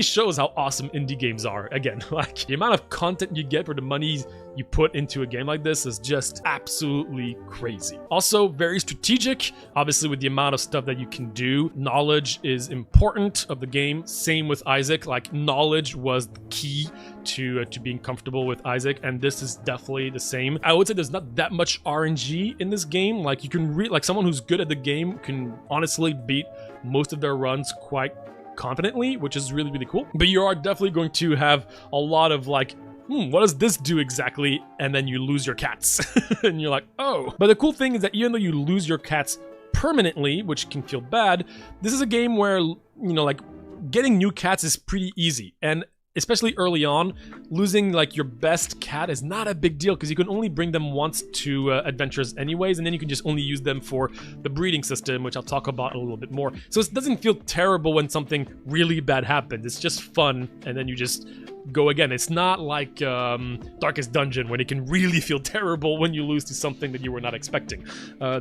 shows how awesome indie games are. Again, like, the amount of content you get for the money you put into a game like this is just absolutely crazy. Also, very strategic, obviously, with the amount of stuff that you can do. Knowledge is important of the game. Same with Isaac. Like, knowledge was the key to being comfortable with Isaac, and this is definitely the same. I would say there's not that much RNG in this game. Like, you can like someone who's good at the game can honestly beat most of their runs quite confidently, which is really cool. But you are definitely going to have a lot of like, what does this do exactly? And then you lose your cats. And you're like, oh. But the cool thing is that even though you lose your cats permanently, which can feel bad, this is a game where, you know, like, getting new cats is pretty easy. And especially early on, losing like your best cat is not a big deal because you can only bring them once to adventures anyways, and then you can just only use them for the breeding system, which I'll talk about a little bit more. So it doesn't feel terrible when something really bad happens. It's just fun, and then you just go again. It's not like Darkest Dungeon, when it can really feel terrible when you lose to something that you were not expecting.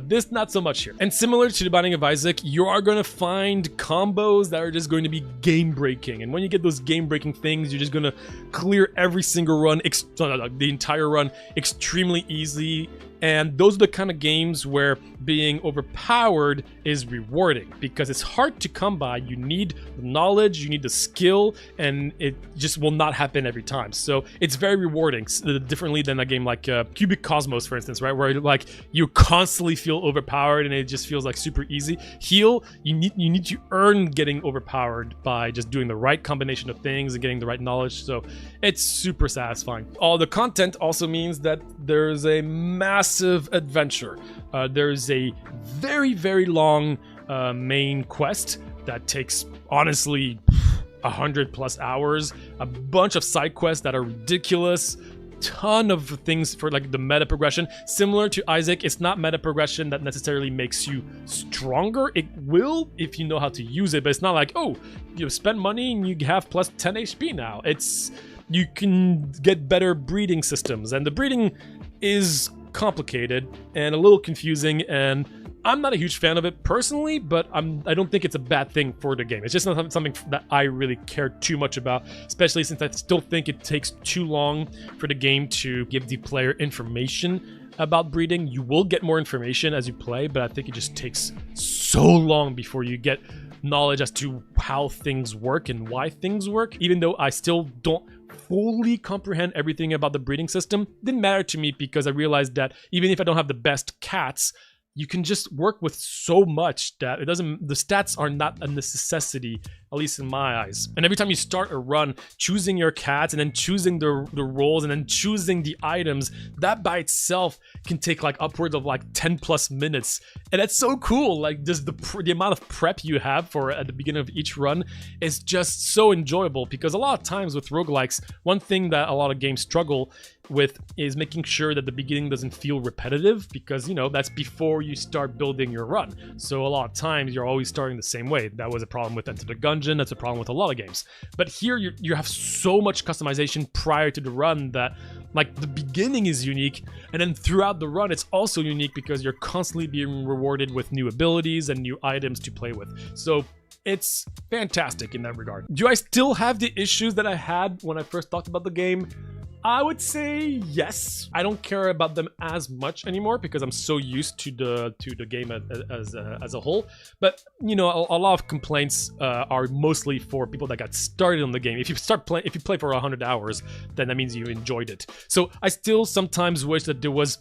This, not so much here. And similar to The Binding of Isaac, you are going to find combos that are just going to be game-breaking. And when you get those game-breaking things, you're just going to clear every single run, the entire run, extremely easy. And those are the kind of games where being overpowered is rewarding, because it's hard to come by. You need the knowledge, you need the skill, and it just will not happen every time. So it's very rewarding, differently than a game like Cubic Cosmos, for instance, right? Where like you constantly feel overpowered and it just feels like super easy. Heal, you need to earn getting overpowered by just doing the right combination of things and getting the right knowledge. So it's super satisfying. All the content also means that there's a massive adventure. There's a very long main quest that takes, honestly, 100+ hours. A bunch of side quests that are ridiculous. Ton of things for like the meta progression. Similar to Isaac, it's not meta progression that necessarily makes you stronger. It will if you know how to use it, but it's not like, oh, you spend money and you have plus 10 HP now. It's, you can get better breeding systems, and the breeding is complicated and a little confusing, and I'm not a huge fan of it personally, but I don't think it's a bad thing for the game. It's just not something that I really care too much about, especially since I still think it takes too long for the game to give the player information about breeding. You will get more information as you play, but I think it just takes so long before you get knowledge as to how things work and why things work. Even though I still don't fully comprehend everything about the breeding system, didn't matter to me, because I realized that even if I don't have the best cats, you can just work with so much that the stats are not a necessity, at least in my eyes. And every time you start a run, choosing your cats and then choosing the rolls and then choosing the items, that by itself can take like upwards of like 10 plus minutes. And that's so cool. Like just the amount of prep you have for at the beginning of each run is just so enjoyable, because a lot of times with roguelikes, one thing that a lot of games struggle with is making sure that the beginning doesn't feel repetitive, because, you know, that's before you start building your run. So a lot of times you're always starting the same way. That was a problem with Enter the Gungeon. That's a problem with a lot of games. But here you have so much customization prior to the run that like the beginning is unique, and then throughout the run it's also unique because you're constantly being rewarded with new abilities and new items to play with. So it's fantastic in that regard. Do I still have the issues that I had when I first talked about the game? I would say yes. I don't care about them as much anymore because I'm so used to the game as a whole. But you know, a lot of complaints are mostly for people that got started on the game. If you play for 100 hours, then that means you enjoyed it. So I still sometimes wish that there was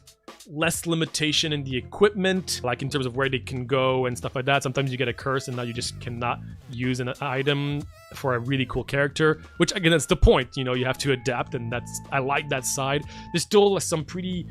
less limitation in the equipment, like in terms of where they can go and stuff like that. Sometimes you get a curse and now you just cannot use an item for a really cool character, which again, that's the point, you know, you have to adapt, and I like that side. There's still some pretty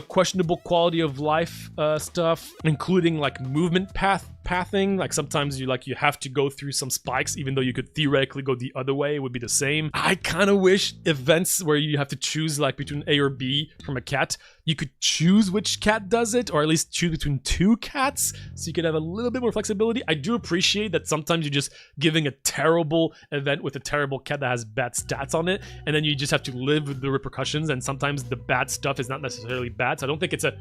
questionable quality of life stuff, including like movement pathing. Like sometimes you have to go through some spikes even though you could theoretically go the other way, it would be the same. I kind of wish events where you have to choose like between A or B from a cat, you could choose which cat does it, or at least choose between two cats, so you could have a little bit more flexibility. I do appreciate that sometimes you're just giving a terrible event with a terrible cat that has bad stats on it, and then you just have to live with the repercussions, and sometimes the bad stuff is not necessarily bad, so I don't think it's a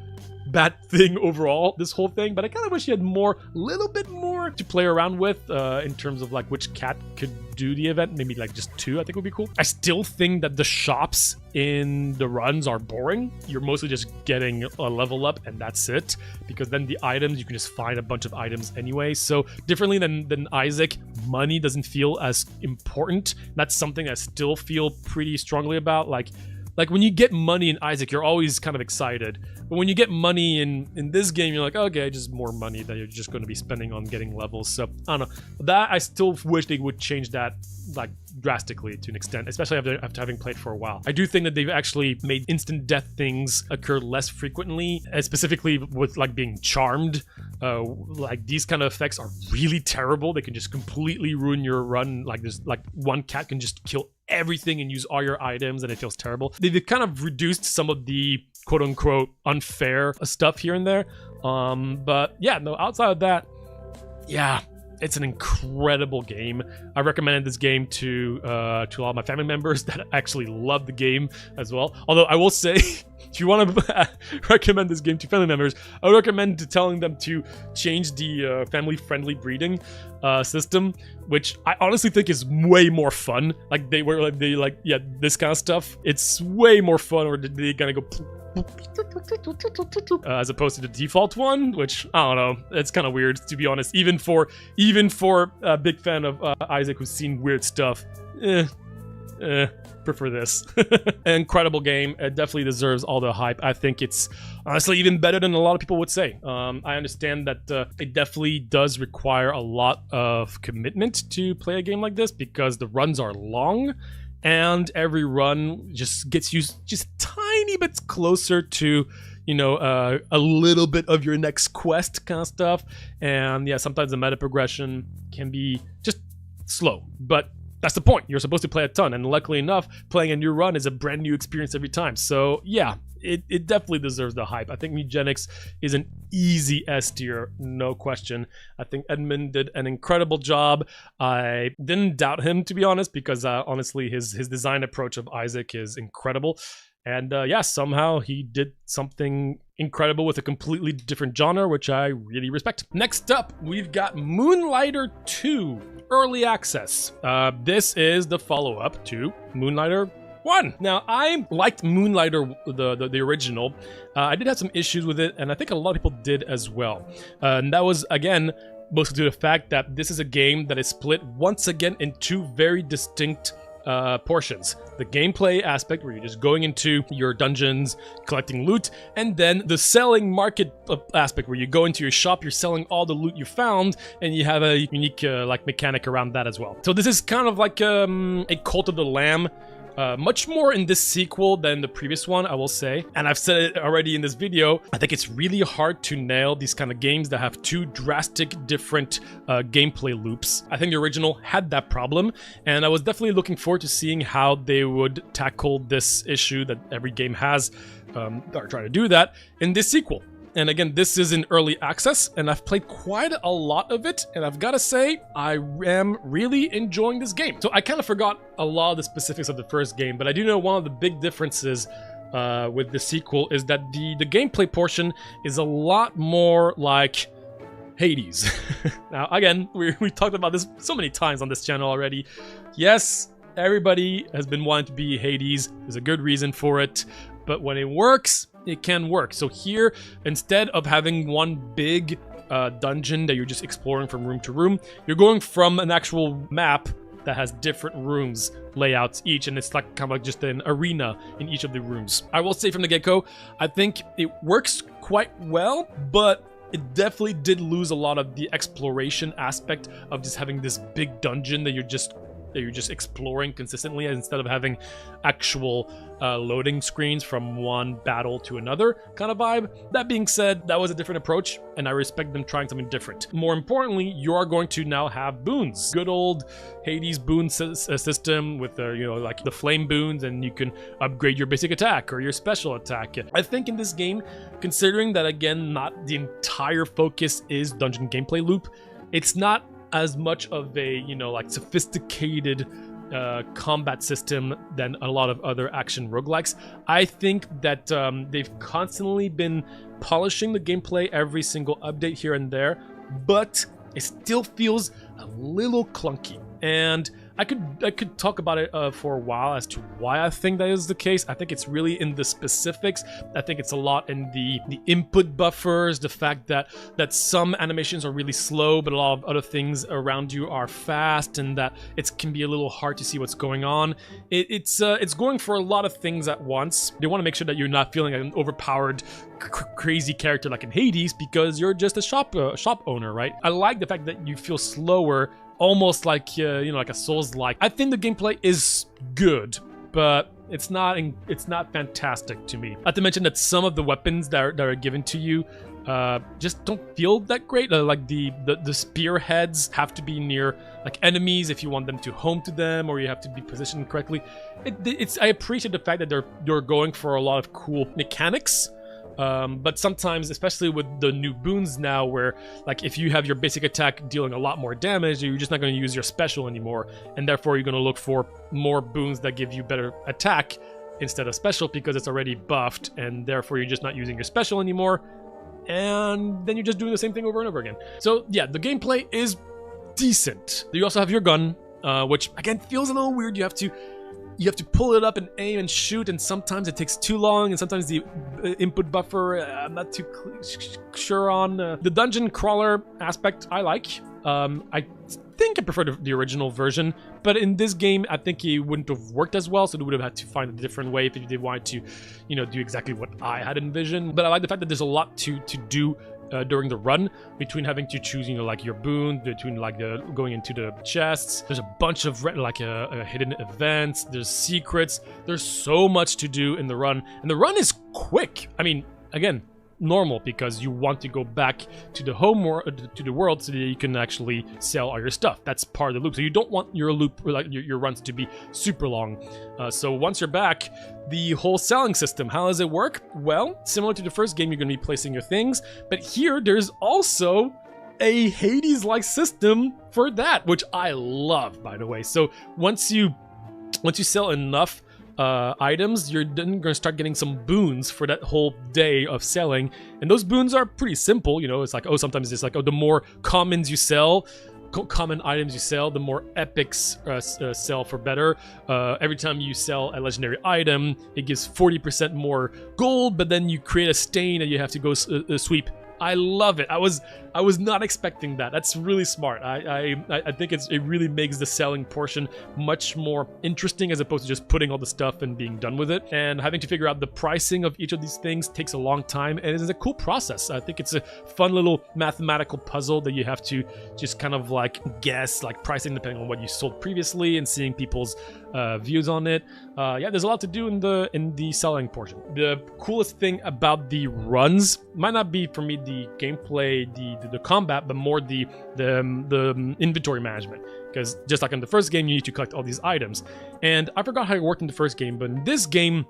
bad thing overall, this whole thing, but I kind of wish you had a little bit more to play around with in terms of like which cat could do the event. Maybe like just two, I think would be cool. I still think that the shops in the runs are boring. You're mostly just getting a level up and that's it, because then the items, you can just find a bunch of items anyway. So differently than Isaac, money doesn't feel as important. That's something I still feel pretty strongly about. Like when you get money in Isaac, you're always kind of excited. But when you get money in this game, you're like, okay, just more money that you're just going to be spending on getting levels. So I don't know. That I still wish they would change that like drastically to an extent, especially after having played for a while. I do think that they've actually made instant death things occur less frequently, specifically with like being charmed. Like these kind of effects are really terrible. They can just completely ruin your run. Like there's like one cat can just kill everything and use all your items, and it feels terrible. They've kind of reduced some of the quote-unquote unfair stuff here and there. But yeah, no, outside of that, yeah, it's an incredible game. I recommended this game to a lot of my family members that actually love the game as well. Although I will say, if you want to recommend this game to family members, I would recommend telling them to change the family-friendly breeding system, which I honestly think is way more fun. Like yeah, this kind of stuff. It's way more fun, or they kind of go as opposed to the default one, which I don't know. It's kind of weird, to be honest. Even for a big fan of Isaac who's seen weird stuff. Prefer this. An incredible game. It definitely deserves all the hype. I think it's honestly even better than a lot of people would say. I understand that it definitely does require a lot of commitment to play a game like this, because the runs are long and every run just gets you just tiny bits closer to, you know, a little bit of your next quest kind of stuff. And yeah, sometimes the meta progression can be just slow, but that's the point. You're supposed to play a ton, and luckily enough, playing a new run is a brand new experience every time. So yeah, it definitely deserves the hype. I think Mewgenics is an easy S tier, no question. I think Edmund did an incredible job. I didn't doubt him, to be honest, because honestly, his design approach of Isaac is incredible. And yeah, somehow he did something incredible with a completely different genre, which I really respect. Next up, we've got Moonlighter 2 Early Access. This is the follow-up to Moonlighter 1. Now, I liked Moonlighter, the original. I did have some issues with it, and I think a lot of people did as well. And that was, again, mostly due to the fact that this is a game that is split once again in two very distinct portions. The gameplay aspect, where you're just going into your dungeons, collecting loot, and then the selling market aspect, where you go into your shop, you're selling all the loot you found, and you have a unique like mechanic around that as well. So this is kind of like a Cult of the Lamb. Much more in this sequel than the previous one, I will say. And I've said it already in this video, I think it's really hard to nail these kind of games that have two drastic different gameplay loops. I think the original had that problem, and I was definitely looking forward to seeing how they would tackle this issue that every game has, or try to do that, in this sequel. And again, this is in early access, and I've played quite a lot of it, and I've got to say, I am really enjoying this game. So I kind of forgot a lot of the specifics of the first game, but I do know one of the big differences with the sequel is that the gameplay portion is a lot more like Hades. Now, again, we talked about this so many times on this channel already. Yes, everybody has been wanting to be Hades. There's a good reason for it, but when it works, it can work. So here, instead of having one big dungeon that you're just exploring from room to room, you're going from an actual map that has different rooms layouts each, and it's like kind of like just an arena in each of the rooms. I will say from the get-go, I think it works quite well, but it definitely did lose a lot of the exploration aspect of just having this big dungeon that you're just exploring consistently, instead of having actual loading screens from one battle to another kind of vibe. That being said, that was a different approach, and I respect them trying something different. More importantly, you are going to now have boons. Good old Hades boon system with like the flame boons, and you can upgrade your basic attack or your special attack. I think in this game, considering that again, not the entire focus is dungeon gameplay loop, it's not as much of a, like sophisticated combat system than a lot of other action roguelikes. I think that they've constantly been polishing the gameplay every single update here and there, but it still feels a little clunky. And I could talk about it for a while as to why I think that is the case. I think it's really in the specifics. I think it's a lot in the input buffers, the fact that some animations are really slow, but a lot of other things around you are fast, and that it can be a little hard to see what's going on. It's going for a lot of things at once. They want to make sure that you're not feeling like an overpowered crazy character like in Hades, because you're just a shop owner, right? I like the fact that you feel slower, almost like like a Souls-like. I think the gameplay is good, but it's not fantastic to me. Not to mention that some of the weapons that are given to you just don't feel that great. Like the spearheads have to be near like enemies if you want them to home to them, or you have to be positioned correctly. I appreciate the fact that they're going for a lot of cool mechanics. But sometimes, especially with the new boons now, where like if you have your basic attack dealing a lot more damage, you're just not going to use your special anymore, and therefore you're going to look for more boons that give you better attack instead of special, because it's already buffed, and therefore you're just not using your special anymore, and then you're just doing the same thing over and over again. So yeah, the gameplay is decent. You also have your gun, which again feels a little weird. You have to pull it up and aim and shoot, and sometimes it takes too long, and sometimes the input buffer, I'm not too sure on. The dungeon crawler aspect I like. I think I prefer the original version, but in this game, I think it wouldn't have worked as well, so they would have had to find a different way if they wanted to, do exactly what I had envisioned. But I like the fact that there's a lot to do during the run, between having to choose, like your boon, between like going into the chests. There's a bunch of hidden events. There's secrets. There's so much to do in the run, and the run is quick. I mean, again, normal, because you want to go back to the to the world so that you can actually sell all your stuff. That's part of the loop. So you don't want your loop, like your runs, to be super long. So once you're back, the whole selling system, how does it work? Well, similar to the first game, you're going to be placing your things, but here there's also a Hades-like system for that, which I love, by the way. So once you sell enough items, you're then going to start getting some boons for that whole day of selling, and those boons are pretty simple. It's like, sometimes it's like, the more common items you sell, the more epics sell for better. Every time you sell a legendary item, it gives 40% more gold, but then you create a stain and you have to go sweep I love it. I was not expecting that. That's really smart. I think it really makes the selling portion much more interesting as opposed to just putting all the stuff and being done with it. And having to figure out the pricing of each of these things takes a long time, and it is a cool process. I think it's a fun little mathematical puzzle that you have to just kind of like guess like pricing depending on what you sold previously and seeing people's views on it. Yeah, there's a lot to do in the selling portion. The coolest thing about the runs might not be for me the gameplay, the combat, but more the inventory management. Because just like in the first game, you need to collect all these items. And I forgot how it worked in the first game, but in this game,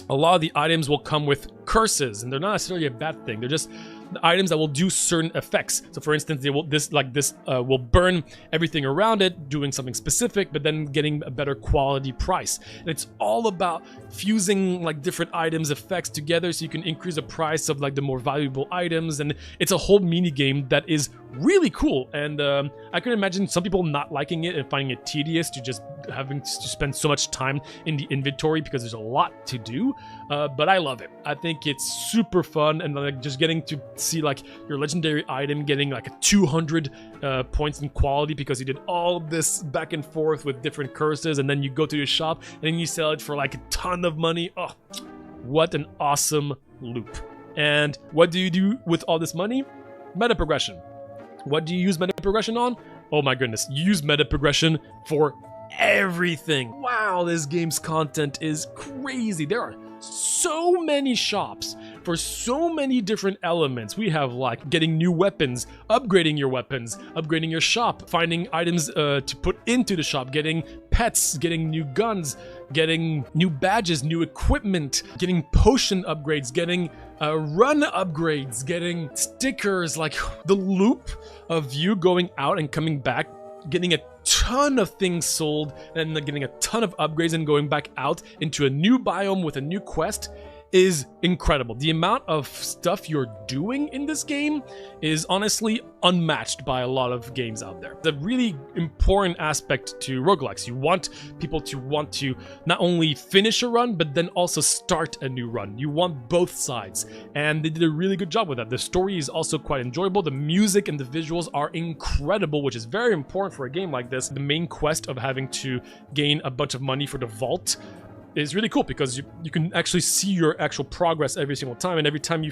a lot of the items will come with curses, and they're not necessarily a bad thing. They're just the items that will do certain effects. So for instance, they will will burn everything around it, doing something specific, but then getting a better quality price. And it's all about fusing like different items effects together so you can increase the price of like the more valuable items. And it's a whole mini game that is really cool. And I can imagine some people not liking it and finding it tedious to just having to spend so much time in the inventory because there's a lot to do. But I love it. I think it's super fun, and like just getting to see like your legendary item getting like a 200 points in quality because you did all this back and forth with different curses, and then you go to your shop and then you sell it for like a ton of money. Oh, what an awesome loop. And what do you do with all this money? Meta progression. What do you use meta progression on? Oh my goodness, you use meta progression for everything. Wow, this game's content is crazy. There are so many shops for so many different elements. We have like getting new weapons, upgrading your weapons, upgrading your shop, finding items to put into the shop, getting pets, getting new guns, getting new badges, new equipment, getting potion upgrades, getting run upgrades, getting stickers. Like the loop of you going out and coming back, getting a ton of things sold, and then getting a ton of upgrades and going back out into a new biome with a new quest is incredible. The amount of stuff you're doing in this game is honestly unmatched by a lot of games out there. The really important aspect to roguelikes, you want people to want to not only finish a run, but then also start a new run. You want both sides, and they did a really good job with that. The story is also quite enjoyable. The music and the visuals are incredible, which is very important for a game like this. The main quest of having to gain a bunch of money for the vault is really cool because you can actually see your actual progress every single time, and every time you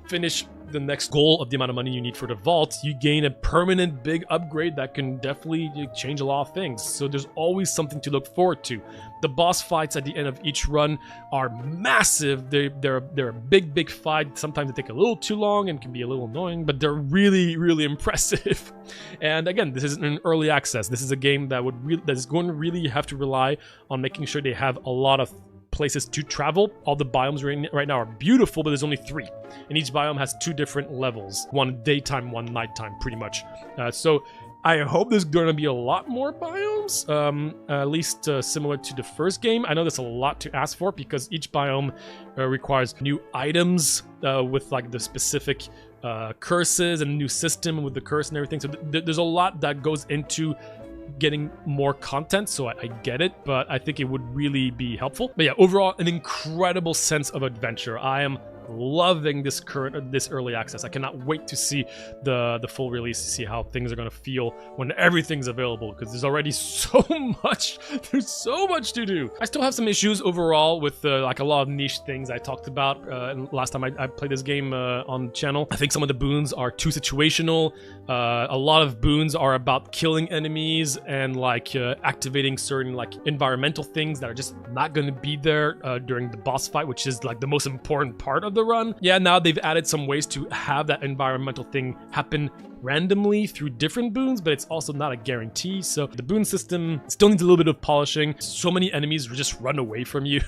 finish the next goal of the amount of money you need for the vault, you gain a permanent big upgrade that can definitely change a lot of things. So there's always something to look forward to. The boss fights at the end of each run are massive. They're a big fight. Sometimes they take a little too long and can be a little annoying, but they're really impressive. And again, this isn't an early access. This is a game that is going to really have to rely on making sure they have a lot of places to travel. All the biomes right now are beautiful, but there's only 3, and each biome has 2 different levels, one daytime, one nighttime, pretty much. So I hope there's going to be a lot more biomes, at least similar to the first game. I know that's a lot to ask for because each biome requires new items with like the specific curses and a new system with the curse and everything. So there's a lot that goes into getting more content, so I get it, but I think it would really be helpful. But yeah, overall, an incredible sense of adventure. I am loving this early access. I cannot wait to see the full release, to see how things are going to feel when everything's available, because there's already so much. There's so much to do. I still have some issues overall with like a lot of niche things I talked about last time I played this game on the channel. I think some of the boons are too situational. A lot of boons are about killing enemies and like activating certain like environmental things that are just not going to be there during the boss fight, which is like the most important part of the run. Yeah, now they've added some ways to have that environmental thing happen randomly through different boons, but it's also not a guarantee. So the boon system still needs a little bit of polishing. So many enemies just run away from you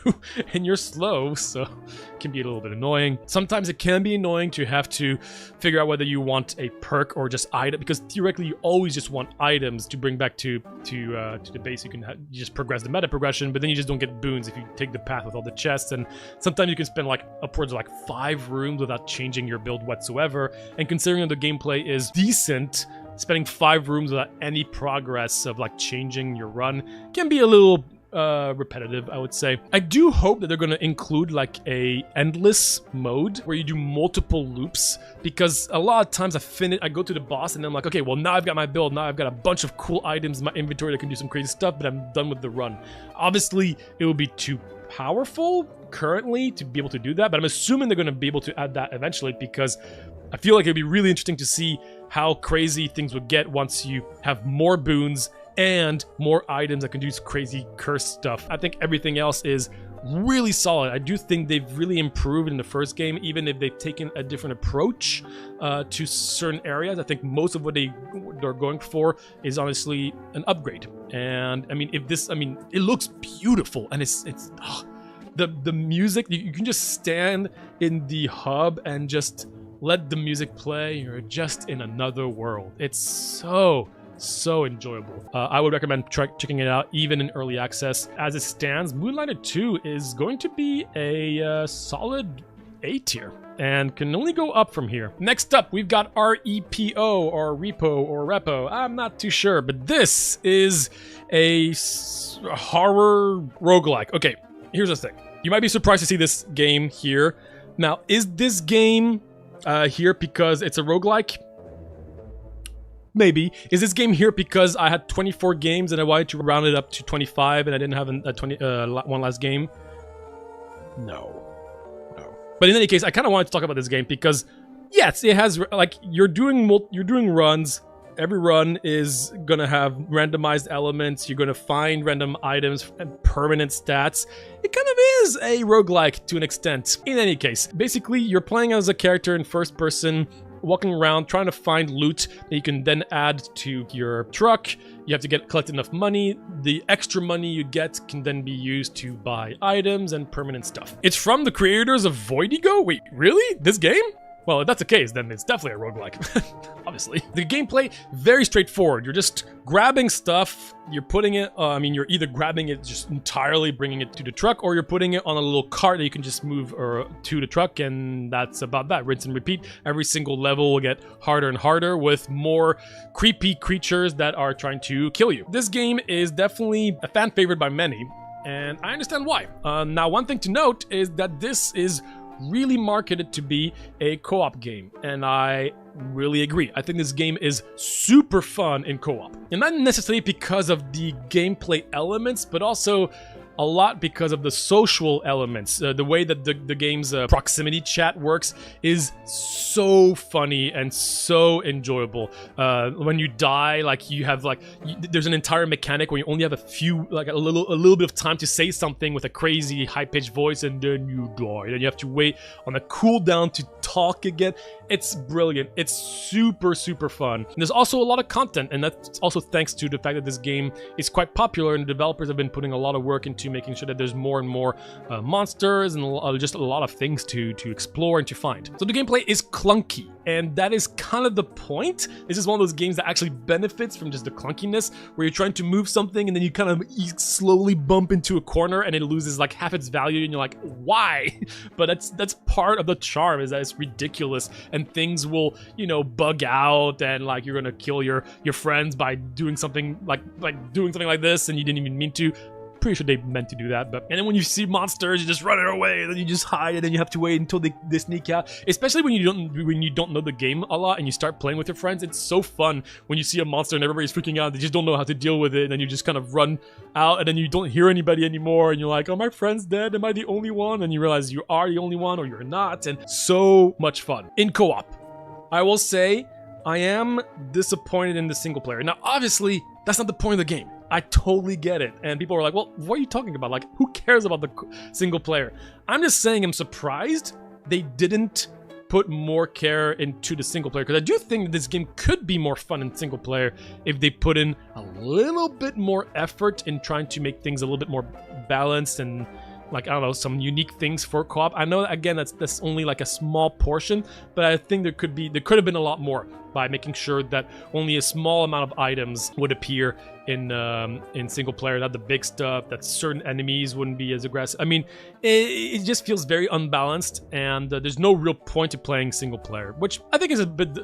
and you're slow, so it can be a little bit annoying. Sometimes it can be annoying to have to figure out whether you want a perk or just item, because theoretically you always just want items to bring back to the base. You just progress the meta progression, but then you just don't get boons if you take the path with all the chests. And sometimes you can spend like upwards of like 5 rooms without changing your build whatsoever. And considering that the gameplay is decent, spending 5 rooms without any progress of like changing your run can be a little repetitive, I would say. I do hope that they're going to include like a endless mode where you do multiple loops, because a lot of times I go to the boss and I'm like, okay, well now I've got my build, now I've got a bunch of cool items in my inventory that can do some crazy stuff, but I'm done with the run. Obviously, it will be too powerful currently to be able to do that, but I'm assuming they're going to be able to add that eventually, because I feel like it'd be really interesting to see how crazy things would get once you have more boons and more items that can do crazy curse stuff. I think everything else is really solid. I do think they've really improved in the first game, even if they've taken a different approach to certain areas. I think most of what they're going for is honestly an upgrade. And I mean, it looks beautiful, and it's the music. You can just stand in the hub and just let the music play. You're just in another world. It's so enjoyable. I would recommend checking it out, even in early access. As it stands, Moonlighter 2 is going to be a solid A tier and can only go up from here. Next up, we've got R.E.P.O. or R.E.P.O. or R.E.P.O. I'm not too sure, but this is a horror roguelike. Okay, here's the thing. You might be surprised to see this game here. Now, is this game here because it's a roguelike? Maybe. Is this game here because I had 24 games and I wanted to round it up to 25 and I didn't have one last game? No. But in any case, I kind of wanted to talk about this game because, yes, it has, like, you're doing runs. Every run is gonna have randomized elements. You're gonna find random items and permanent stats. It kind of is a roguelike to an extent. In any case, basically, you're playing as a character in first person, walking around trying to find loot that you can then add to your truck. You have to collect enough money. The extra money you get can then be used to buy items and permanent stuff. It's from the creators of Voidigo? Wait, really? This game? Well, if that's the case, then it's definitely a roguelike, obviously. The gameplay, very straightforward. You're just grabbing stuff, you're putting it, you're either grabbing it just entirely, bringing it to the truck, or you're putting it on a little cart that you can just move to the truck, and that's about that. Rinse and repeat. Every single level will get harder and harder with more creepy creatures that are trying to kill you. This game is definitely a fan favorite by many, and I understand why. Now, one thing to note is that this is really marketed to be a co-op game, and I really agree. I think this game is super fun in co-op, and not necessarily because of the gameplay elements, but also a lot because of the social elements. The way that the game's proximity chat works is so funny and so enjoyable. When you die, like you have there's an entire mechanic where you only have a little bit of time to say something with a crazy high-pitched voice, and then you die. Then you have to wait on a cooldown to talk again. It's brilliant. It's super fun. And there's also a lot of content, and that's also thanks to the fact that this game is quite popular, and the developers have been putting a lot of work into making sure that there's more and more monsters and just a lot of things to explore and to find. So the gameplay is clunky, and that is kind of the point. This is one of those games that actually benefits from just the clunkiness, where you're trying to move something and then you kind of slowly bump into a corner and it loses like half its value, and you're like, why? But that's part of the charm, is that it's ridiculous, and things will, bug out, and like you're gonna kill your friends by doing something like doing something like this, and you didn't even mean to. Pretty sure they meant to do that, and then when you see monsters, you just run away, and then you just hide, and then you have to wait until they sneak out. Especially when you don't know the game a lot and you start playing with your friends. It's so fun when you see a monster and everybody's freaking out. They just don't know how to deal with it, and then you just kind of run out, and then you don't hear anybody anymore, and you're like, oh, my friend's dead. Am I the only one? And you realize you are the only one, or you're not. And so much fun in co-op. I will say I am disappointed in the single player. Now, obviously, that's not the point of the game. I totally get it. And people are like, well, what are you talking about? Like, who cares about the single player? I'm just saying I'm surprised they didn't put more care into the single player, because I do think that this game could be more fun in single player if they put in a little bit more effort in trying to make things a little bit more balanced and, like, I don't know, some unique things for co-op. I know, again, that's only like a small portion, but I think there could have been a lot more. by making sure that only a small amount of items would appear in single player, not the big stuff, that certain enemies wouldn't be as aggressive. I mean, it just feels very unbalanced, and there's no real point to playing single player, which I think is a bit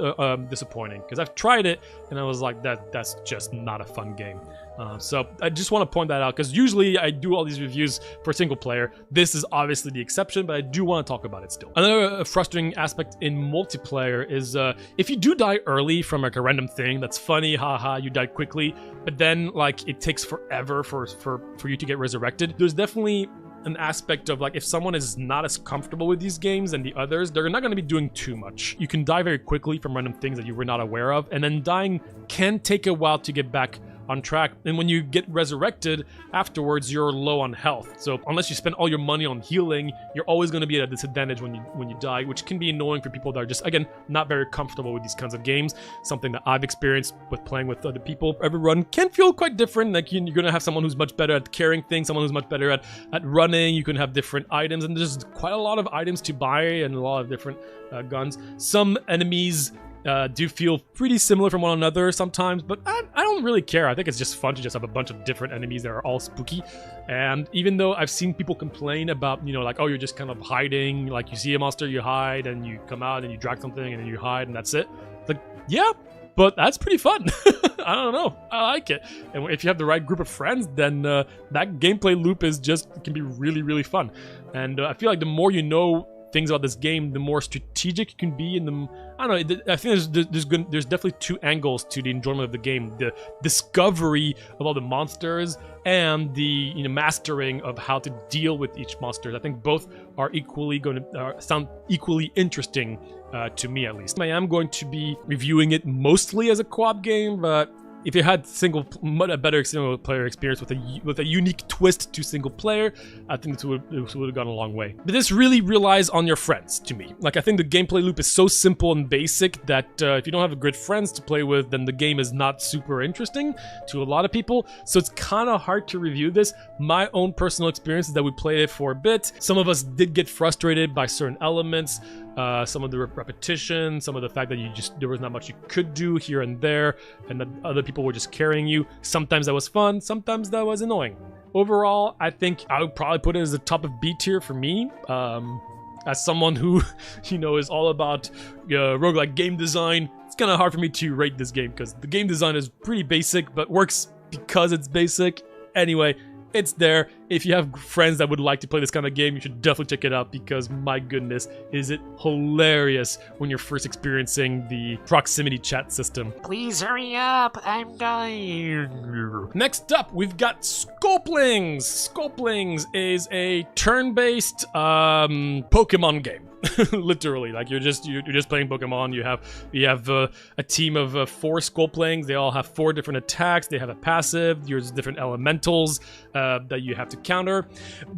disappointing, because I've tried it and I was like, that's just not a fun game. So I just want to point that out, because usually I do all these reviews for single player. This is obviously the exception, but I do want to talk about it still. Another frustrating aspect in multiplayer is if you do die early from like a random thing, that's funny, haha, you died quickly, but then like it takes forever for you to get resurrected. There's definitely an aspect of like, if someone is not as comfortable with these games than the others, they're not going to be doing too much. You can die very quickly from random things that you were not aware of, and then dying can take a while to get back on track, and when you get resurrected afterwards, you're low on health. So unless you spend all your money on healing, you're always going to be at a disadvantage when you die, which can be annoying for people that are just, again, not very comfortable with these kinds of games. Something that I've experienced with playing with other people. Every run can feel quite different. Like you're going to have someone who's much better at carrying things, someone who's much better at running. You can have different items, and there's quite a lot of items to buy and a lot of different guns. Some enemies do feel pretty similar from one another sometimes, but I don't really care. I think it's just fun to just have a bunch of different enemies that are all spooky. And even though I've seen people complain about, you know, like, oh, you're just kind of hiding, like you see a monster, you hide, and you come out and you drag something and then you hide and that's it. Like, yeah, but that's pretty fun. I don't know. I like it. And if you have the right group of friends, then that gameplay loop can be really, really fun. And I feel like the more you know things about this game, the more strategic you can be, and I don't know, I think there's definitely two angles to the enjoyment of the game: the discovery of all the monsters and the mastering of how to deal with each monster. I think both are equally going to sound equally interesting to me, at least. I am going to be reviewing it mostly as a co-op game, but if you had a better single player experience with a unique twist to single player, I think this would have gone a long way. But this really relies on your friends, to me. Like, I think the gameplay loop is so simple and basic that if you don't have good friends to play with, then the game is not super interesting to a lot of people. So it's kind of hard to review this. My own personal experience is that we played it for a bit. Some of us did get frustrated by certain elements. Some of the repetition, some of the fact that there was not much you could do here and there, and that other people were just carrying you. Sometimes that was fun, sometimes that was annoying. Overall, I think I would probably put it as the top of B tier for me. As someone who, is all about roguelike game design, it's kind of hard for me to rate this game because the game design is pretty basic, but works because it's basic. Anyway, it's there. If you have friends that would like to play this kind of game, you should definitely check it out, because my goodness, is it hilarious when you're first experiencing the proximity chat system. Please hurry up, I'm dying. Next up, we've got Sculplings. Sculplings is a turn-based Pokemon game. Literally, like you're just playing Pokemon. You have a team of 4 Sculplings. They all have 4 different attacks. They have a passive. There's different elementals that you have to counter.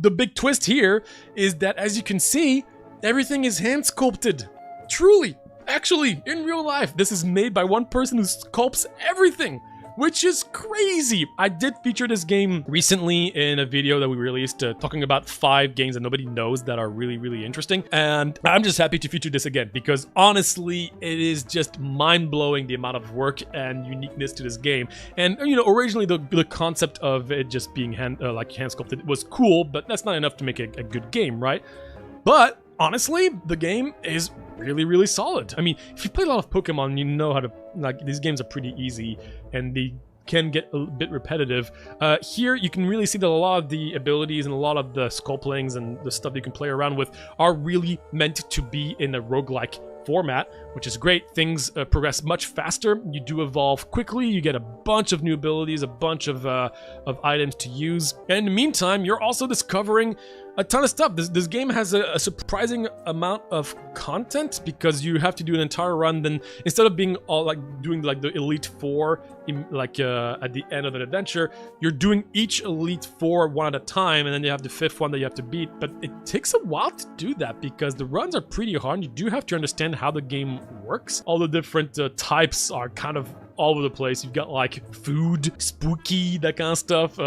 The big twist here is that, as you can see, everything is hand sculpted. Truly, actually, in real life, this is made by one person who sculpts everything, which is crazy. I did feature this game recently in a video that we released talking about 5 games that nobody knows that are really, really interesting. And I'm just happy to feature this again, because honestly, it is just mind-blowing the amount of work and uniqueness to this game. And, originally the concept of it just being hand sculpted was cool, but that's not enough to make a good game, right? But honestly, the game is really, really solid. I mean, if you play a lot of Pokemon, you know how to, these games are pretty easy and they can get a bit repetitive. Here, you can really see that a lot of the abilities and a lot of the Sculplings and the stuff you can play around with are really meant to be in a roguelike format, which is great. Things progress much faster. You do evolve quickly. You get a bunch of new abilities, a bunch of items to use. And in the meantime, you're also discovering a ton of stuff. This game has a surprising amount of content, because you have to do an entire run. Then instead of being all doing the Elite Four at the end of an adventure, you're doing each Elite Four one at a time, and then you have the 5th one that you have to beat. But it takes a while to do that, because the runs are pretty hard. You do have to understand how the game works. All the different types are kind of all over the place. You've got food, spooky, that kind of stuff.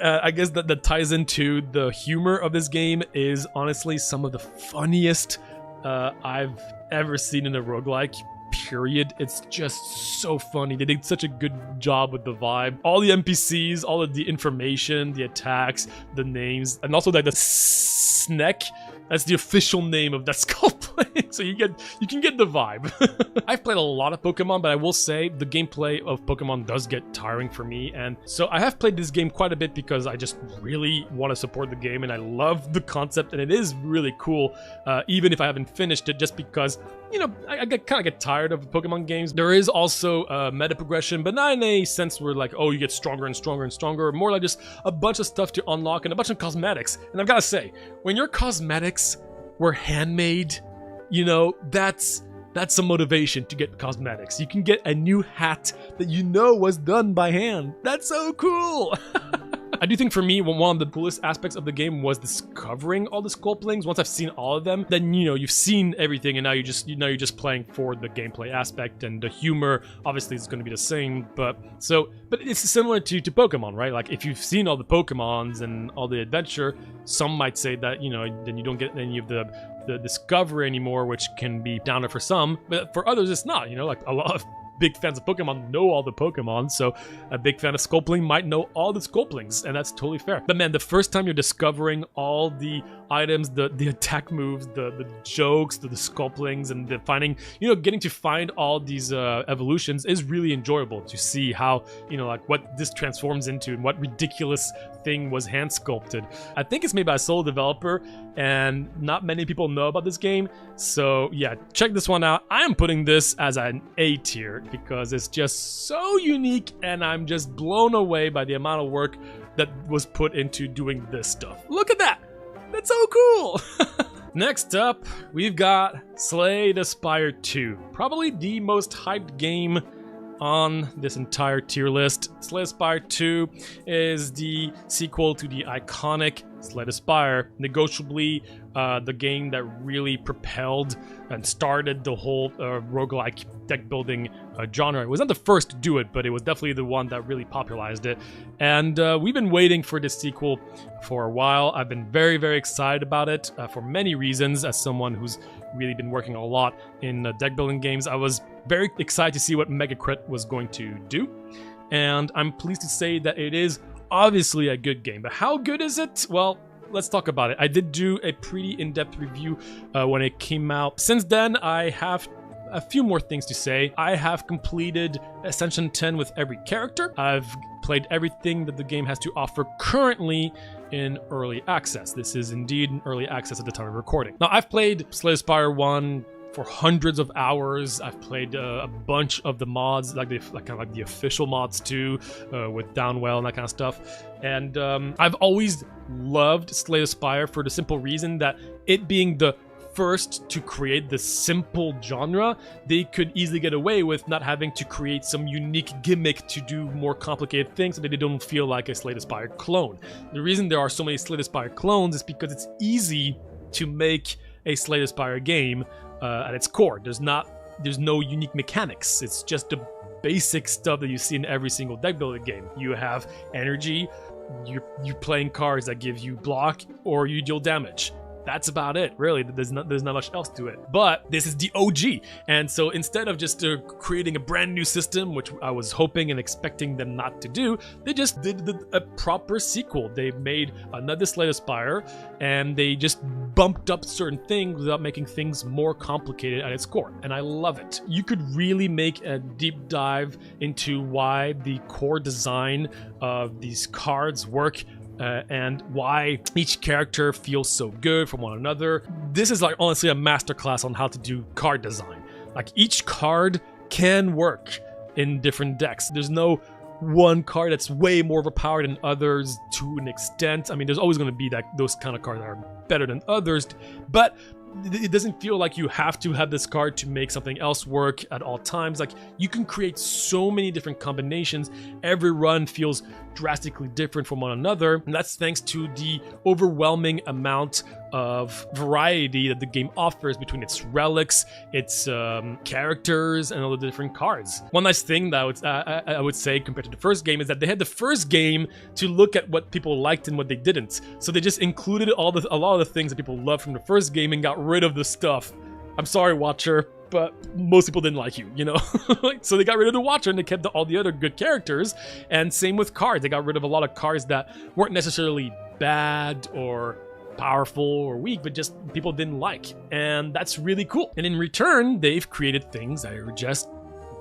I guess that ties into the humor of this game is honestly some of the funniest I've ever seen in a roguelike. period. It's just so funny. They did such a good job with the vibe. All the NPCs, all of the information, the attacks, the names, and also like the snack. That's the official name of that Sculpling. So you can get the vibe. I've played a lot of Pokemon, but I will say the gameplay of Pokemon does get tiring for me. And so I have played this game quite a bit because I just really want to support the game and I love the concept and it is really cool, even if I haven't finished it, just because, you know, I kind of get tired of Pokemon games. There is also meta progression, but not in a sense where like, oh, you get stronger and stronger and stronger, more like just a bunch of stuff to unlock and a bunch of cosmetics. And I've got to say, when your cosmetics were handmade, you know, that's some motivation to get cosmetics. You can get a new hat that you know was done by hand. That's so cool. I do think for me, one of the coolest aspects of the game was discovering all the Sculplings. Once I've seen all of them, then, you know, you've seen everything and now you're just playing for the gameplay aspect, and the humor obviously is going to be the same, but it's similar to Pokemon, right? Like if you've seen all the Pokemons and all the adventure, some might say that, you know, then you don't get any of the discovery anymore, which can be downer for some, but for others it's not, you know, like a lot of big fans of Pokemon know all the Pokemon, so a big fan of Sculpling might know all the Sculplings, and that's totally fair. But man, the first time you're discovering all the items, the attack moves, the jokes, the Sculplings, and the finding, you know, getting to find all these evolutions is really enjoyable to see how, you know, like what this transforms into and what ridiculous thing was hand sculpted. I think it's made by a solo developer, and not many people know about this game, so yeah, check this one out. I am putting this as an A tier because it's just so unique, and I'm just blown away by the amount of work that was put into doing this stuff. Look at that! That's so cool! Next up, we've got Slay the Spire 2. Probably the most hyped game on this entire tier list. Slay the Spire 2 is the sequel to the iconic Slay the Spire, negotiably the game that really propelled and started the whole roguelike deck building genre. It was not the first to do it, but it was definitely the one that really popularized it. And we've been waiting for this sequel for a while. I've been very, very excited about it for many reasons. As someone who's really been working a lot in deck building games, I was very excited to see what Mewgenics was going to do. And I'm pleased to say that it is obviously a good game. But how good is it? Well, let's talk about it. I did do a pretty in-depth review when it came out. Since then, I have a few more things to say. I have completed Ascension 10 with every character. I've played everything that the game has to offer currently in early access. This is indeed in early access at the time of recording. Now, I've played Slay the Spire 1 for hundreds of hours. I've played a bunch of the mods, like kind of like the official mods too, with Downwell and that kind of stuff. And I've always loved Slay the Spire for the simple reason that it being the first to create this simple genre, they could easily get away with not having to create some unique gimmick to do more complicated things so that they don't feel like a Slay the Spire clone. The reason there are so many Slay the Spire clones is because it's easy to make a Slay the Spire game at its core. There's no unique mechanics. It's just the basic stuff that you see in every single deck building game. You have energy, you're playing cards that give you block or you deal damage. That's about it, really. There's not much else to it. But this is the OG, and so instead of just creating a brand new system, which I was hoping and expecting them not to do, they just did a proper sequel. They made another Slay the Spire, and they just bumped up certain things without making things more complicated at its core, and I love it. You could really make a deep dive into why the core design of these cards work, and why each character feels so good from one another. This is like honestly a masterclass on how to do card design. Like each card can work in different decks. There's no one card that's way more overpowered than others to an extent. I mean, there's always going to be those kind of cards that are better than others, but it doesn't feel like you have to have this card to make something else work at all times. Like you can create so many different combinations. Every run feels drastically different from one another, and that's thanks to the overwhelming amount of variety that the game offers between its relics, its characters, and all the different cards. One nice thing that I would say compared to the first game is that they had the first game to look at what people liked and what they didn't. So they just included a lot of the things that people loved from the first game and got rid of the stuff. I'm sorry, Watcher, but most people didn't like you, you know? So they got rid of the Watcher and they kept all the other good characters. And same with cards. They got rid of a lot of cards that weren't necessarily bad or powerful or weak, but just people didn't like. And that's really cool. And in return, they've created things that are just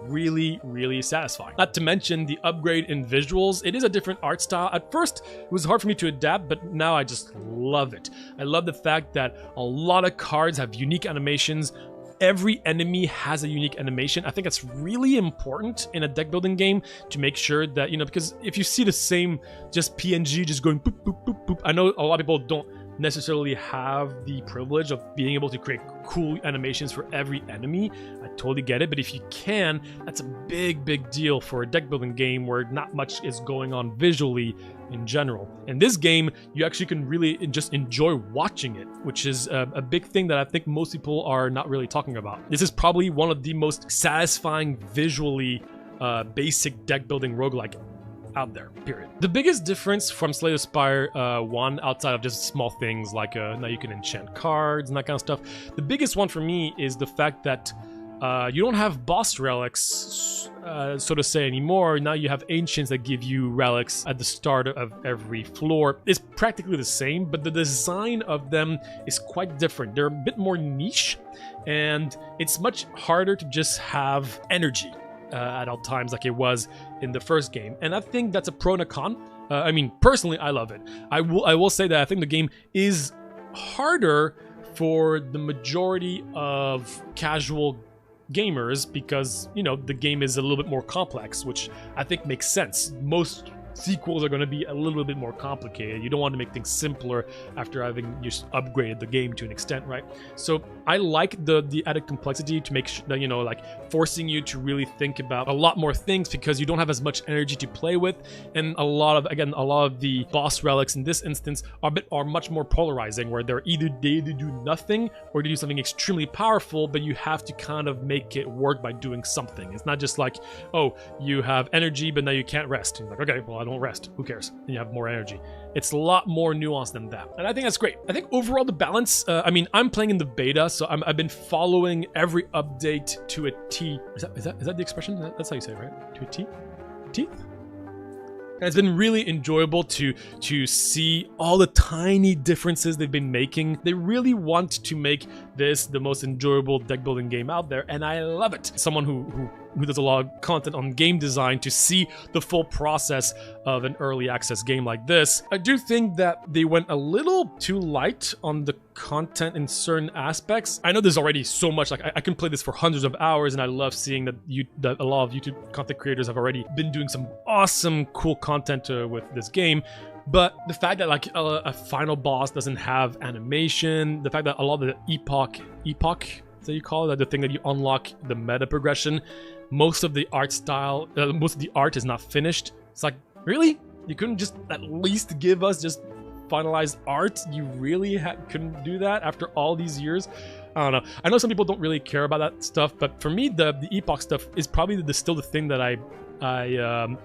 really, really satisfying. Not to mention the upgrade in visuals. It is a different art style. At first, it was hard for me to adapt, but now I just love it. I love the fact that a lot of cards have unique animations. Every enemy has a unique animation. I think that's really important in a deck building game to make sure that, you know, because if you see the same just PNG just going boop, boop, boop, boop, I know a lot of people don't necessarily have the privilege of being able to create cool animations for every enemy. I totally get it, but if you can, that's a big deal for a deck building game where not much is going on visually in general. In this game, you actually can really just enjoy watching it, which is a big thing that I think most people are not really talking about. This is probably one of the most satisfying visually basic deck building roguelike out there, period. The biggest difference from Slay the Spire 1, outside of just small things like now you can enchant cards and that kind of stuff, the biggest one for me is the fact that you don't have boss relics, so to say, anymore. Now you have ancients that give you relics at the start of every floor. It's practically the same, but the design of them is quite different. They're a bit more niche, and it's much harder to just have energy at all times like it was in the first game. And I think that's a pro and a con. I mean, personally, I love it. I will say that I think the game is harder for the majority of casual gamers because, you know, the game is a little bit more complex, which I think makes sense. Most sequels are going to be a little bit more complicated. You don't want to make things simpler after having just upgraded the game to an extent, right? So I like the added complexity to make sure that, you know, like forcing you to really think about a lot more things because you don't have as much energy to play with. And a lot of the boss relics in this instance are much more polarizing, where they either do nothing or they do something extremely powerful, but you have to kind of make it work by doing something. It's not just like, oh, you have energy, but now you can't rest. And you're like, okay, well, I don't rest. Who cares? And you have more energy. It's a lot more nuanced than that. And I think that's great. I think overall the balance, I mean, I'm playing in the beta, so I've been following every update to a T. Is that the expression? That's how you say it, right? To a T? Teeth? And it's been really enjoyable to see all the tiny differences they've been making. They really want to make this the most enjoyable deck building game out there, and I love it. Someone who does a lot of content on game design, to see the full process of an early access game like this. I do think that they went a little too light on the content in certain aspects. I know there's already so much, like I can play this for hundreds of hours, and I love seeing that a lot of YouTube content creators have already been doing some awesome, cool content with this game. But the fact that like a final boss doesn't have animation, the fact that a lot of the epoch that you call it, the thing that you unlock the meta progression, most of the art style, most of the art is not finished. It's like, really? You couldn't just at least give us just finalized art? You really couldn't do that after all these years? I don't know. I know some people don't really care about that stuff, but for me, the epoch stuff is probably still the thing that I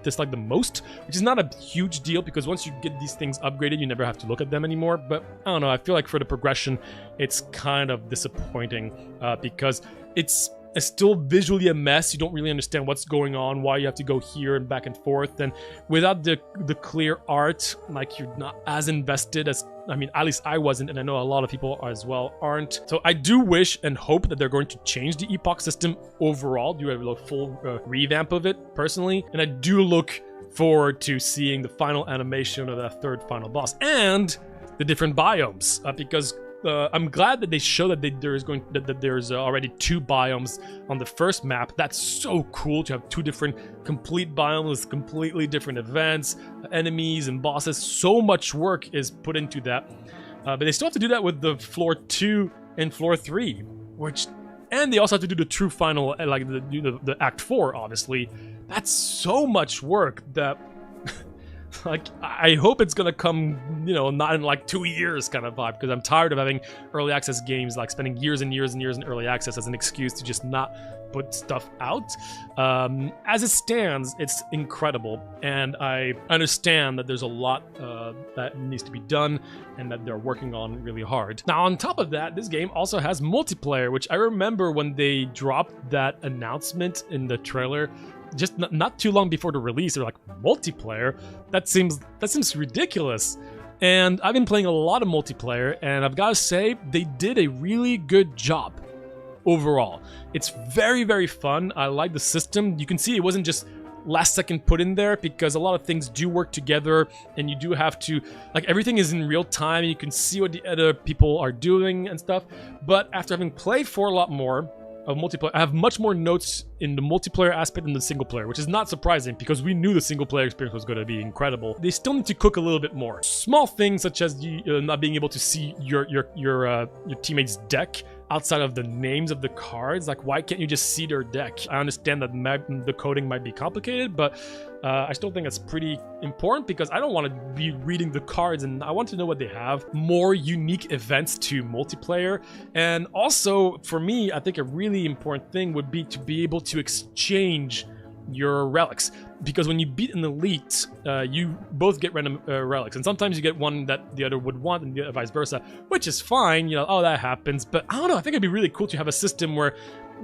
dislike the most, which is not a huge deal because once you get these things upgraded, you never have to look at them anymore. But I don't know, I feel like for the progression, it's kind of disappointing because it's still visually a mess. You don't really understand what's going on, why you have to go here and back and forth, and without the clear art, like, you're not as invested as, I mean, at least I wasn't, and I know a lot of people as well aren't. So I do wish and hope that they're going to change the epoch system overall, do a full revamp of it personally, and I do look forward to seeing the final animation of that third final boss and the different biomes, because I'm glad that they show that there's already 2 biomes on the first map. That's so cool to have 2 different complete biomes with completely different events, enemies, and bosses. So much work is put into that, but they still have to do that with the floor 2 and floor 3, and they also have to do the true final, like the Act 4. Obviously, that's so much work that. Like, I hope it's gonna come, you know, not in like 2 years kind of vibe, because I'm tired of having early access games, like spending years and years and years in early access as an excuse to just not put stuff out. As it stands, it's incredible, and I understand that there's a lot that needs to be done and that they're working on really hard. Now, on top of that, this game also has multiplayer, which I remember when they dropped that announcement in the trailer, just not too long before the release, they're like, multiplayer? That seems ridiculous. And I've been playing a lot of multiplayer, and I've got to say, they did a really good job overall. It's very, very fun. I like the system. You can see it wasn't just last second put in there, because a lot of things do work together, and you do have to, like, everything is in real time, and you can see what the other people are doing and stuff. But after having played for a lot more of multiplayer, I have much more notes in the multiplayer aspect than the single player, which is not surprising because we knew the single player experience was going to be incredible. They still need to cook a little bit more. Small things such as not being able to see your teammate's deck outside of the names of the cards. Like, why can't you just see their deck? I understand that the coding might be complicated, but I still think it's pretty important because I don't want to be reading the cards, and I want to know what they have. More unique events to multiplayer. And also, for me, I think a really important thing would be to be able to exchange your relics, because when you beat an elite, you both get random relics, and sometimes you get one that the other would want and vice versa, which is fine, you know, oh, that happens. But I don't know, I think it'd be really cool to have a system where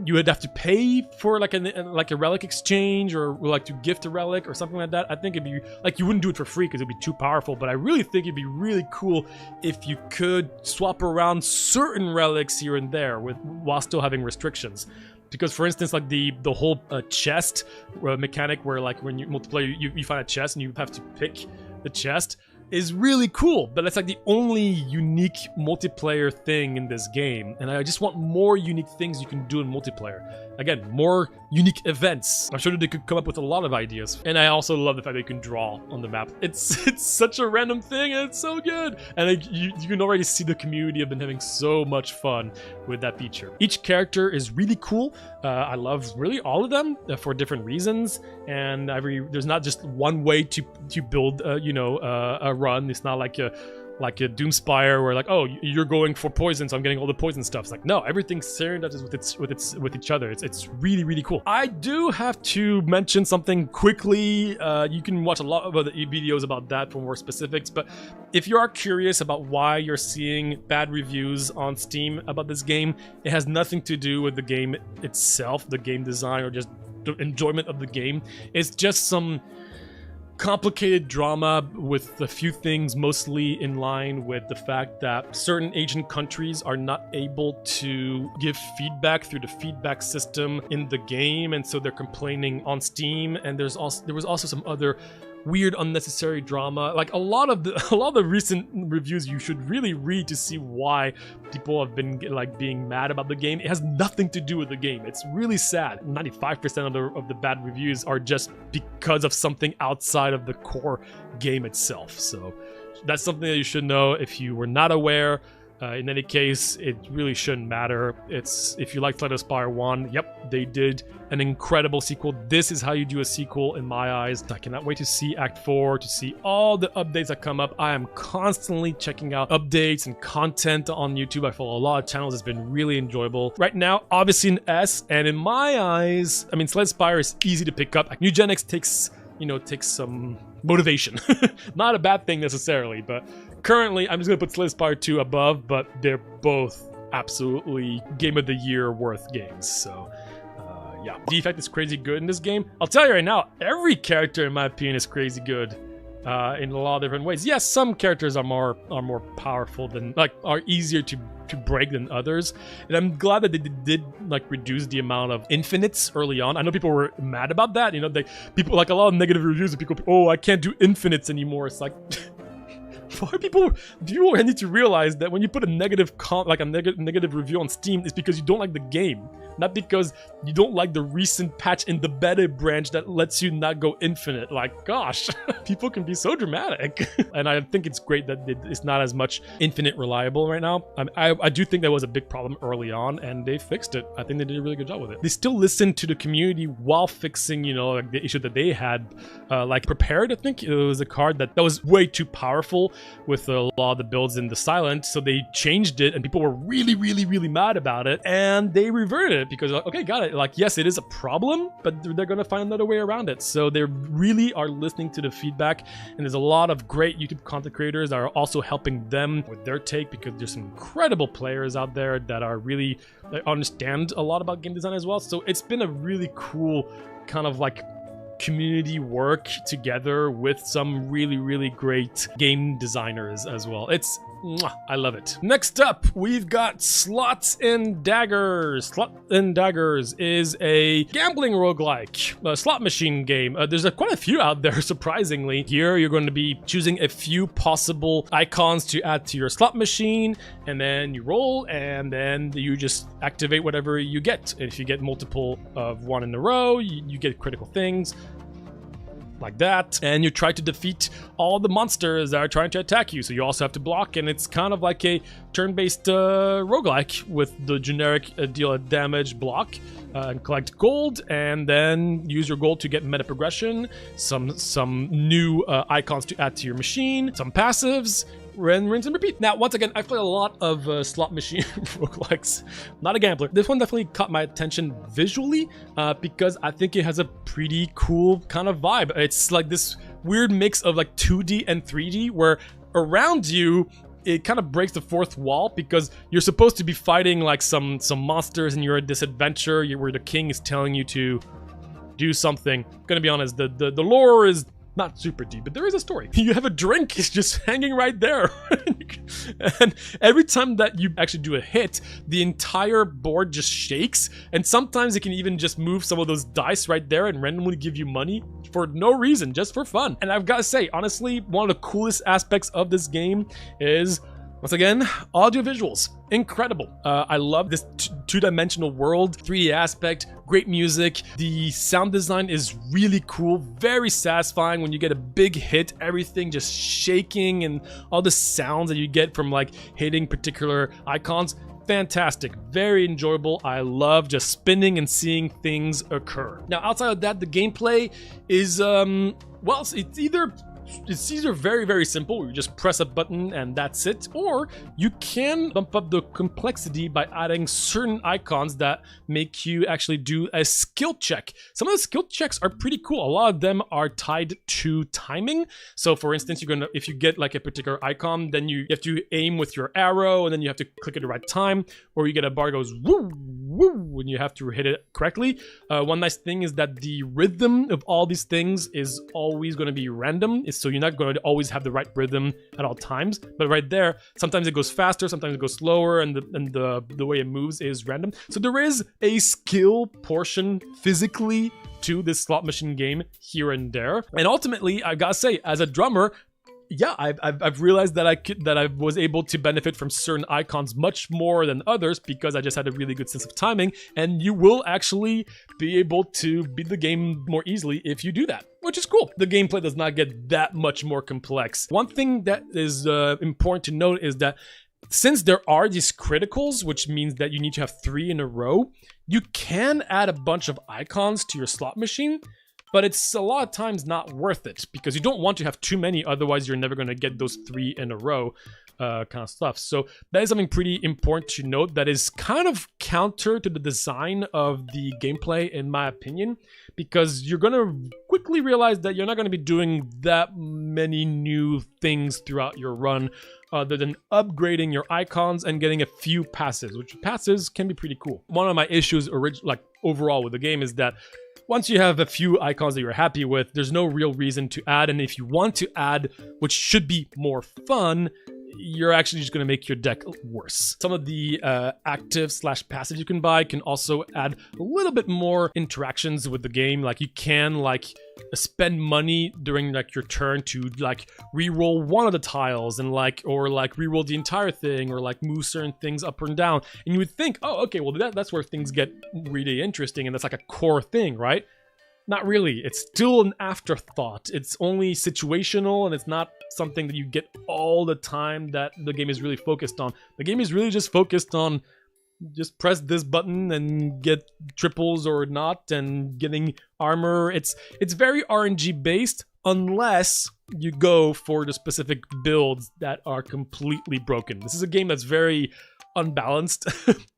you would have to pay for like a relic exchange, or like to gift a relic or something like that. I think it'd be like, you wouldn't do it for free because it'd be too powerful, but I really think it'd be really cool if you could swap around certain relics here and there while still having restrictions. Because, for instance, like the whole chest mechanic, where like when you multiplayer, you find a chest and you have to pick the chest, is really cool. But that's like the only unique multiplayer thing in this game, and I just want more unique things you can do in multiplayer. Again, more unique events. I'm sure that they could come up with a lot of ideas. And I also love the fact that you can draw on the map. It's such a random thing, and it's so good. And like, you can already see the community have been having so much fun with that feature. Each character is really cool. I love really all of them for different reasons. And there's not just one way to build a run. It's not like a Doomspire where like, oh, you're going for poison, so I'm getting all the poison stuff. It's like, no, everything's synergizes with each other. It's really, really cool. I do have to mention something quickly. You can watch a lot of other videos about that for more specifics, but if you are curious about why you're seeing bad reviews on Steam about this game, it has nothing to do with the game itself, the game design, or just the enjoyment of the game. It's just some complicated drama with a few things mostly in line with the fact that certain Asian countries are not able to give feedback through the feedback system in the game, and so they're complaining on Steam. And there was also some other weird unnecessary drama. Like a lot of the recent reviews you should really read to see why people have been like being mad about the game. It has nothing to do with the game. It's really sad. 95% of the bad reviews are just because of something outside of the core game itself. So that's something that you should know if you were not aware. In any case, it really shouldn't matter. If you like Flight of Spire 1, yep, they did an incredible sequel. This is how you do a sequel in my eyes. I cannot wait to see Act 4, to see all the updates that come up. I am constantly checking out updates and content on YouTube. I follow a lot of channels. It's been really enjoyable. Right now, obviously an S, and in my eyes, I mean, Sled Spire is easy to pick up. Mewgenics takes some motivation. Not a bad thing necessarily, but currently I'm just gonna put Sled Spire 2 above, but they're both absolutely Game of the Year worth games. So yeah, Defect is crazy good in this game. I'll tell you right now, every character in my opinion is crazy good in a lot of different ways. Yes, some characters are more powerful than, like, are easier to break than others, and I'm glad that they did like reduce the amount of infinites early on. I know people were mad about that, you know, people like a lot of negative reviews of people, oh, I can't do infinites anymore. It's like for people need to realize that when you put a negative review on Steam, it's because you don't like the game, not because you don't like the recent patch in the beta branch that lets you not go infinite. Like, gosh, people can be so dramatic. And I think it's great that it's not as much infinite reliable right now. I do think that was a big problem early on, and they fixed it. I think they did a really good job with it. They still listened to the community while fixing, you know, like the issue that they had, like Prepared. I think it was a card that was way too powerful with a lot of the builds in the Silent, so they changed it, and people were really, really, really mad about it, and they reverted it. it because like, okay, got it. Like, yes, it is a problem, but they're gonna find another way around it. So they really are listening to the feedback, and there's a lot of great YouTube content creators that are also helping them with their take, because there's some incredible players out there that are really, they understand a lot about game design as well. So it's been a really cool kind of like community work together with some really great game designers as well. It's I love it. Next up, we've got Slots and Daggers. Slot and Daggers is a gambling roguelike, a slot machine game. There's quite a few out there, surprisingly. Here, you're going to be choosing a few possible icons to add to your slot machine, and then you roll, and then you just activate whatever you get. And if you get multiple of one in a row, you get critical things. Like that, and you try to defeat all the monsters that are trying to attack you, so you also have to block, and it's kind of like a turn-based roguelike with the generic deal a damage, block, and collect gold, and then use your gold to get meta progression, some new icons to add to your machine, some passives, rinse and repeat. Now, once again, I've played a lot of slot machine roguelikes. Not a gambler. This one definitely caught my attention visually because I think it has a pretty cool kind of vibe. It's like this weird mix of like 2D and 3D where around you, it kind of breaks the fourth wall because you're supposed to be fighting like some monsters, and you're at this adventure where the king is telling you to do something. Gonna be honest, the lore is not super deep, but there is a story. You have a drink, it's just hanging right there. And every time that you actually do a hit, the entire board just shakes, and sometimes it can even just move some of those dice right there and randomly give you money for no reason, just for fun. And I've got to say, honestly, one of the coolest aspects of this game is, once again, audio visuals. Incredible. I love this two-dimensional world, 3D aspect, great music. The sound design is really cool, very satisfying when you get a big hit, everything just shaking, and all the sounds that you get from like hitting particular icons. Fantastic, very enjoyable. I love just spinning and seeing things occur. Now, outside of that, the gameplay is, well, it's either very simple. You just press a button and that's it, or you can bump up the complexity by adding certain icons that make you actually do a skill check. Some of the skill checks are pretty cool. A lot of them are tied to timing. So for instance, if you get like a particular icon, then you have to aim with your arrow, and then you have to click at the right time, or you get a bar that goes woo woo and you have to hit it correctly. One nice thing is that the rhythm of all these things is always going to be random. So you're not going to always have the right rhythm at all times, but right there, sometimes it goes faster, sometimes it goes slower, and the way it moves is random. So there is a skill portion physically to this slot machine game here and there. And ultimately, I gotta say, as a drummer, yeah, I've realized that I was able to benefit from certain icons much more than others because I just had a really good sense of timing, and you will actually be able to beat the game more easily if you do that, which is cool. The gameplay does not get that much more complex. One thing that is important to note is that since there are these criticals, which means that you need to have 3 in a row, you can add a bunch of icons to your slot machine, but it's a lot of times not worth it because you don't want to have too many, otherwise you're never going to get those 3 in a row kind of stuff. So that is something pretty important to note that is kind of counter to the design of the gameplay, in my opinion, because you're going to quickly realize that you're not going to be doing that many new things throughout your run other than upgrading your icons and getting a few passes, which passes can be pretty cool. One of my issues overall with the game is that once you have a few icons that you're happy with, there's no real reason to add. And if you want to add, which should be more fun, you're actually just going to make your deck worse. Some of the active/passive you can buy can also add a little bit more interactions with the game. Like you can spend money during your turn to re-roll one of the tiles and or re-roll the entire thing, or move certain things up and down. And you would think, oh, okay, well that's where things get really interesting, and that's like a core thing, right? Not really. It's still an afterthought. It's only situational, and it's not something that you get all the time that the game is really focused on. The game is really just focused on just press this button and get triples or not, and getting armor. It's very RNG based, unless you go for the specific builds that are completely broken. This is a game that's very unbalanced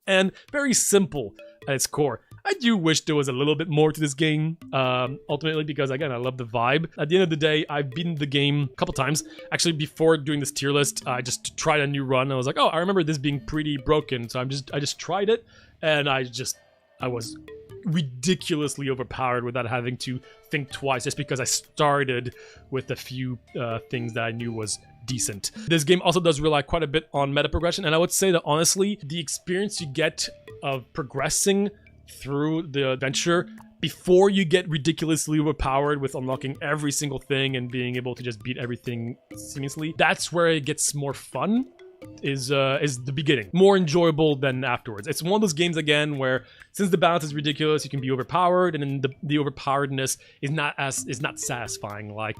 and very simple at its core. I do wish there was a little bit more to this game, ultimately, because again, I love the vibe. At the end of the day, I've beaten the game a couple times. Actually, before doing this tier list, I just tried a new run. I was like, oh, I remember this being pretty broken, so I just tried it, and I was ridiculously overpowered without having to think twice, just because I started with a few things that I knew was decent. This game also does rely quite a bit on meta progression, and I would say that honestly, the experience you get of progressing through the adventure before you get ridiculously overpowered with unlocking every single thing and being able to just beat everything seamlessly, that's where it gets more fun. Is the beginning more enjoyable than afterwards. It's one of those games again where, since the balance is ridiculous, you can be overpowered, and then the overpoweredness is not satisfying like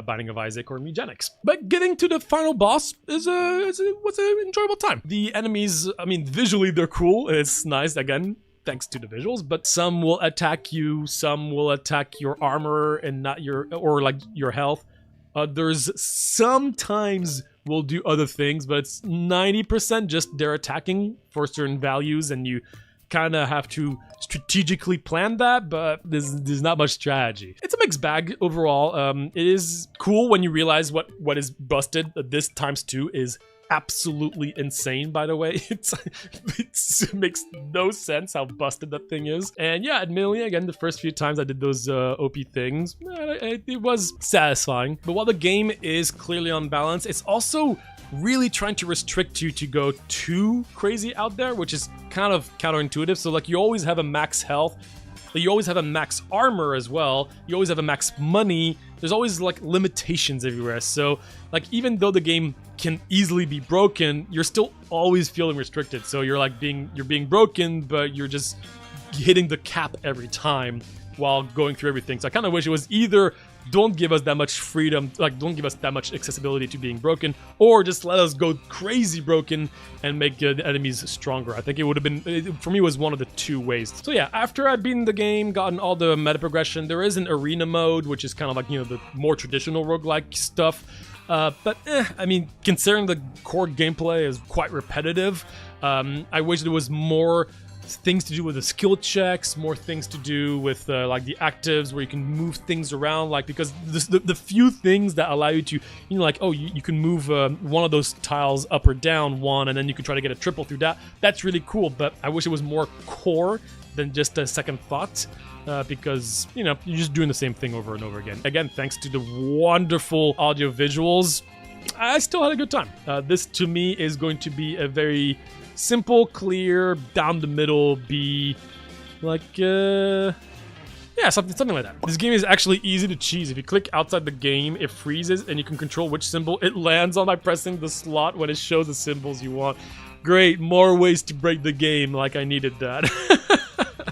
Binding of Isaac or Mewgenics. But getting to the final boss was an enjoyable time. The enemies, I mean, visually they're cool. It's nice again, thanks to the visuals, but some will attack you, some will attack your armor and not your health. Others sometimes will do other things, but it's 90% just they're attacking for certain values, and you kind of have to strategically plan that, but there's not much strategy. It's a mixed bag overall. It is cool when you realize what is busted. This ×2 is absolutely insane, by the way. It makes no sense how busted that thing is. And yeah, admittedly, again, the first few times I did those OP things, it was satisfying. But while the game is clearly unbalanced, it's also really trying to restrict you to go too crazy out there, which is kind of counterintuitive. So like, you always have a max health, but you always have a max armor as well. You always have a max money. There's always like limitations everywhere. So like, even though the game can easily be broken, you're still always feeling restricted. So you're being broken, but you're just hitting the cap every time while going through everything. So I kind of wish it was either don't give us that much freedom, like don't give us that much accessibility to being broken, or just let us go crazy broken and make the enemies stronger. I think it would have been, for me, it was one of the two ways. So yeah, after I've beaten the game, gotten all the meta progression, there is an arena mode, which is kind of like, you know, the more traditional roguelike stuff. But I mean, considering the core gameplay is quite repetitive, I wish there was more things to do with the skill checks, more things to do with like the actives where you can move things around, like, because the few things that allow you to, you know, like, oh, you can move one of those tiles up or down one, and then you can try to get a triple through that. That's really cool, but I wish it was more core than just a second thought. Because, you know, you're just doing the same thing over and over again. Again, thanks to the wonderful audio visuals, I still had a good time. This, to me, is going to be a very simple, clear, down the middle, be like, yeah, something like that. This game is actually easy to cheese. If you click outside the game, it freezes, and you can control which symbol it lands on by pressing the slot when it shows the symbols you want. Great, more ways to break the game, like I needed that.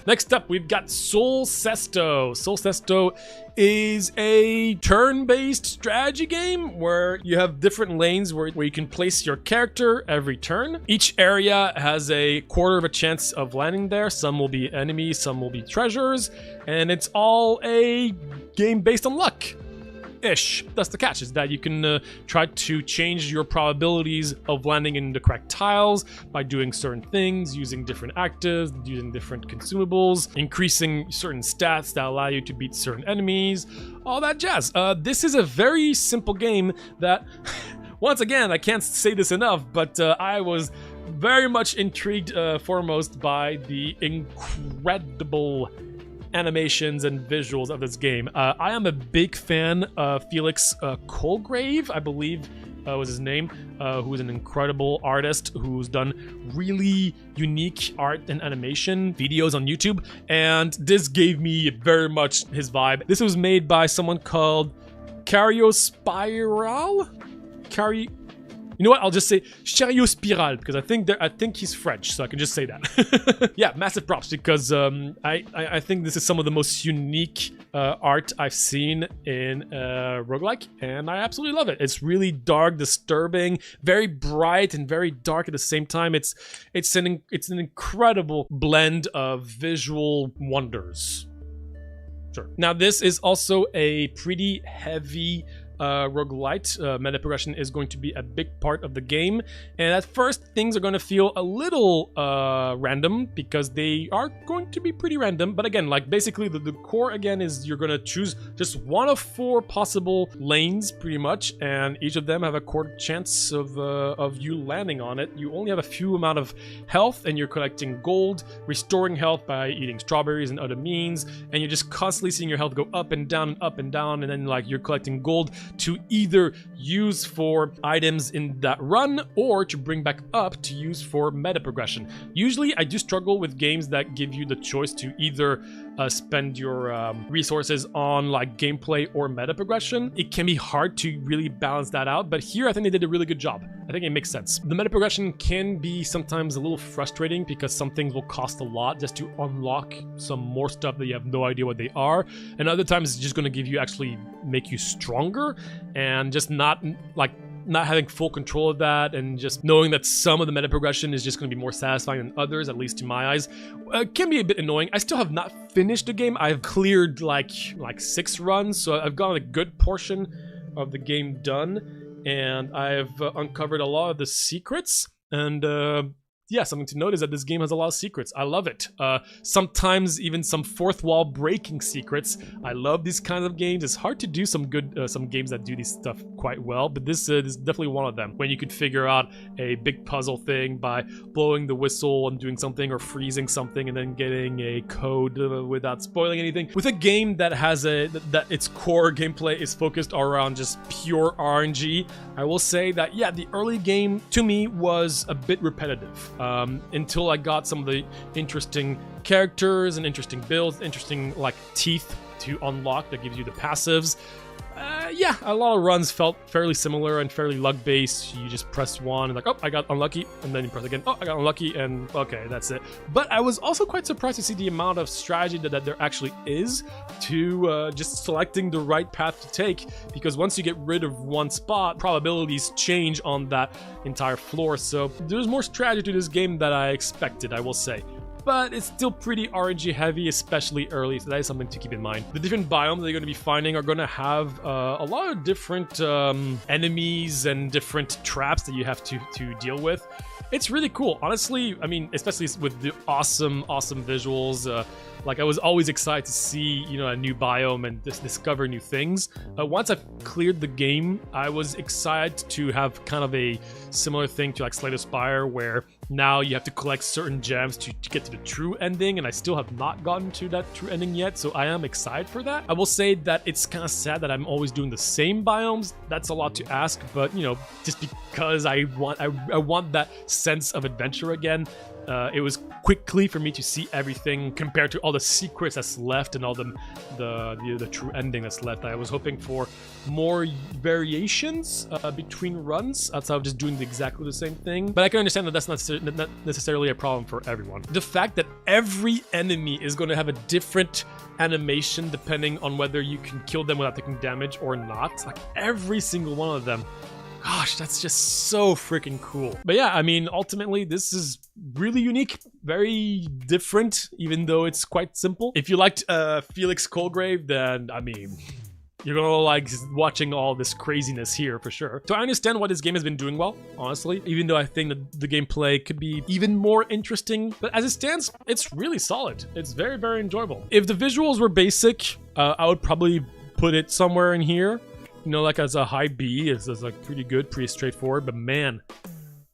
Next up, we've got Cesto. Cesto is a turn-based strategy game where you have different lanes where you can place your character every turn. Each area has a quarter of a chance of landing there. Some will be enemies, some will be treasures, and it's all a game based on luck. Ish. That's the catch, is that you can try to change your probabilities of landing in the correct tiles by doing certain things, using different actives, using different consumables, increasing certain stats that allow you to beat certain enemies, all that jazz. This is a very simple game that, once again, I can't say this enough, but I was very much intrigued foremost by the incredible animations and visuals of this game. I am a big fan of Felix Colgrave, I believe was his name, who is an incredible artist who's done really unique art and animation videos on YouTube, and this gave me very much his vibe. This was made by someone called Spire. You know what? I'll just say Spiral, because I think he's French, so I can just say that. Yeah, massive props, because I think this is some of the most unique art I've seen in roguelike, and I absolutely love it. It's really dark, disturbing, very bright, and very dark at the same time. It's an incredible blend of visual wonders. Sure. Now, this is also a pretty heavy roguelite, meta progression is going to be a big part of the game. And at first, things are going to feel a little random because they are going to be pretty random. But again, like basically the core again is you're going to choose just one of 4 possible lanes pretty much, and each of them have a quarter chance of you landing on it. You only have a few amount of health, and you're collecting gold, restoring health by eating strawberries and other means, and you're just constantly seeing your health go up and down and up and down, and then like you're collecting gold to either use for items in that run or to bring back up to use for meta progression. Usually I do struggle with games that give you the choice to either spend your resources on like gameplay or meta progression. It can be hard to really balance that out, but here I think they did a really good job. I think it makes sense. The meta progression can be sometimes a little frustrating because some things will cost a lot just to unlock some more stuff that you have no idea what they are, and other times it's just going to give you actually make you stronger, and just not having full control of that, and just knowing that some of the meta progression is just going to be more satisfying than others, at least to my eyes, can be a bit annoying. I still have not finished the game. I've cleared like 6 runs, so I've gotten a good portion of the game done, and I've uncovered a lot of the secrets, and yeah, something to note is that this game has a lot of secrets. I love it. Sometimes even some fourth wall breaking secrets. I love these kinds of games. It's hard to do some games that do this stuff quite well, but this is definitely one of them. When you could figure out a big puzzle thing by blowing the whistle and doing something, or freezing something and then getting a code without spoiling anything. With a game that has that its core gameplay is focused around just pure RNG, I will say that yeah, the early game to me was a bit repetitive. Until I got some of the interesting characters and interesting builds, interesting like teeth to unlock that gives you the passives. Yeah, a lot of runs felt fairly similar and fairly luck-based. You just press 1 and like, oh, I got unlucky, and then you press again, oh, I got unlucky, and okay, that's it. But I was also quite surprised to see the amount of strategy that there actually is to just selecting the right path to take, because once you get rid of one spot, probabilities change on that entire floor. So there's more strategy to this game than I expected, I will say. But it's still pretty RNG heavy, especially early, so that is something to keep in mind. The different biomes that you're going to be finding are going to have a lot of different enemies and different traps that you have to deal with. It's really cool, honestly. I mean, especially with the awesome visuals. Like, I was always excited to see, you know, a new biome and just discover new things. Once I've cleared the game, I was excited to have kind of a similar thing to like Spire, where now you have to collect certain gems to get to the true ending, and I still have not gotten to that true ending yet, so I am excited for that. I will say that it's kind of sad that I'm always doing the same biomes. That's a lot to ask, but you know, just because I want that sense of adventure again. It was quickly for me to see everything compared to all the secrets that's left and all the true ending that's left. I was hoping for more variations between runs outside of just doing exactly the same thing. But I can understand that that's not necessarily a problem for everyone. The fact that every enemy is going to have a different animation depending on whether you can kill them without taking damage or not. Like every single one of them. Gosh, that's just so freaking cool. But yeah, I mean, ultimately, this is really unique, very different, even though it's quite simple. If you liked Felix Colgrave, then, I mean, you're gonna like watching all this craziness here for sure. So I understand why this game has been doing well, honestly, even though I think that the gameplay could be even more interesting. But as it stands, it's really solid. It's very, very enjoyable. If the visuals were basic, I would probably put it somewhere in here. You know, like as a high B, it's like pretty good, pretty straightforward, but man,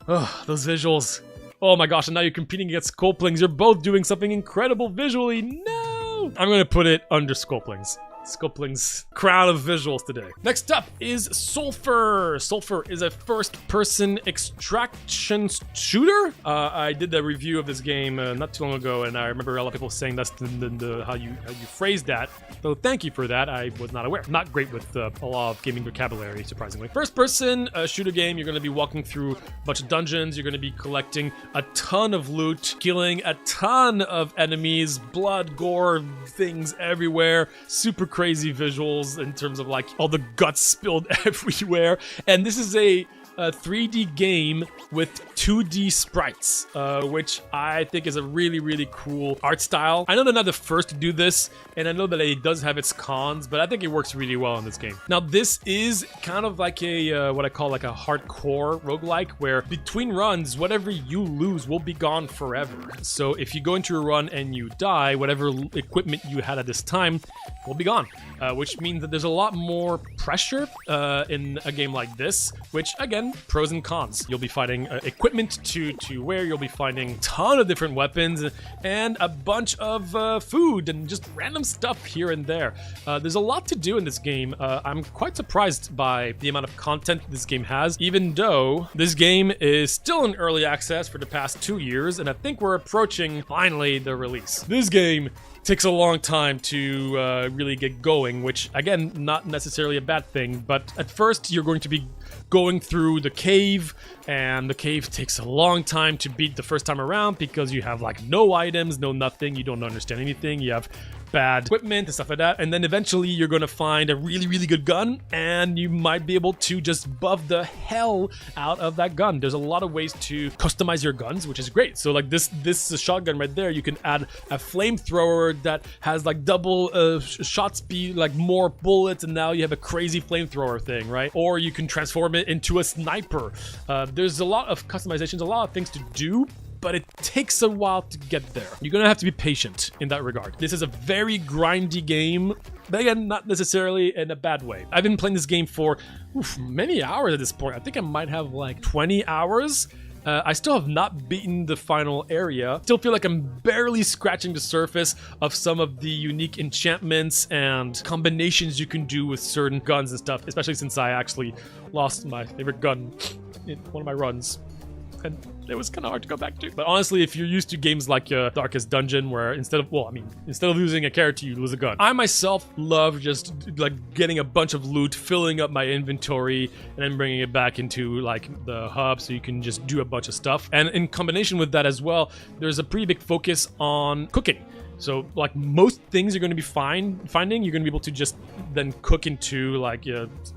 those visuals. Oh my gosh, and now you're competing against Sculplings. You're both doing something incredible visually. No! I'm gonna put it under Sculplings. Sculplings' crown of visuals today. Next up is Sulfur. Sulfur is a first-person extraction shooter. I did a review of this game not too long ago, and I remember a lot of people saying that's how you phrased that. So thank you for that. I was not aware. Not great with a lot of gaming vocabulary, surprisingly. First-person shooter game. You're going to be walking through a bunch of dungeons. You're going to be collecting a ton of loot, killing a ton of enemies, blood, gore, things everywhere. Super crazy visuals in terms of like all the guts spilled everywhere, and this is a a 3D game with 2D sprites, which I think is a really, really cool art style. I know they're not the first to do this, and I know that it does have its cons, but I think it works really well in this game. Now, this is kind of like a, what I call like a hardcore roguelike, where between runs, whatever you lose will be gone forever. So if you go into a run and you die, whatever equipment you had at this time will be gone, which means that there's a lot more pressure in a game like this, which again, pros and cons. You'll be fighting equipment to wear, you'll be finding a ton of different weapons and a bunch of food and just random stuff here and there. There's a lot to do in this game. I'm quite surprised by the amount of content this game has, even though this game is still in early access for the past 2 years, and I think we're approaching finally the release. This game takes a long time to really get going, which again, not necessarily a bad thing, but at first you're going to be going through the cave, and the cave takes a long time to beat the first time around because you have like no items, no nothing, you don't understand anything, you have bad equipment and stuff like that, and then eventually you're gonna find a really, really good gun, and you might be able to just buff the hell out of that gun. There's a lot of ways to customize your guns, which is great. So like this shotgun right there, you can add a flamethrower that has like double shot speed, like more bullets, and now you have a crazy flamethrower thing, right? Or you can transform it into a sniper. There's a lot of customizations, a lot of things to do, but it takes a while to get there. You're gonna have to be patient in that regard. This is a very grindy game, but again, not necessarily in a bad way. I've been playing this game for many hours at this point. I think I might have like 20 hours. I still have not beaten the final area. Still feel like I'm barely scratching the surface of some of the unique enchantments and combinations you can do with certain guns and stuff, especially since I actually lost my favorite gun in one of my runs, and it was kind of hard to go back to. But honestly, if you're used to games like Darkest Dungeon, where instead of losing a character, you lose a gun. I myself love just like getting a bunch of loot, filling up my inventory, and then bringing it back into like the hub so you can just do a bunch of stuff. And in combination with that as well, there's a pretty big focus on cooking. So like most things you're going to be finding, you're going to be able to just then cook into like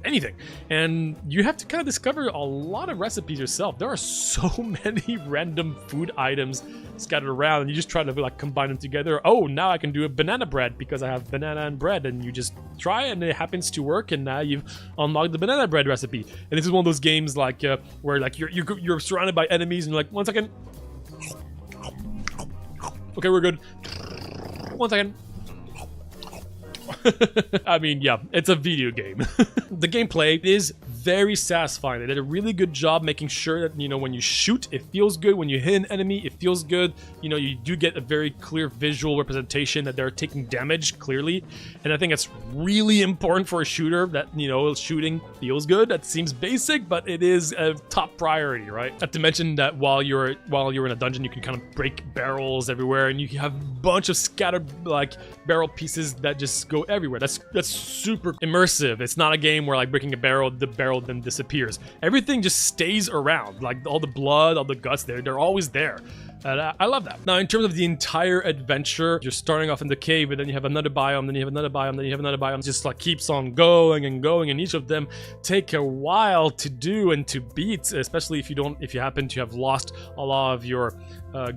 anything. And you have to kind of discover a lot of recipes yourself. There are so many random food items scattered around, and you just try to like combine them together. Oh, now I can do a banana bread because I have banana and bread, and you just try and it happens to work, and now you've unlocked the banana bread recipe. And this is one of those games like where like you're surrounded by enemies and you're like, 1 second. Okay, we're good. 1 second. I mean, yeah, it's a video game. The gameplay is very satisfying. They did a really good job making sure that, you know, when you shoot, it feels good. When you hit an enemy, it feels good. You know, you do get a very clear visual representation that they're taking damage clearly. And I think it's really important for a shooter that, you know, shooting feels good. That seems basic, but it is a top priority, right? Not to mention that while you're in a dungeon, you can kind of break barrels everywhere, and you have a bunch of scattered like barrel pieces that just go everywhere. That's super immersive. It's not a game where like breaking a barrel, the barrel then disappears. Everything just stays around. Like all the blood, all the guts, they're always there. And I love that. Now, in terms of the entire adventure, you're starting off in the cave, and then you have another biome, then you have another biome, then you have another biome. It just like keeps on going and going, and each of them take a while to do and to beat, especially if you happen to have lost a lot of your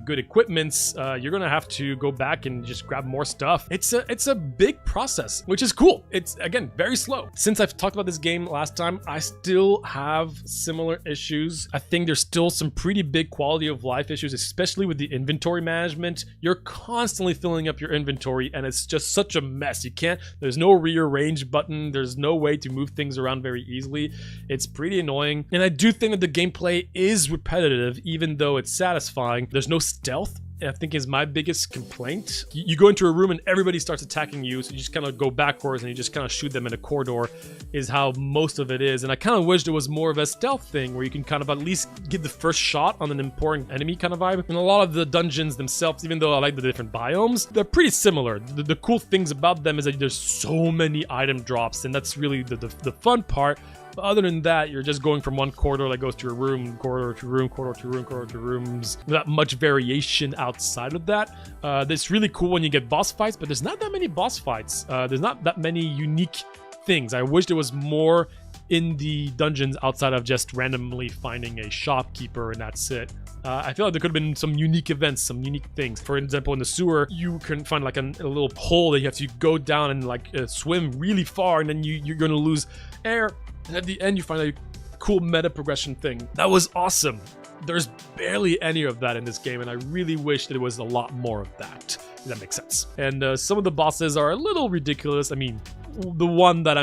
good equipments. You're gonna have to go back and just grab more stuff. It's a big process, which is cool. It's again very slow. Since I've talked about this game last time, I still have similar issues. I think there's still some pretty big quality of life issues, especially with the inventory management. You're constantly filling up your inventory, and it's just such a mess. There's no rearrange button. There's no way to move things around very easily. It's pretty annoying, and I do think that the gameplay is repetitive, even though it's satisfying. There's no stealth, I think, is my biggest complaint. You go into a room and everybody starts attacking you, so you just kind of go backwards and you just kind of shoot them in a corridor, is how most of it is. And I kind of wish there was more of a stealth thing where you can kind of at least get the first shot on an important enemy kind of vibe. And a lot of the dungeons themselves, even though I like the different biomes, they're pretty similar. The cool things about them is that there's so many item drops, and that's really the fun part. But other than that, you're just going from one corridor that goes to a room, corridor to room, corridor to room, corridor to rooms, without much variation outside of that. It's really cool when you get boss fights, but there's not that many boss fights. There's not that many unique things. I wish there was more in the dungeons outside of just randomly finding a shopkeeper and that's it. I feel like there could have been some unique events, some unique things. For example, in the sewer, you can find like a little hole that you have to go down and like swim really far, and then you're going to lose air. And at the end, you find a cool meta progression thing. That was awesome. There's barely any of that in this game, and I really wish that there was a lot more of that. If that makes sense. And some of the bosses are a little ridiculous. I mean, the one that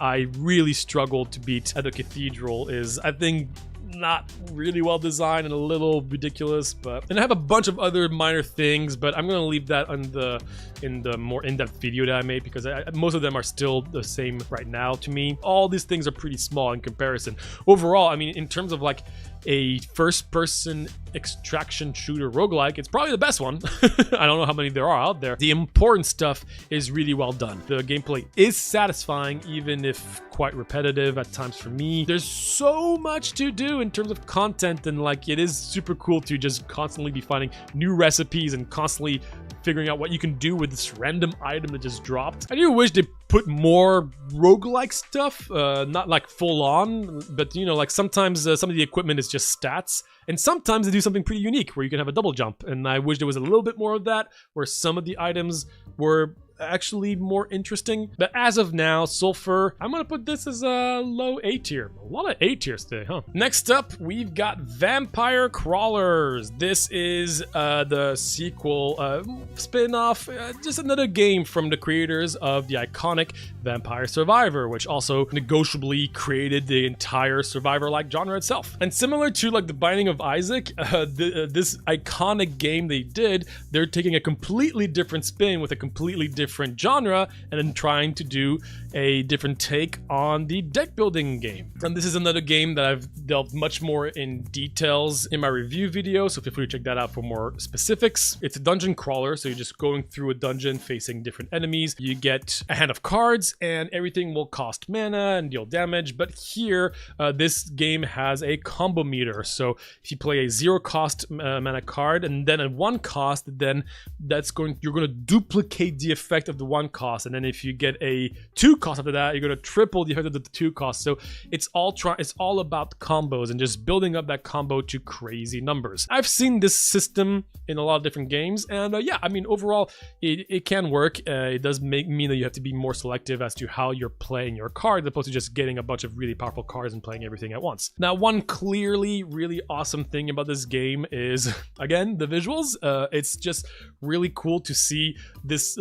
I really struggled to beat at the cathedral is, I think, not really well designed and a little ridiculous, and I have a bunch of other minor things, but I'm gonna leave that in the more in-depth video that I made, because most of them are still the same right now to me. All these things are pretty small in comparison. Overall, I mean, in terms of like a first-person extraction shooter roguelike, it's probably the best one. I don't know how many there are out there. The important stuff is really well done. The gameplay is satisfying, even if quite repetitive at times for me. There's so much to do in terms of content, and like it is super cool to just constantly be finding new recipes and constantly figuring out what you can do with this random item that just dropped. I do wish they put more roguelike stuff, not like full on, but you know, like sometimes some of the equipment is just stats, and sometimes they do something pretty unique where you can have a double jump, and I wish there was a little bit more of that, where some of the items were actually more interesting. But as of now, Sulfur, I'm gonna put this as a low A tier. A lot of A tiers today, huh? Next up, we've got Vampire Crawlers. This is the sequel, spin-off, just another game from the creators of the iconic Vampire Survivor, which also negotiably created the entire Survivor-like genre itself. And similar to like The Binding of Isaac, this iconic game they did, they're taking a completely different spin with a completely different genre and then trying to do a different take on the deck building game. And this is another game that I've delved much more in details in my review video, so feel free to check that out for more specifics. It's a dungeon crawler, so you're just going through a dungeon facing different enemies. You get a hand of cards and everything will cost mana and deal damage, but here this game has a combo meter. So if you play a 0 cost mana card and then a 1 cost, then you're going to duplicate the effect of the 1 cost, and then if you get a 2 cost after that, you're going to triple the effect of the 2 cost. So it's all about combos and just building up that combo to crazy numbers. I've seen this system in a lot of different games, and yeah, I mean, overall it can work. It does mean that you have to be more selective as to how you're playing your cards, as opposed to just getting a bunch of really powerful cards and playing everything at once. Now, one clearly really awesome thing about this game is, again, the visuals. It's just really cool to see this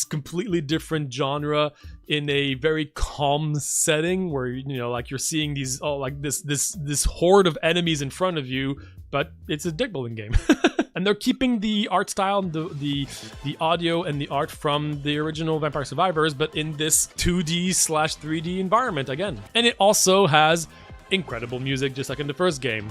completely different genre in a very calm setting, where, you know, like you're seeing these like this horde of enemies in front of you, but it's a deck building game. And they're keeping the art style and the audio and the art from the original Vampire Survivors, but in this 2D/3D environment again. And it also has incredible music, just like in the first game.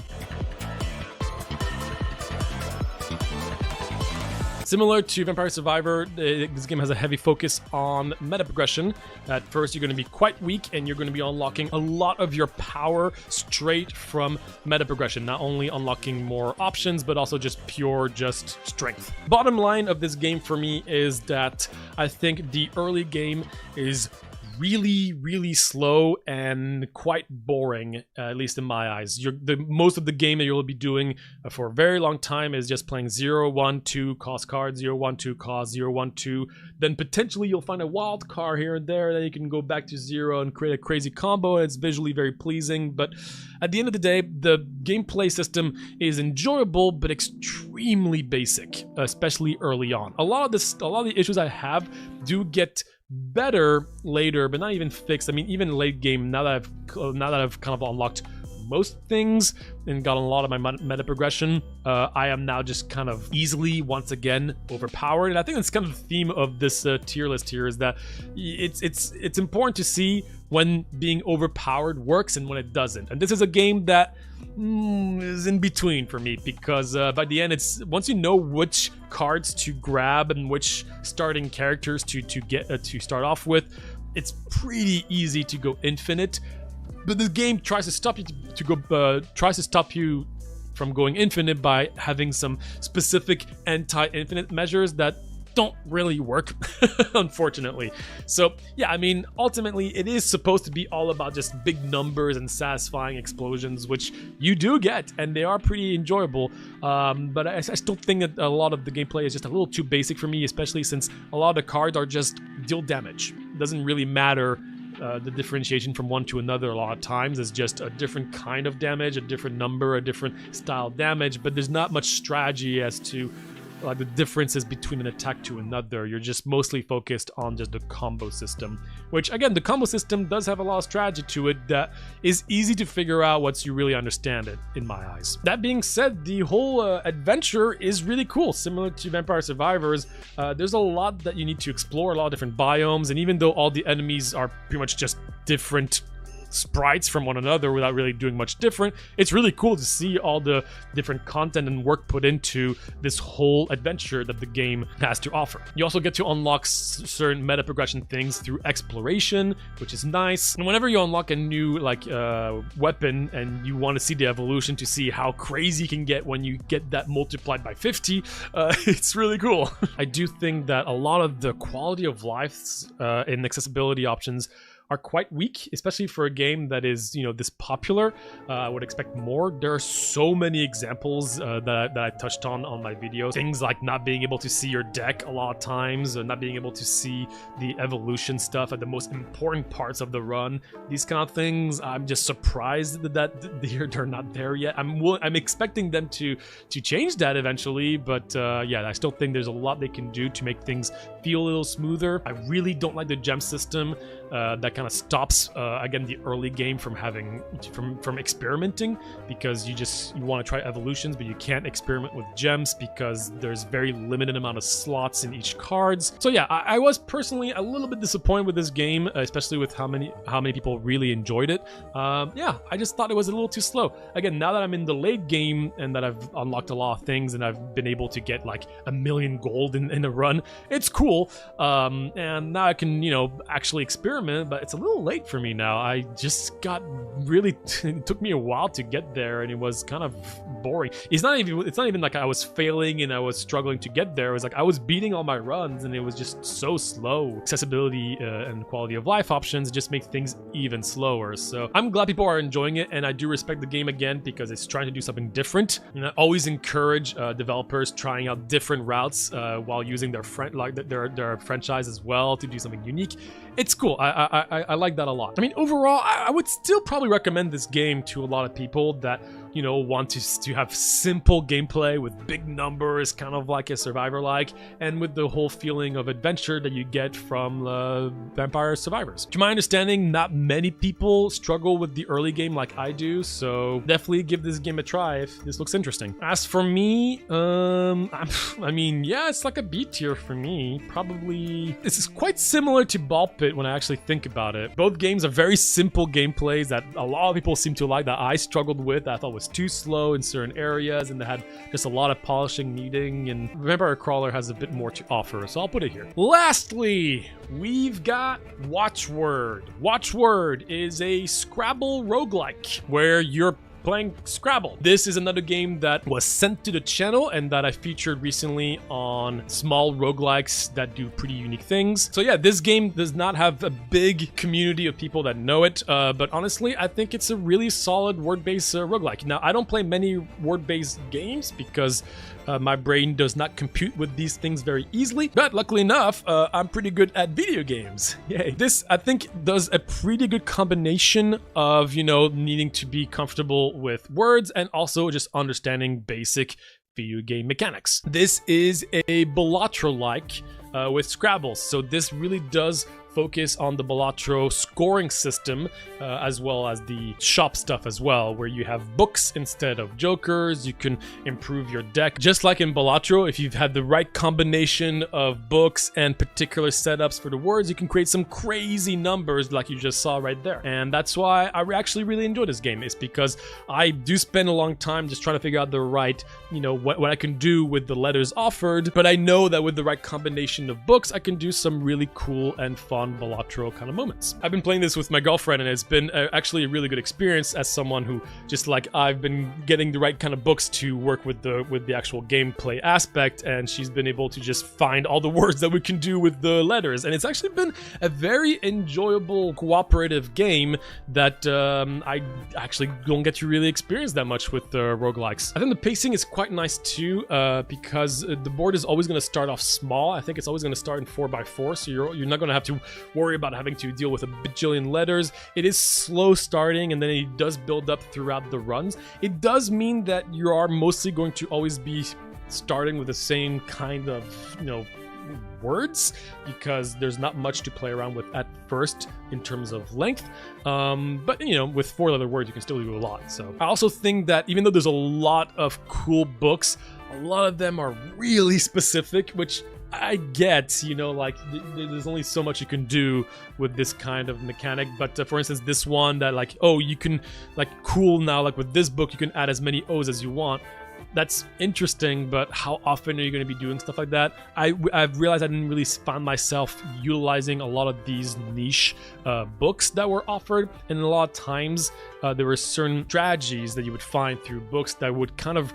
Similar to Vampire Survivor, this game has a heavy focus on meta progression. At first, you're going to be quite weak, and you're going to be unlocking a lot of your power straight from meta progression. Not only unlocking more options, but also just pure strength. Bottom line of this game for me is that I think the early game is really slow and quite boring, at least in my eyes. Most of the game that you'll be doing for a very long time is just playing 0, 1, 2 cost cards, 0, 1, 2 cost, 0, 1, 2. Then potentially you'll find a wild card here and there, then you can go back to 0 and create a crazy combo, and it's visually very pleasing. But at the end of the day, the gameplay system is enjoyable but extremely basic, especially early on. A lot of the issues I have do get better later, but not even fixed. I mean, even late game, now that I've kind of unlocked most things and gotten a lot of my meta progression, I am now just kind of easily once again overpowered. And I think that's kind of the theme of this tier list here, is that it's important to see when being overpowered works and when it doesn't. And this is a game that is in between for me, because by the end, it's once you know which cards to grab and which starting characters to start off with, it's pretty easy to go infinite. But the game tries to stop you from going infinite by having some specific anti-infinite measures that don't really work, unfortunately. So yeah, I mean, ultimately it is supposed to be all about just big numbers and satisfying explosions, which you do get, and they are pretty enjoyable. But I still think that a lot of the gameplay is just a little too basic for me, especially since a lot of the cards are just deal damage. It doesn't really matter. The differentiation from one to another a lot of times is just a different kind of damage, a different number, a different style damage, but there's not much strategy as to the differences between an attack to another. You're just mostly focused on just the combo system, which again, the combo system does have a lot of strategy to it that is easy to figure out once you really understand it, in my eyes. That being said, the whole adventure is really cool. Similar to Vampire Survivors, there's a lot that you need to explore, a lot of different biomes, and even though all the enemies are pretty much just different sprites from one another without really doing much different, it's really cool to see all the different content and work put into this whole adventure that the game has to offer. You also get to unlock certain meta progression things through exploration, which is nice. And whenever you unlock a new weapon and you want to see the evolution to see how crazy you can get when you get that multiplied by 50, it's really cool. I do think that a lot of the quality of life and accessibility options are quite weak, especially for a game that is, this popular. I would expect more. There are so many examples that I touched on my video. Things like not being able to see your deck a lot of times, not being able to see the evolution stuff at the most important parts of the run. These kind of things, I'm just surprised that they're not there yet. I'm expecting them to change that eventually, but yeah, I still think there's a lot they can do to make things feel a little smoother. I really don't like the gem system. That kind of stops again the early game from experimenting, because you want to try evolutions, but you can't experiment with gems because there's very limited amount of slots in each cards. So yeah, I was personally a little bit disappointed with this game, especially with how many people really enjoyed it. Yeah, I just thought it was a little too slow. Again, now that I'm in the late game and that I've unlocked a lot of things and I've been able to get like 1 million gold in a run, it's cool. And now I can actually experiment, but it's a little late for me now. I just got really it took me a while to get there, and it was kind of boring. It's not even like I was failing and I was struggling to get there. It was like I was beating all my runs and it was just so slow. Accessibility and quality of life options just make things even slower. So I'm glad people are enjoying it, and I do respect the game again because it's trying to do something different. And I always encourage developers trying out different routes while using their franchise as well to do something unique. It's cool. I like that a lot. I mean, overall, I would still probably recommend this game to a lot of people that want to have simple gameplay with big numbers, kind of like a Survivor-like, and with the whole feeling of adventure that you get from Vampire Survivors. To my understanding, not many people struggle with the early game like I do, so definitely give this game a try if this looks interesting. As for me, I mean, yeah, it's like a B tier for me. Probably, this is quite similar to Ball Pit when I actually think about it. Both games are very simple gameplays that a lot of people seem to like, that I struggled with, that I thought was too slow in certain areas, and they had just a lot of polishing needing, and Vampire Crawler has a bit more to offer, so I'll put it here. Lastly, we've got Watchword. Watchword is a Scrabble roguelike where you're playing Scrabble. This is another game that was sent to the channel and that I featured recently on small roguelikes that do pretty unique things. So yeah, this game does not have a big community of people that know it, but honestly, I think it's a really solid word-based roguelike. Now, I don't play many word-based games because my brain does not compute with these things very easily, but luckily enough, I'm pretty good at video games. Yay. This, I think, does a pretty good combination of, needing to be comfortable with words and also just understanding basic video game mechanics. This is a Balatro-like with Scrabble, so this really does focus on the Balatro scoring system, as well as the shop stuff as well, where you have books instead of jokers. You can improve your deck. Just like in Balatro, if you've had the right combination of books and particular setups for the words, you can create some crazy numbers like you just saw right there. And that's why I actually really enjoy this game. It's because I do spend a long time just trying to figure out the right, what I can do with the letters offered, but I know that with the right combination of books, I can do some really cool and fun non-bilateral kind of moments. I've been playing this with my girlfriend, and it's been actually a really good experience as someone who just like I've been getting the right kind of books to work with the actual gameplay aspect, and she's been able to just find all the words that we can do with the letters, and it's actually been a very enjoyable cooperative game that I actually don't get to really experience that much with the roguelikes. I think the pacing is quite nice too, because the board is always going to start off small. I think it's always going to start in 4x4, so you're not going to have to worry about having to deal with a bajillion letters. It is slow starting, and then it does build up throughout the runs. It does mean that you are mostly going to always be starting with the same kind of, words, because there's not much to play around with at first in terms of length, but with 4-letter words you can still do a lot. So I also think that even though there's a lot of cool books, a lot of them are really specific, which I get, like there's only so much you can do with this kind of mechanic. But for instance, this one that like, oh, you can like cool now, like with this book you can add as many O's as you want. That's interesting, but how often are you going to be doing stuff like that? I've realized I didn't really find myself utilizing a lot of these niche books that were offered, and a lot of times there were certain strategies that you would find through books that would kind of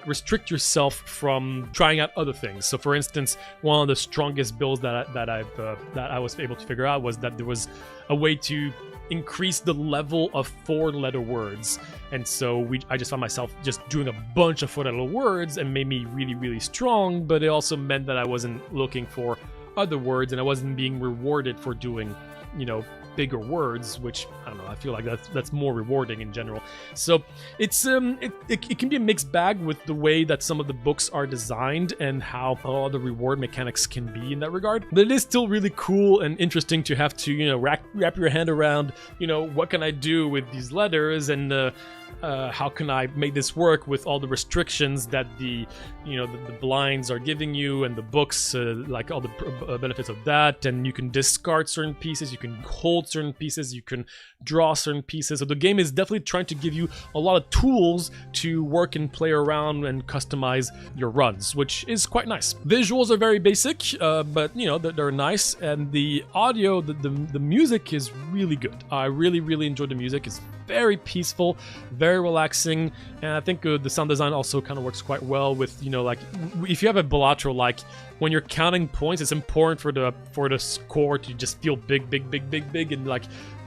restrict yourself from trying out other things. So for instance, one of the strongest builds that I was able to figure out was that there was a way to increase the level of 4-letter words, and so I just found myself just doing a bunch of 4-letter words, and made me really, really strong. But it also meant that I wasn't looking for other words, and I wasn't being rewarded for doing bigger words, which I don't know, I feel like that's more rewarding in general. So it's it can be a mixed bag with the way that some of the books are designed and how all the reward mechanics can be in that regard. But it is still really cool and interesting to have to wrap your hand around what can I do with these letters, and how can I make this work with all the restrictions that the blinds are giving you, and the books, like all the benefits of that. And you can discard certain pieces, you can hold certain pieces, you can draw certain pieces. So the game is definitely trying to give you a lot of tools to work and play around and customize your runs, which is quite nice. Visuals are very basic, but they're nice, and the audio, the music is really good. I really, really enjoyed the music. It's very peaceful, very relaxing, and I think the sound design also kind of works quite well with, like if you have a bilateral, like when you're counting points, it's important for the score to just feel big, and like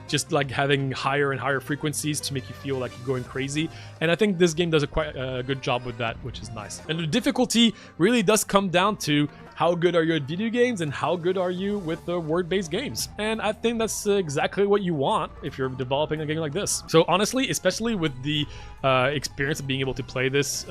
just like having higher and higher frequencies to make you feel like you're going crazy. And I think this game does a quite good job with that, which is nice. And the difficulty really does come down to how good are you at video games and how good are you with the word-based games. And I think that's exactly what you want if you're developing a game like this. So honestly, especially with the experience of being able to play this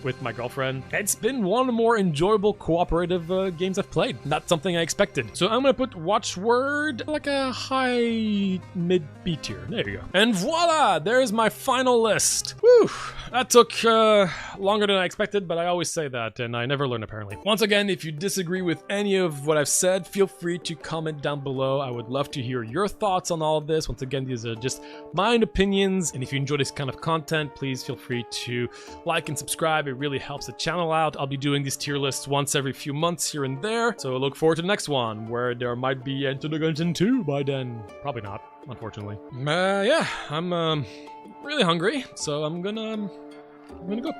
with my girlfriend, it's been one of the more enjoyable cooperative games I've played. Not something I expected. So I'm gonna put Watchword like a high mid B tier. There you go. And voila, there's my final list. Whew, that took longer than I expected, but I always say that, and I never learn apparently. Once again, if you disagree with any of what I've said, feel free to comment down below. I would love to hear your thoughts on all of this. Once again, these are just my own opinions, and if you enjoy this kind of content, please feel free to like and subscribe. It really helps the channel out. I'll be doing these tier lists once every few months here and there, so look forward to the next one, where there might be Enter the Gungeon 2 by then. Probably not, unfortunately. Yeah, I'm really hungry, so I'm gonna go.